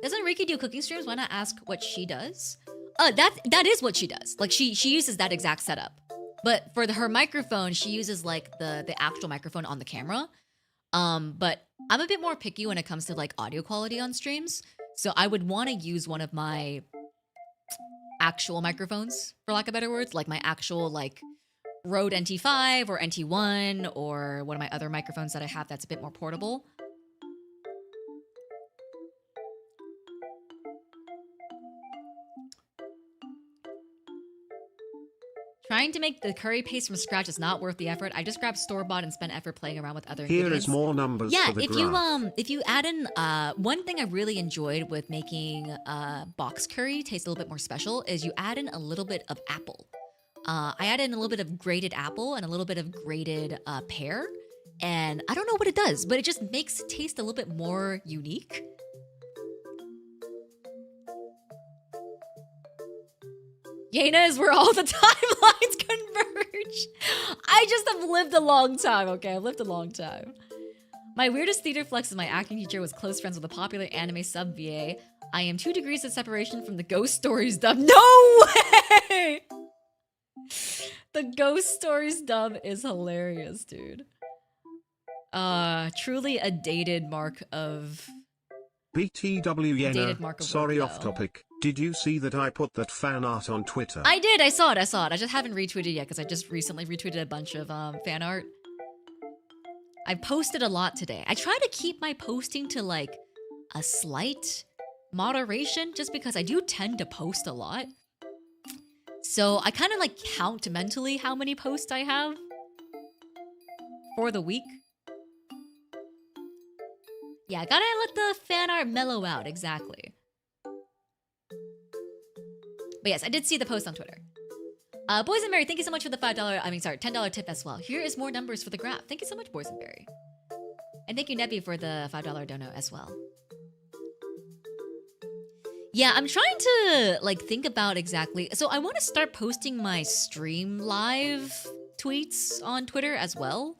Doesn't Riki do cooking streams? Why not ask what she does? That is what she does. Like she uses that exact setup. But for her microphone, she uses like the actual microphone on the camera. But I'm a bit more picky when it comes to like audio quality on streams. So I would want to use one of my actual microphones, for lack of better words, like my actual like Rode NT5 or NT1 or one of my other microphones that I have that's a bit more portable. Trying to make the curry paste from scratch is not worth the effort. I just grabbed store-bought and spent effort playing around with other ingredients. Here is more numbers for the graph. If you add in one thing I really enjoyed with making box curry taste a little bit more special is you add in a little bit of apple. I added in a little bit of grated apple and a little bit of grated pear, and I don't know what it does, but it just makes it taste a little bit more unique. Yena is where all the timelines converge. I just have lived a long time, okay? I've lived a long time. My weirdest theater flex is my acting teacher was close friends with a popular anime sub VA. I am 2 degrees of separation from the Ghost Stories dub. No way! The Ghost Stories dub is hilarious, dude. Truly a dated mark of... BTW Yena, sorry work, off topic. Did you see that I put that fan art on Twitter? I did, I saw it. I just haven't retweeted yet because I just recently retweeted a bunch of fan art. I posted a lot today. I try to keep my posting to like a slight moderation just because I do tend to post a lot. So I kind of like count mentally how many posts I have for the week. Yeah, gotta let the fan art mellow out, exactly. But yes, I did see the post on Twitter. Boys and Mary, thank you so much for the $10 tip as well. Here is more numbers for the graph. Thank you so much, Boys and Mary. And thank you, Nebby, for the $5 dono as well. Yeah, I'm trying to like think about exactly. So I want to start posting my stream live tweets on Twitter as well.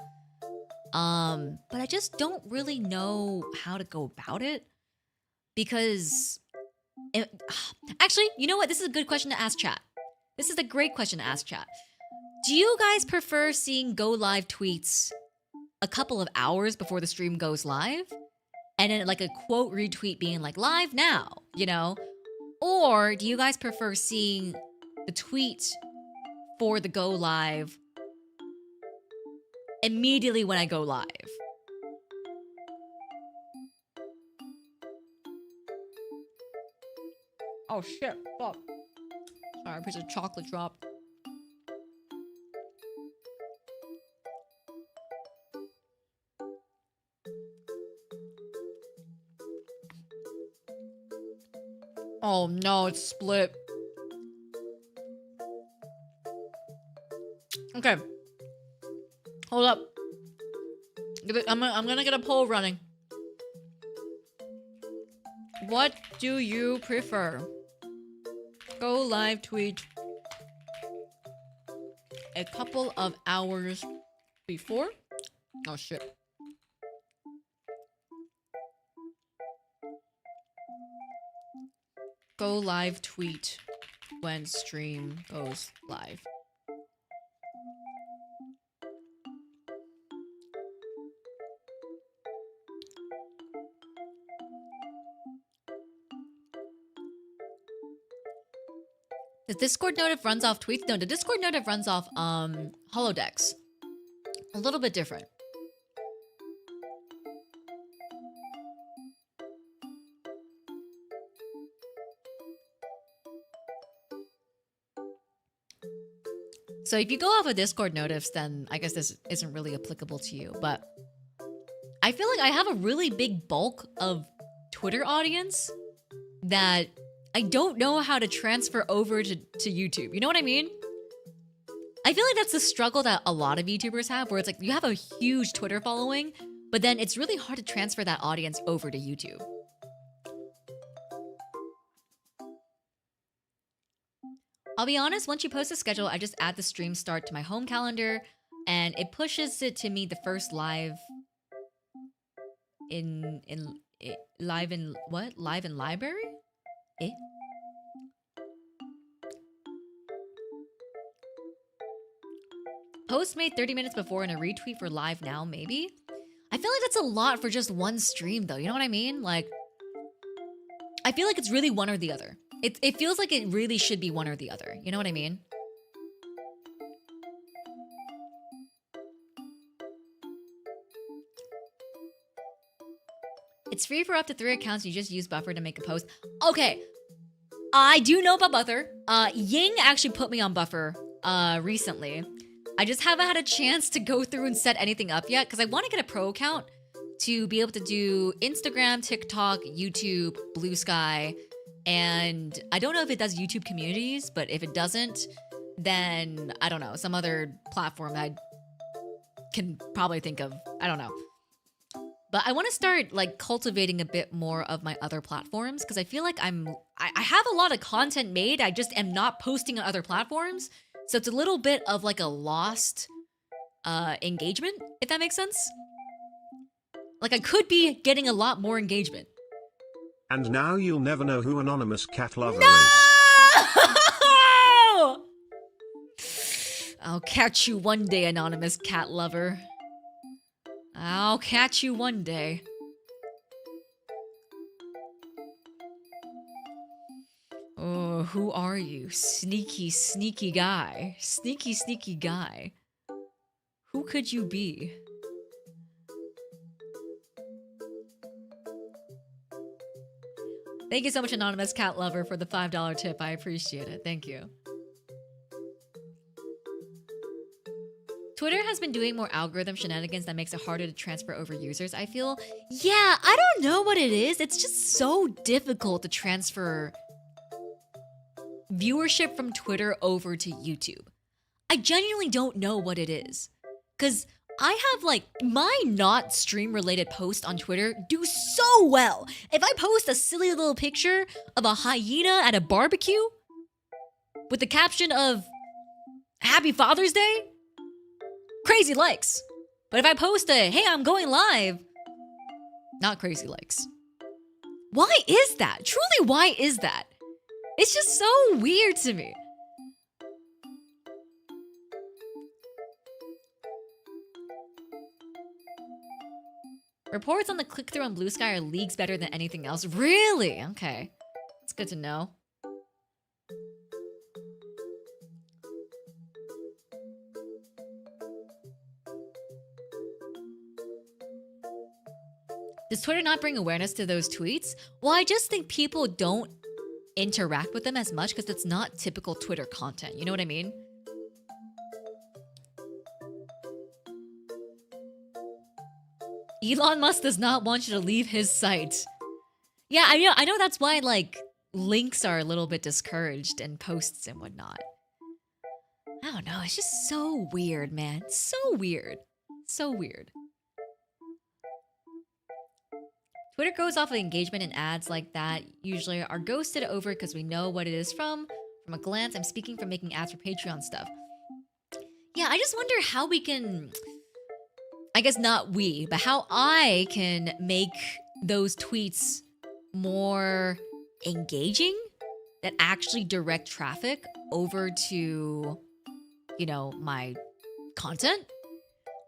But I just don't really know how to go about it because actually, you know what? This is a good question to ask chat. This is a great question to ask chat. Do you guys prefer seeing go live tweets a couple of hours before the stream goes live? And then like a quote retweet being like live now, you know? Or do you guys prefer seeing the tweet for the go live immediately when I go live? Oh shit, fuck. Sorry, a piece of chocolate dropped. Oh no, it's split. Okay. Hold up. I'm gonna get a poll running. What do you prefer? Go live tweet a couple of hours before? Oh shit. Go live tweet when stream goes live. The Discord notif runs off tweets? No, the Discord notif runs off holodecks. A little bit different. So if you go off of Discord notifs, then I guess this isn't really applicable to you. But I feel like I have a really big bulk of Twitter audience that I don't know how to transfer over to YouTube. You know what I mean? I feel like that's the struggle that a lot of YouTubers have, where it's like you have a huge Twitter following, but then it's really hard to transfer that audience over to YouTube. I'll be honest, once you post a schedule, I just add the stream start to my home calendar, and it pushes it to me the first live live in library? Eh? Post made 30 minutes before and a retweet for live now, maybe? I feel like that's a lot for just one stream, though. You know what I mean? Like, I feel like it's really one or the other. It feels like it really should be one or the other. You know what I mean? It's free for up to 3 accounts. You just use Buffer to make a post. Okay. I do know about Buffer. Ying actually put me on Buffer recently. I just haven't had a chance to go through and set anything up yet because I want to get a pro account to be able to do Instagram, TikTok, YouTube, Blue Sky, and I don't know if it does YouTube communities, but if it doesn't, then I don't know, some other platform that I can probably think of. I don't know. But I want to start like cultivating a bit more of my other platforms because I feel like I have a lot of content made. I just am not posting on other platforms. So it's a little bit of like a lost engagement, if that makes sense. Like I could be getting a lot more engagement. And now you'll never know who Anonymous Cat Lover No! is. I'll catch you one day, Anonymous Cat Lover. I'll catch you one day. Oh, who are you? Sneaky, sneaky guy. Sneaky, sneaky guy. Who could you be? Thank you so much, Anonymous Cat Lover, for the $5 tip. I appreciate it. Thank you. Twitter has been doing more algorithm shenanigans that makes it harder to transfer over users, I feel. Yeah, I don't know what it is. It's just so difficult to transfer viewership from Twitter over to YouTube. I genuinely don't know what it is. Because I have like my not stream related posts on Twitter do so well. If I post a silly little picture of a hyena at a barbecue with the caption of Happy Father's Day, crazy likes. But if I post a hey, I'm going live, not crazy likes. Why is that? Truly, why is that? It's just so weird to me. Reports on the click-through on Blue Sky are leagues better than anything else. Really? Okay. It's good to know. Does Twitter not bring awareness to those tweets? Well, I just think people don't interact with them as much because it's not typical Twitter content. You know what I mean? Elon Musk does not want you to leave his site. Yeah, I know that's why like links are a little bit discouraged in posts and whatnot. I don't know, it's just so weird, man. So weird. So weird. Twitter goes off of engagement and ads like that usually are ghosted over because we know what it is from. From a glance, I'm speaking from making ads for Patreon stuff. Yeah, I just wonder how we can... I guess not we, but how I can make those tweets more engaging that actually direct traffic over to, you know, my content.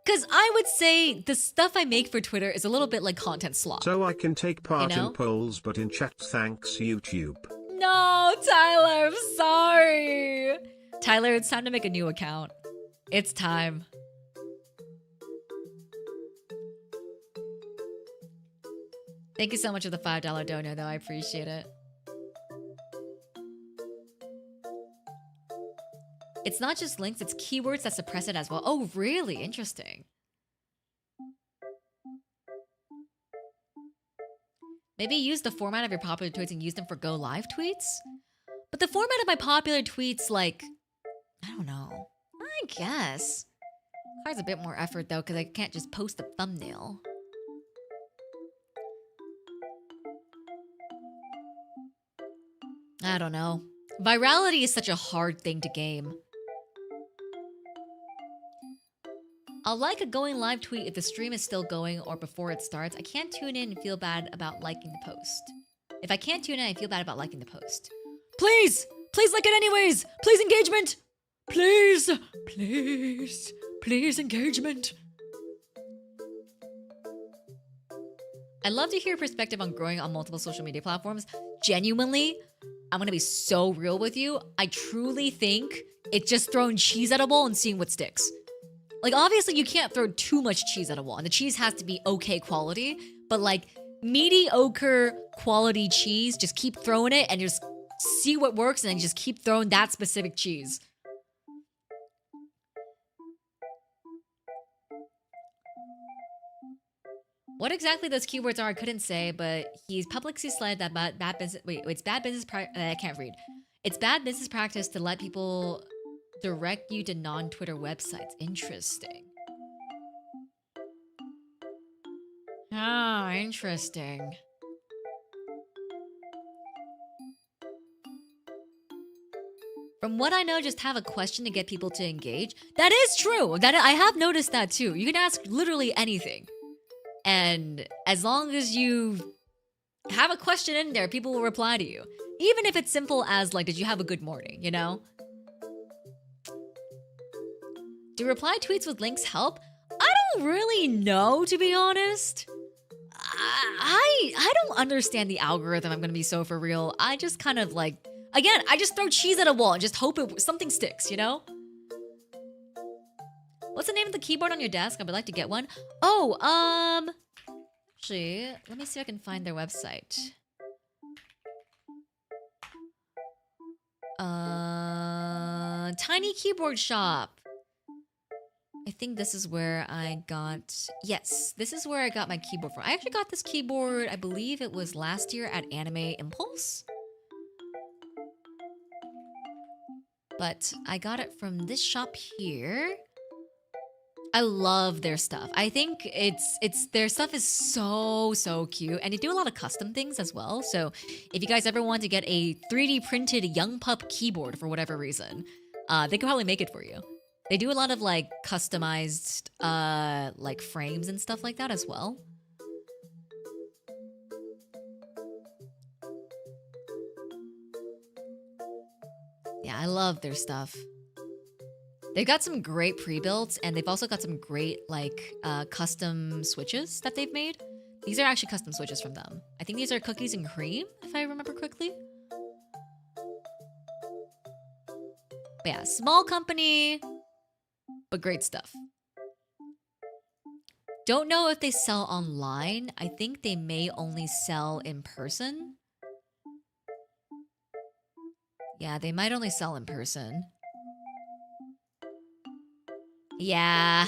Because I would say the stuff I make for Twitter is a little bit like content slop. So I can take part You know? in polls, but in chat, thanks YouTube. No, Tyler, I'm sorry. Tyler, it's time to make a new account. It's time. Thank you so much for the $5 donor, though. I appreciate it. It's not just links, it's keywords that suppress it as well. Oh, really? Interesting. Maybe use the format of your popular tweets and use them for go live tweets? But the format of my popular tweets, like, I don't know. I guess. Requires a bit more effort, though, because I can't just post a thumbnail. I don't know. Virality is such a hard thing to game. I'll like a going live tweet if the stream is still going or before it starts. I can't tune in and feel bad about liking the post. If I can't tune in, I feel bad about liking the post. Please! Please like it anyways! Please engagement! Please! Please! Please engagement! I'd love to hear your perspective on growing on multiple social media platforms. Genuinely, I'm gonna be so real with you. I truly think it's just throwing cheese at a wall and seeing what sticks. Like, obviously, you can't throw too much cheese at a wall, and the cheese has to be okay quality, but like mediocre quality cheese, just keep throwing it and just see what works and then just keep throwing that specific cheese. What exactly those keywords are, I couldn't say, but he's publicly said that bad business. Wait, it's bad business. I can't read. It's bad business practice to let people direct you to non-Twitter websites. Interesting. Ah, interesting. From what I know, just have a question to get people to engage. That is true. That I have noticed that too. You can ask literally anything. And as long as you have a question in there, people will reply to you. Even if it's simple as like, did you have a good morning, you know? Do reply tweets with links help? I don't really know, to be honest. I don't understand the algorithm, I'm gonna be so for real. I just kind of like, again, I just throw cheese at a wall and just hope something sticks, you know? What's the name of the keyboard on your desk? I would like to get one. Oh, actually, let me see if I can find their website. Tiny Keyboard Shop. I think this is where I got... Yes, this is where I got my keyboard from. I actually got this keyboard, I believe it was last year at Anime Impulse. But I got it from this shop here. I love their stuff. I think it's their stuff is so cute, and they do a lot of custom things as well. So if you guys ever want to get a 3D printed Young Pup keyboard for whatever reason, they could probably make it for you. They do a lot of like customized like frames and stuff like that as well. Yeah, I love their stuff. They've got some great pre-builds, and they've also got some great, like, custom switches that they've made. These are actually custom switches from them. I think these are cookies and cream, if I remember correctly. But yeah, small company, but great stuff. Don't know if they sell online. I think they may only sell in person. Yeah, they might only sell in person. Yeah.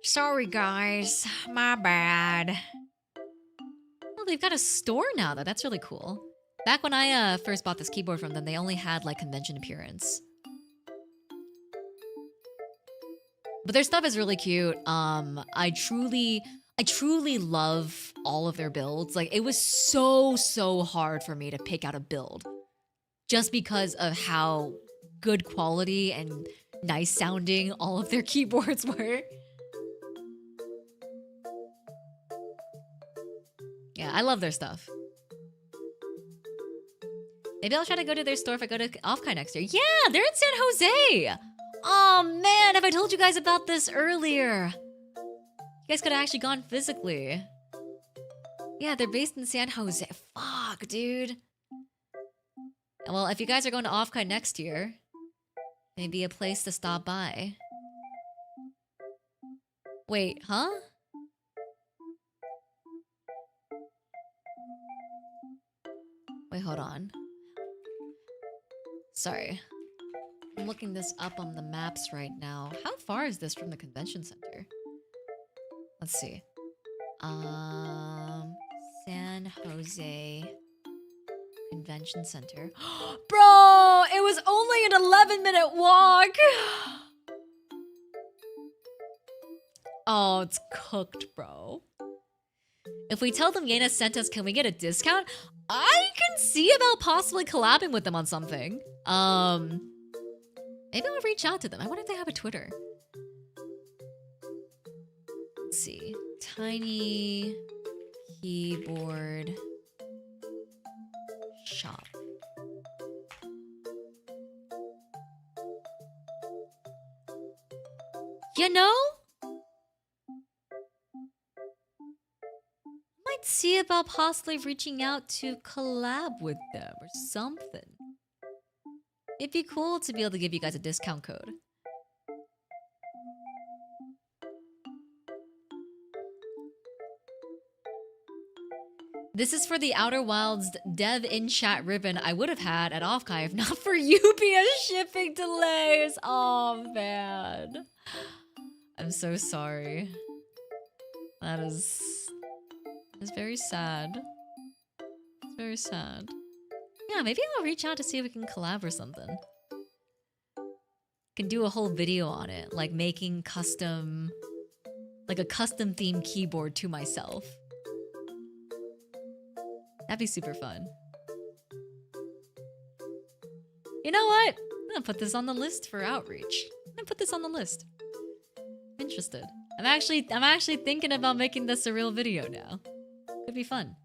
Sorry, guys. My bad. Well, they've got a store now, though. That's really cool. Back when I first bought this keyboard from them, they only had, like, convention appearance. But their stuff is really cute. I truly love all of their builds. Like, it was so hard for me to pick out a build. Just because of how good quality and nice sounding all of their keyboards were. Yeah, I love their stuff. Maybe I'll try to go to their store if I go to Offkai next year. Yeah, they're in San Jose! Oh man, have I told you guys about this earlier? You guys could have actually gone physically. Yeah, they're based in San Jose. Fuck, dude. Well, if you guys are going to Offkai next year, maybe a place to stop by. Wait, huh? Wait, hold on. Sorry. I'm looking this up on the maps right now. How far is this from the convention center? Let's see. San Jose Convention Center. Bro, it was only an 11-minute walk. Oh, it's cooked, bro. If we tell them Yena sent us, can we get a discount? I can see about possibly collabing with them on something. Maybe I'll reach out to them. I wonder if they have a Twitter. Let's see. Tiny keyboard shop. You know? Might see about possibly reaching out to collab with them or something. It'd be cool to be able to give you guys a discount code. This is for the Outer Wilds dev in chat ribbon I would have had at Offkai if not for UPS shipping delays. Oh man. I'm so sorry. That is very sad. It's very sad. Yeah, maybe I'll reach out to see if we can collab or something. Can do a whole video on it, like making custom, like a custom themed keyboard to myself. That'd be super fun. You know what? I'm gonna put this on the list for outreach. I'm gonna put this on the list. I'm interested. I'm actually thinking about making this a real video now. Could be fun.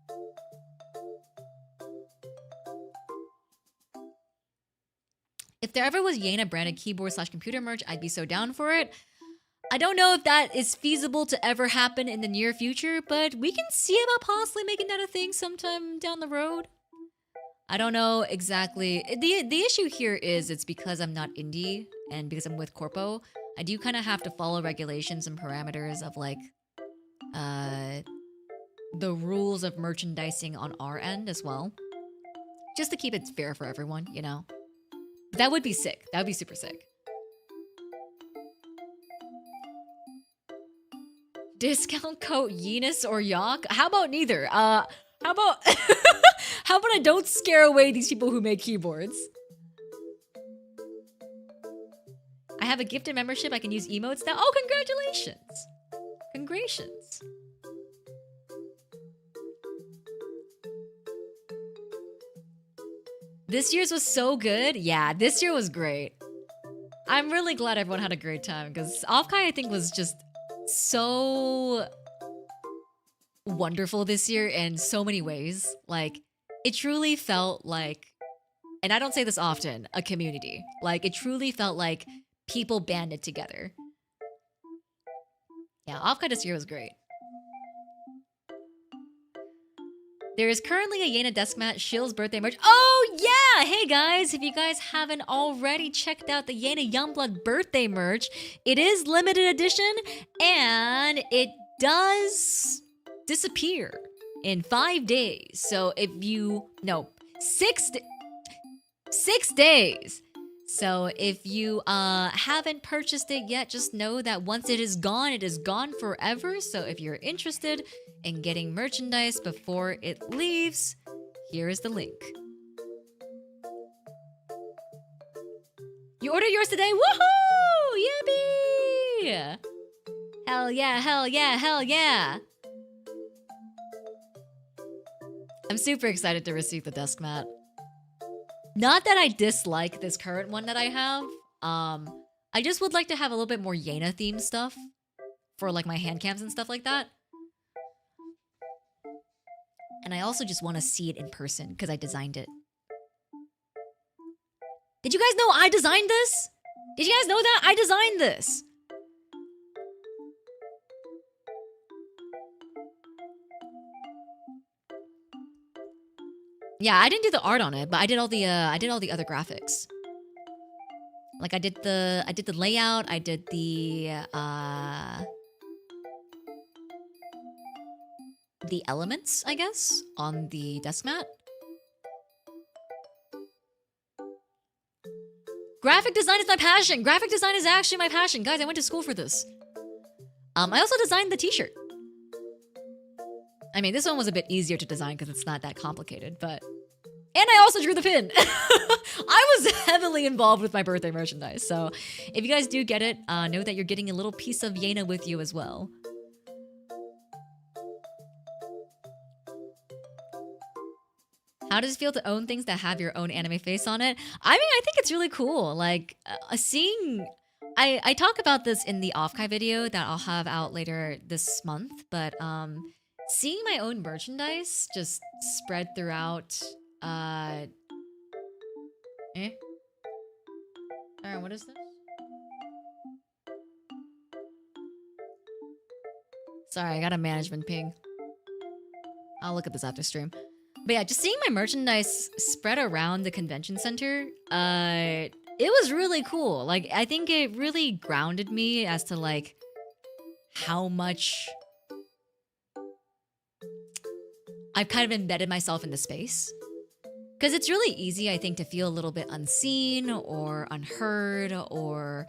If there ever was Yena branded keyboard / computer merch, I'd be so down for it. I don't know if that is feasible to ever happen in the near future, but we can see about possibly making that a thing sometime down the road. I don't know exactly. The issue here is it's because I'm not indie and because I'm with Corpo, I do kind of have to follow regulations and parameters of like the rules of merchandising on our end as well. Just to keep it fair for everyone, you know? But that would be sick. That would be super sick. Discount code Yenis or Yak? How about neither? How about how about I don't scare away these people who make keyboards? I have a gifted membership. I can use emotes now. Oh, congratulations! Congratulations. This year's was so good. Yeah, this year was great. I'm really glad everyone had a great time because Offkai, I think, was just so wonderful this year in so many ways. Like, it truly felt like, and I don't say this often, a community. Like, it truly felt like people banded together. Yeah, Offkai this year was great. There is currently a Yena desk mat, Shill's birthday merch. Oh yeah! Hey guys, if you guys haven't already checked out the Yena Youngblood birthday merch, it is limited edition and it does disappear in 5 days. So if you, no, 6 days. So if you haven't purchased it yet, just know that once it is gone forever. So if you're interested in getting merchandise before it leaves, here is the link. You ordered yours today? Woohoo! Yippee! Hell yeah, hell yeah, hell yeah! I'm super excited to receive the desk mat. Not that I dislike this current one that I have. I just would like to have a little bit more Yena themed stuff for like my hand cams and stuff like that. And I also just want to see it in person because I designed it. Did you guys know I designed this? Did you guys know that? I designed this. Yeah, I didn't do the art on it, but I did all the other graphics. Like I did the layout, I did the elements, I guess, on the desk mat. Graphic design is my passion. Graphic design is actually my passion. Guys, I went to school for this. I also designed the t-shirt. I mean, this one was a bit easier to design because it's not that complicated, but... And I also drew the pin! I was heavily involved with my birthday merchandise, so if you guys do get it, know that you're getting a little piece of Yena with you as well. How does it feel to own things that have your own anime face on it? I mean, I think it's really cool. Like, seeing... I talk about this in the Offkai video that I'll have out later this month, but seeing my own merchandise just spread throughout... Alright, what is this? Sorry, I got a management ping. I'll look at this after stream. But yeah, just seeing my merchandise spread around the convention center, it was really cool. Like, I think it really grounded me as to, like, how much I've kind of embedded myself in the space. Because it's really easy, I think, to feel a little bit unseen or unheard or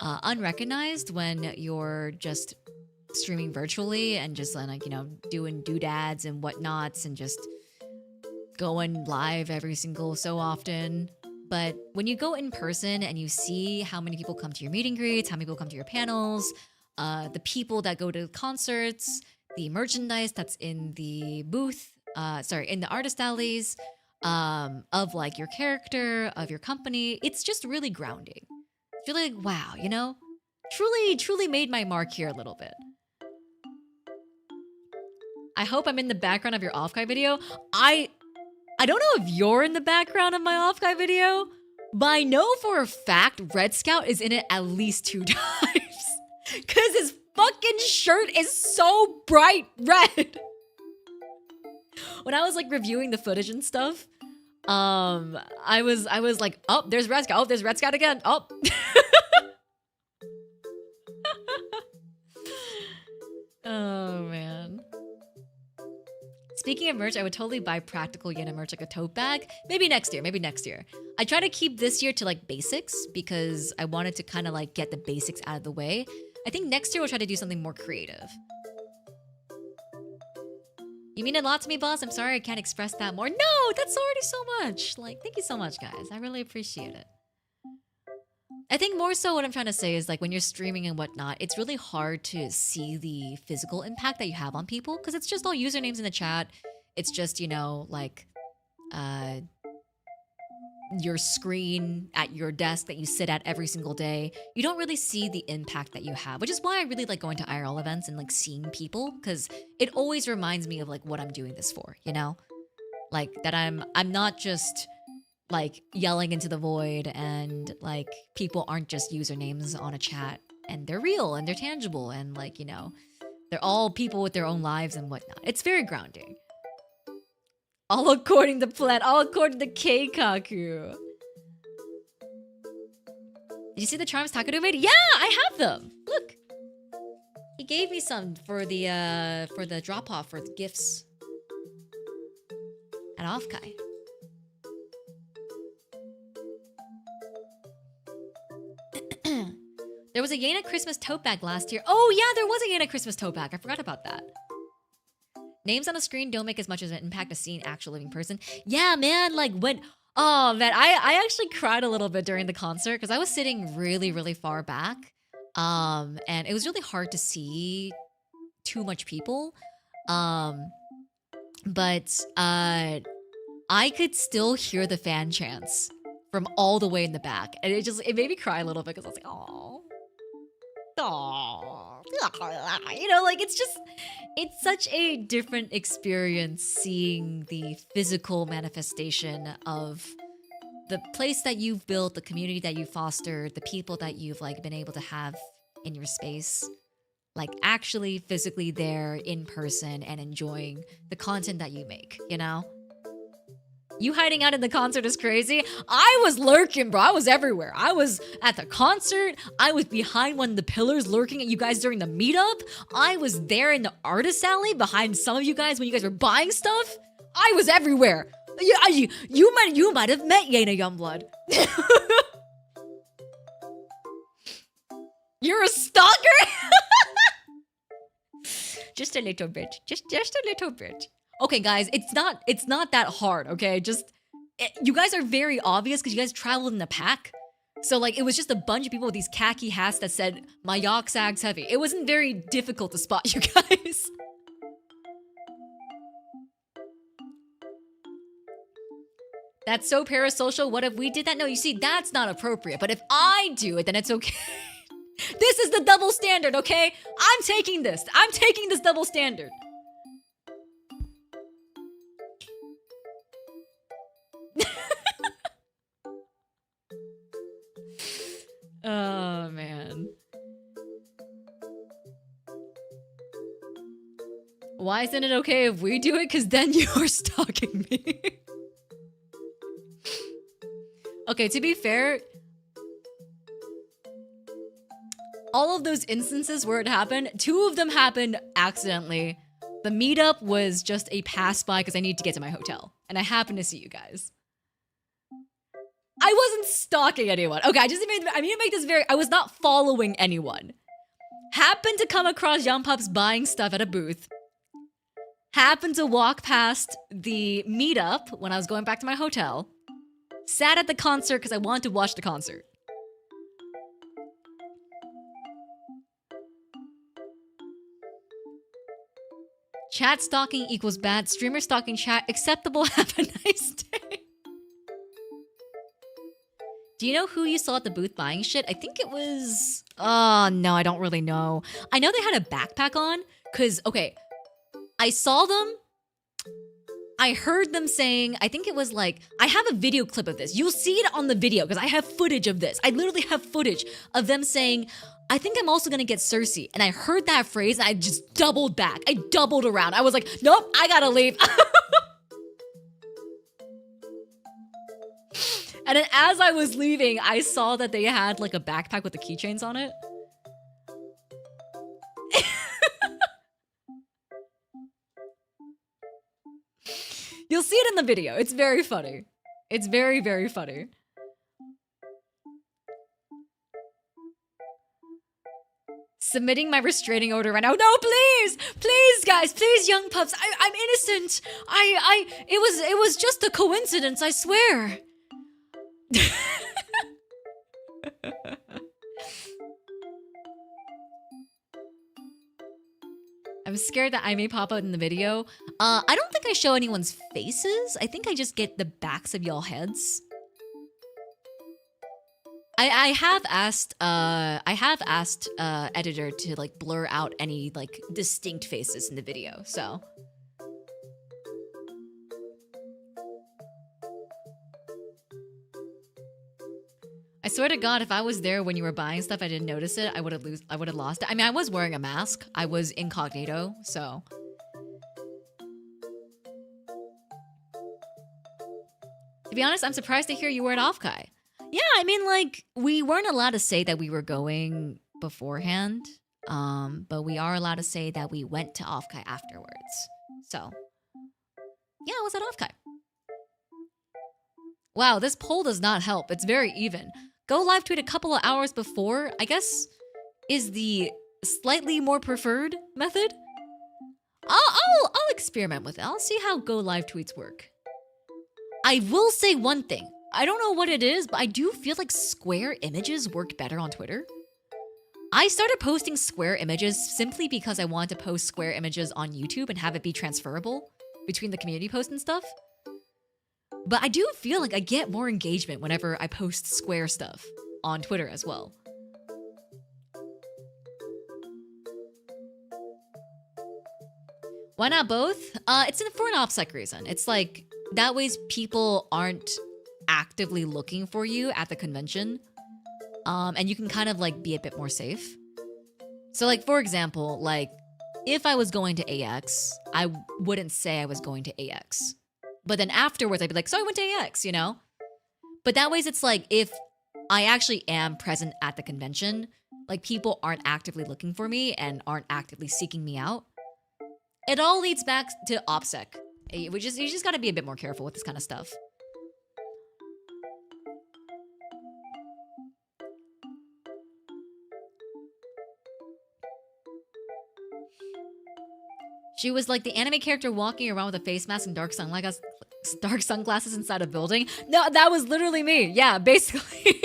unrecognized when you're just streaming virtually and just like, you know, doing doodads and whatnots and just going live every single so often. But when you go in person and you see how many people come to your meet and greets, how many people come to your panels, the people that go to concerts, the merchandise that's in the booth, in the artist alleys, of like your character, of your company, it's just really grounding. It's really like, wow, you know? Truly made my mark here a little bit. I hope I'm in the background of your Offkai video. I don't know if you're in the background of my Offkai video, but I know for a fact Red Scout is in it at least 2 times. Cause his fucking shirt is so bright red. When I was like reviewing the footage and stuff, I was like, oh, there's Red Scout. Oh, there's Red Scout again. Oh. Oh man. Speaking of merch, I would totally buy practical Yena merch, like a tote bag. Maybe next year. I try to keep this year to like basics because I wanted to kind of like get the basics out of the way. I think next year we'll try to do something more creative. You mean a lot to me, boss? I'm sorry I can't express that more. No, that's already so much. Like, thank you so much, guys. I really appreciate it. I think more so what I'm trying to say is like when you're streaming and whatnot, it's really hard to see the physical impact that you have on people because it's just all usernames in the chat. It's just, you know, like your screen at your desk that you sit at every single day. You don't really see the impact that you have, which is why I really like going to IRL events and like seeing people because it always reminds me of like what I'm doing this for, you know? Like that I'm not just like yelling into the void and like people aren't just usernames on a chat and they're real and they're tangible and like, you know, they're all people with their own lives and whatnot. It's very grounding. All according to plan, all according to Keikaku. Did you see the charms Takado made? Yeah, I have them. Look. He gave me some for the drop-off for the gifts at Offkai. There was a Yena Christmas tote bag last year. Oh yeah, there was a Yena Christmas tote bag. I forgot about that. Names on the screen don't make as much of an impact as seeing actual living person. Yeah, man, like when... Oh, man, I actually cried a little bit during the concert because I was sitting really, really far back. And it was really hard to see too much people. But I could still hear the fan chants from all the way in the back. And it made me cry a little bit because I was like, oh. Aww. You know, like it's such a different experience seeing the physical manifestation of the place that you've built, the community that you've fostered, the people that you've like been able to have in your space, like actually physically there in person and enjoying the content that you make, you know? You hiding out in the concert is crazy. I was lurking, bro. I was everywhere. I was at the concert. I was behind one of the pillars lurking at you guys during the meetup. I was there in the artist alley behind some of you guys when you guys were buying stuff. I was everywhere. You might have met Yena Youngblood. You're a stalker? Just a little bit. Just a little bit. Okay, guys, it's not that hard, okay? You guys are very obvious because you guys traveled in a pack. So, like, it was just a bunch of people with these khaki hats that said, my yak sags heavy. It wasn't very difficult to spot you guys. That's so parasocial. What if we did that? No, you see, that's not appropriate. But if I do it, then it's okay. This is the double standard, okay? I'm taking this. I'm taking this double standard. Oh, man. Why isn't it okay if we do it? Because then you're stalking me. Okay, to be fair, all of those instances where it happened, 2 of them happened accidentally. The meetup was just a pass by because I need to get to my hotel. And I happened to see you guys. I wasn't stalking anyone. Okay, I need to make this very... I was not following anyone. Happened to come across Young Pups buying stuff at a booth. Happened to walk past the meetup when I was going back to my hotel. Sat at the concert because I wanted to watch the concert. Chat stalking equals bad. Streamer stalking chat acceptable. Have a nice day. Do you know who you saw at the booth buying shit? I think it was... Oh, no, I don't really know. I know they had a backpack on, because, okay, I saw them. I heard them saying, I think it was like, I have a video clip of this. You'll see it on the video, because I have footage of this. I literally have footage of them saying, I think I'm also gonna get Cersei. And I heard that phrase, and I just doubled back. I doubled around. I was like, nope, I gotta leave. And then as I was leaving, I saw that they had like a backpack with the keychains on it. You'll see it in the video. It's very funny. It's very, very funny. submitting my restraining order right now. No, please, please, guys, please, young pups. I'm innocent. It was just a coincidence. I swear. I'm scared that I may pop out in the video. I don't think I show anyone's faces. I think I just get the backs of y'all heads. I have asked editor to like blur out any like distinct faces in the video, so. I swear to God, if I was there when you were buying stuff, I didn't notice it, I would have lost it. I mean, I was wearing a mask. I was incognito, so. To be honest, I'm surprised to hear you were at Offkai. Yeah, I mean, like, we weren't allowed to say that we were going beforehand, but we are allowed to say that we went to Offkai afterwards. So, yeah, I was at Offkai. Wow, this poll does not help. It's very even. Go live tweet a couple of hours before, I guess, is the slightly more preferred method. I'll experiment with it. I'll see how go live tweets work. I will say one thing. I don't know what it is, but I do feel like square images work better on Twitter. I started posting square images simply because I wanted to post square images on YouTube and have it be transferable between the community posts and stuff. But I do feel like I get more engagement whenever I post square stuff on Twitter as well. Why not both? It's for an OPSEC reason. It's like, that way people aren't actively looking for you at the convention. And you can kind of like be a bit more safe. So like, for example, like if I was going to AX, I wouldn't say I was going to AX. But then afterwards, I'd be like, so I went to AX, you know? But that way, it's like, if I actually am present at the convention, like people aren't actively looking for me and aren't actively seeking me out. It all leads back to OPSEC. You just gotta be a bit more careful with this kind of stuff. She was like the anime character walking around with a face mask and dark sunglasses inside a building. No, that was literally me. Yeah, basically.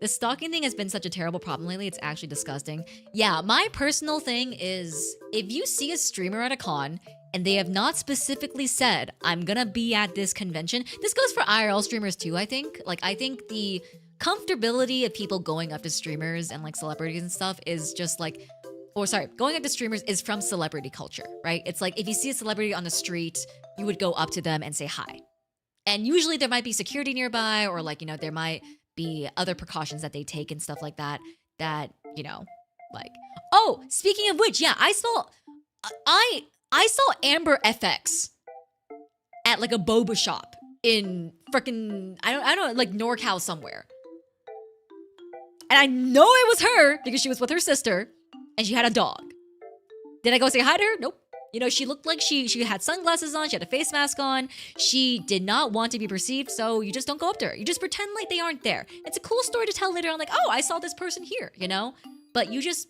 The stalking thing has been such a terrible problem lately. It's actually disgusting. Yeah, my personal thing is if you see a streamer at a con and they have not specifically said, I'm gonna be at this convention. This goes for IRL streamers too, I think. Like, I think the comfortability of people going up to streamers and like celebrities and stuff is just like, going up to streamers is from celebrity culture, right? It's like if you see a celebrity on the street, you would go up to them and say hi. And usually there might be security nearby, or like, you know, there might be other precautions that they take and stuff like that, you know, like, oh, speaking of which, yeah, I saw Amber FX at like a boba shop in frickin', I don't know, like NorCal somewhere. And I know it was her because she was with her sister and she had a dog. Did I go say hi to her? Nope. You know, she looked like she had sunglasses on, she had a face mask on. She did not want to be perceived, so you just don't go up to her. You just pretend like they aren't there. It's a cool story to tell later on, like, oh, I saw this person here, you know? But you just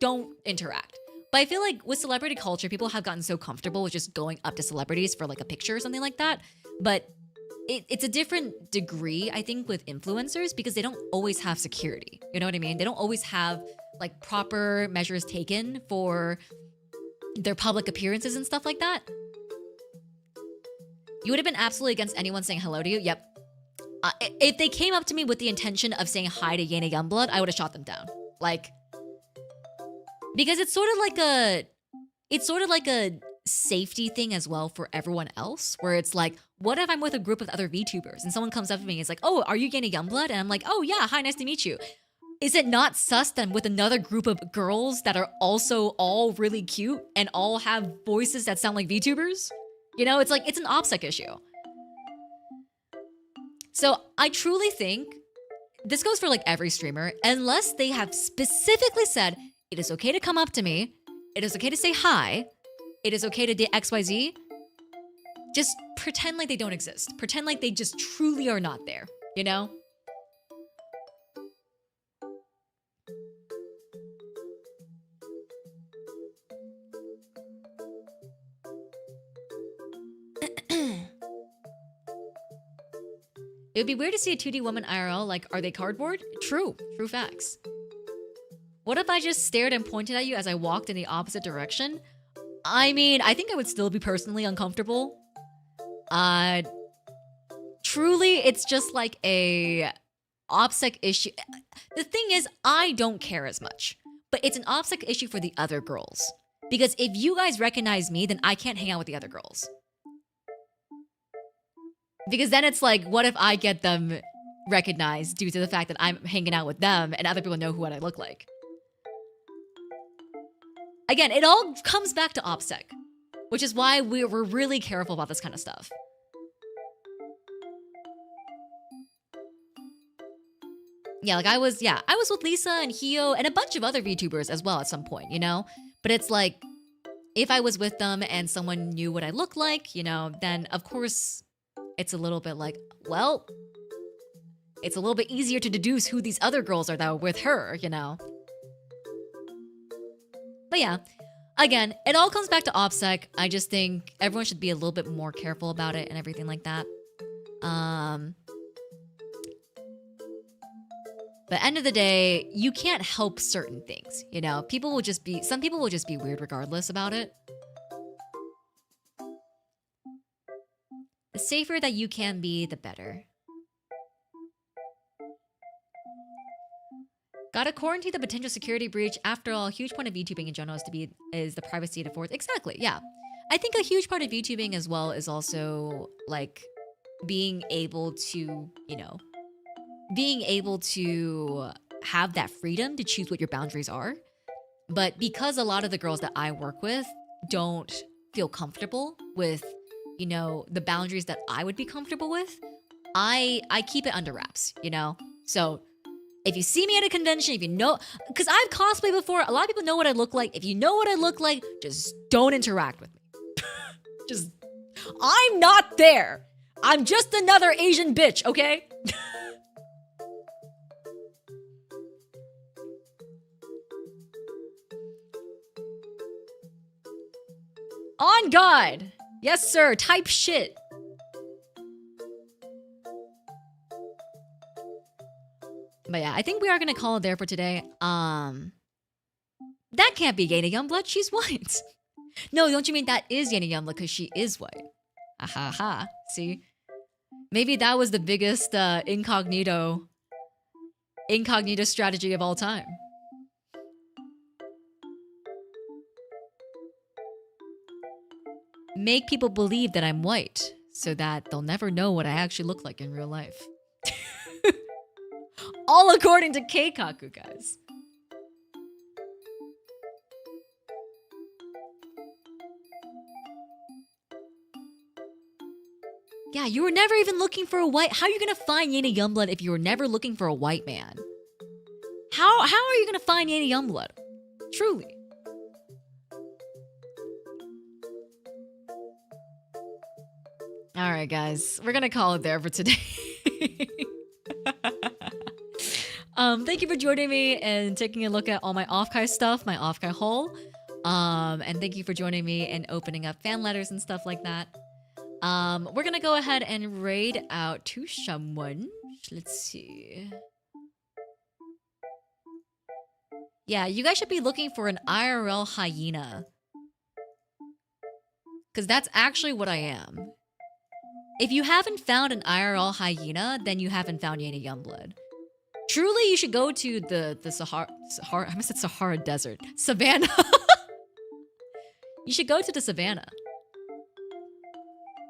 don't interact. But I feel like with celebrity culture, people have gotten so comfortable with just going up to celebrities for like a picture or something like that. But it's a different degree, I think, with influencers because they don't always have security. You know what I mean? They don't always have like proper measures taken for their public appearances and stuff like that. You would have been absolutely against anyone saying hello to you. Yep. If they came up to me with the intention of saying hi to Yena Youngblood, I would have shot them down. Like, because it's sort of like a safety thing as well for everyone else, where it's like, what if I'm with a group of other VTubers and someone comes up to me and is like, oh, are you Yena Youngblood? And I'm like, oh yeah, hi, nice to meet you. Is it not sus that I'm with another group of girls that are also all really cute and all have voices that sound like VTubers? You know, it's like, it's an OPSEC issue. So I truly think this goes for like every streamer, unless they have specifically said, it is okay to come up to me, it is okay to say hi, it is okay to do XYZ. Just pretend like they don't exist. Pretend like they just truly are not there, you know? It would be weird to see a 2D woman IRL, like, are they cardboard? True facts. What if I just stared and pointed at you as I walked in the opposite direction? I mean, I think I would still be personally uncomfortable. Truly, it's just like a OPSEC issue. The thing is, I don't care as much, but it's an OPSEC issue for the other girls. Because if you guys recognize me, then I can't hang out with the other girls. Because then it's like, what if I get them recognized due to the fact that I'm hanging out with them and other people know what I look like? Again, it all comes back to OPSEC, which is why we're really careful about this kind of stuff. Yeah, like I was with Lisa and Hio and a bunch of other VTubers as well at some point, you know? But it's like, if I was with them and someone knew what I looked like, you know, then of course it's a little bit like, well, it's a little bit easier to deduce who these other girls are that are with her, you know? But yeah, again, it all comes back to OPSEC. I just think everyone should be a little bit more careful about it and everything like that. But end of the day, you can't help certain things, you know? Some people will just be weird regardless about it. The safer that you can be, the better. Gotta quarantine the potential security breach. After all, a huge point of YouTubing in general is the privacy it affords. Exactly, yeah. I think a huge part of YouTubing as well is also like being able to, you know, have that freedom to choose what your boundaries are. But because a lot of the girls that I work with don't feel comfortable with, you know, the boundaries that I would be comfortable with, I keep it under wraps, you know? So if you see me at a convention, if you know, because I've cosplayed before, a lot of people know what I look like. If you know what I look like, just don't interact with me. I'm not there. I'm just another Asian bitch, okay? On God. Yes, sir. Type shit. But yeah, I think we are going to call it there for today. That can't be Yena Youngblood. She's white. No, don't you mean that is Yena Youngblood because she is white? Ha ha ha. See? Maybe that was the biggest incognito strategy of all time. Make people believe that I'm white so that they'll never know what I actually look like in real life. All according to Keikaku, guys. Yeah, you were never even looking for a white... How are you gonna find Yena Youngblood if you were never looking for a white man? How are you gonna find Yena Youngblood? Truly. Alright, guys. We're gonna call it there for today. Thank you for joining me and taking a look at all my Offkai stuff, my Offkai haul. And thank you for joining me and opening up fan letters and stuff like that. We're gonna go ahead and raid out to someone. Let's see. Yeah, you guys should be looking for an IRL hyena. Because that's actually what I am. If you haven't found an IRL hyena, then you haven't found Yena Youngblood. Truly, you should go to the Sahara, I must have said Sahara Desert. Savannah. You should go to the Savannah.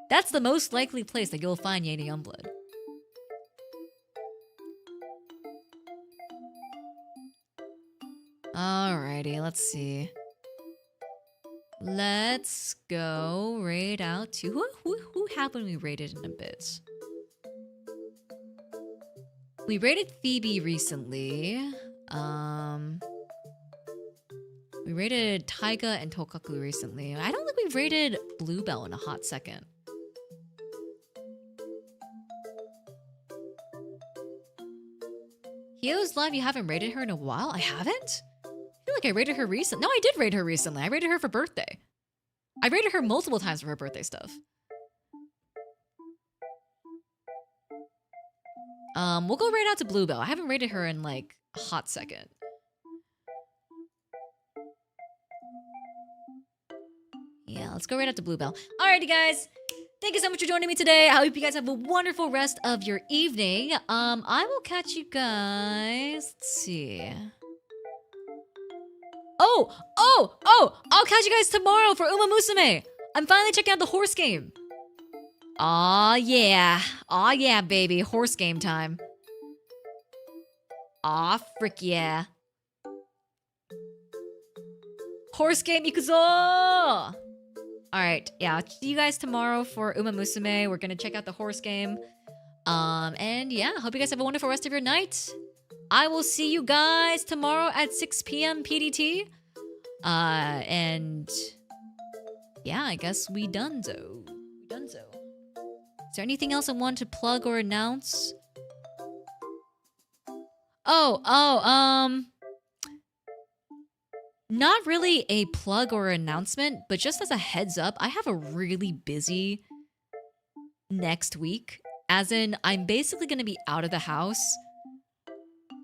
That's the most likely place that you'll find Yena Youngblood. Alrighty, let's see. Let's go raid out to... Who haven't we raided in a bit? We raided Phoebe recently. We raided Taiga and Tokaku recently. I don't think we've raided Bluebell in a hot second. Hio's live, you haven't rated her in a while? I haven't? I feel like I rated her recently. No, I did rate her recently. I rated her for birthday. I rated her multiple times for her birthday stuff. We'll go right out to Bluebell. I haven't rated her in like a hot second. Yeah, let's go right out to Bluebell. Alrighty, guys. Thank you so much for joining me today. I hope you guys have a wonderful rest of your evening. I will catch you guys. Let's see. I'll catch you guys tomorrow for Uma Musume. I'm finally checking out the horse game. Aw, yeah, baby. Horse game time. Aw, frick yeah. Horse game ikuzo! Alright, yeah, I'll see you guys tomorrow for Uma Musume. We're gonna check out the horse game. And yeah, hope you guys have a wonderful rest of your night. I will see you guys tomorrow at 6 p.m. PDT. And yeah, I guess we donezo. Is there anything else I want to plug or announce? Not really a plug or announcement, but just as a heads up, I have a really busy next week. As in, I'm basically going to be out of the house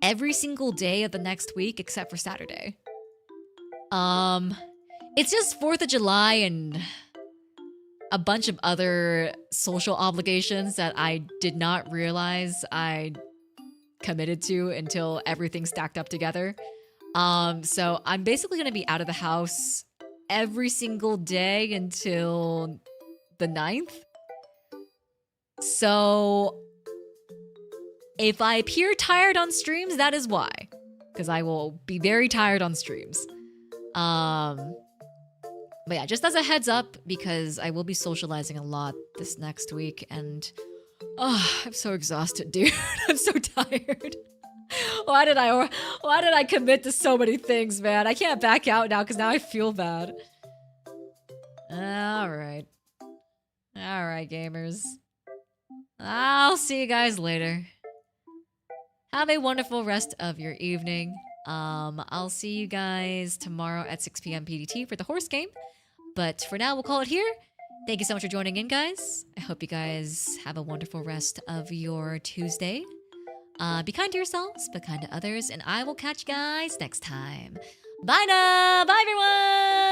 every single day of the next week except for Saturday. It's just 4th of July and a bunch of other social obligations that I did not realize I committed to until everything stacked up together. So I'm basically going to be out of the house every single day until the 9th. So if I appear tired on streams, that is why. Because I will be very tired on streams. But yeah, just as a heads up, because I will be socializing a lot this next week, and I'm so exhausted, dude. I'm so tired. Why did I commit to so many things, man? I can't back out now because now I feel bad. Alright, gamers. I'll see you guys later. Have a wonderful rest of your evening. I'll see you guys tomorrow at 6 p.m. PDT for the horse game. But for now, we'll call it here. Thank you so much for joining in, guys. I hope you guys have a wonderful rest of your Tuesday. Be kind to yourselves, be kind to others, and I will catch you guys next time. Bye now! Bye, everyone!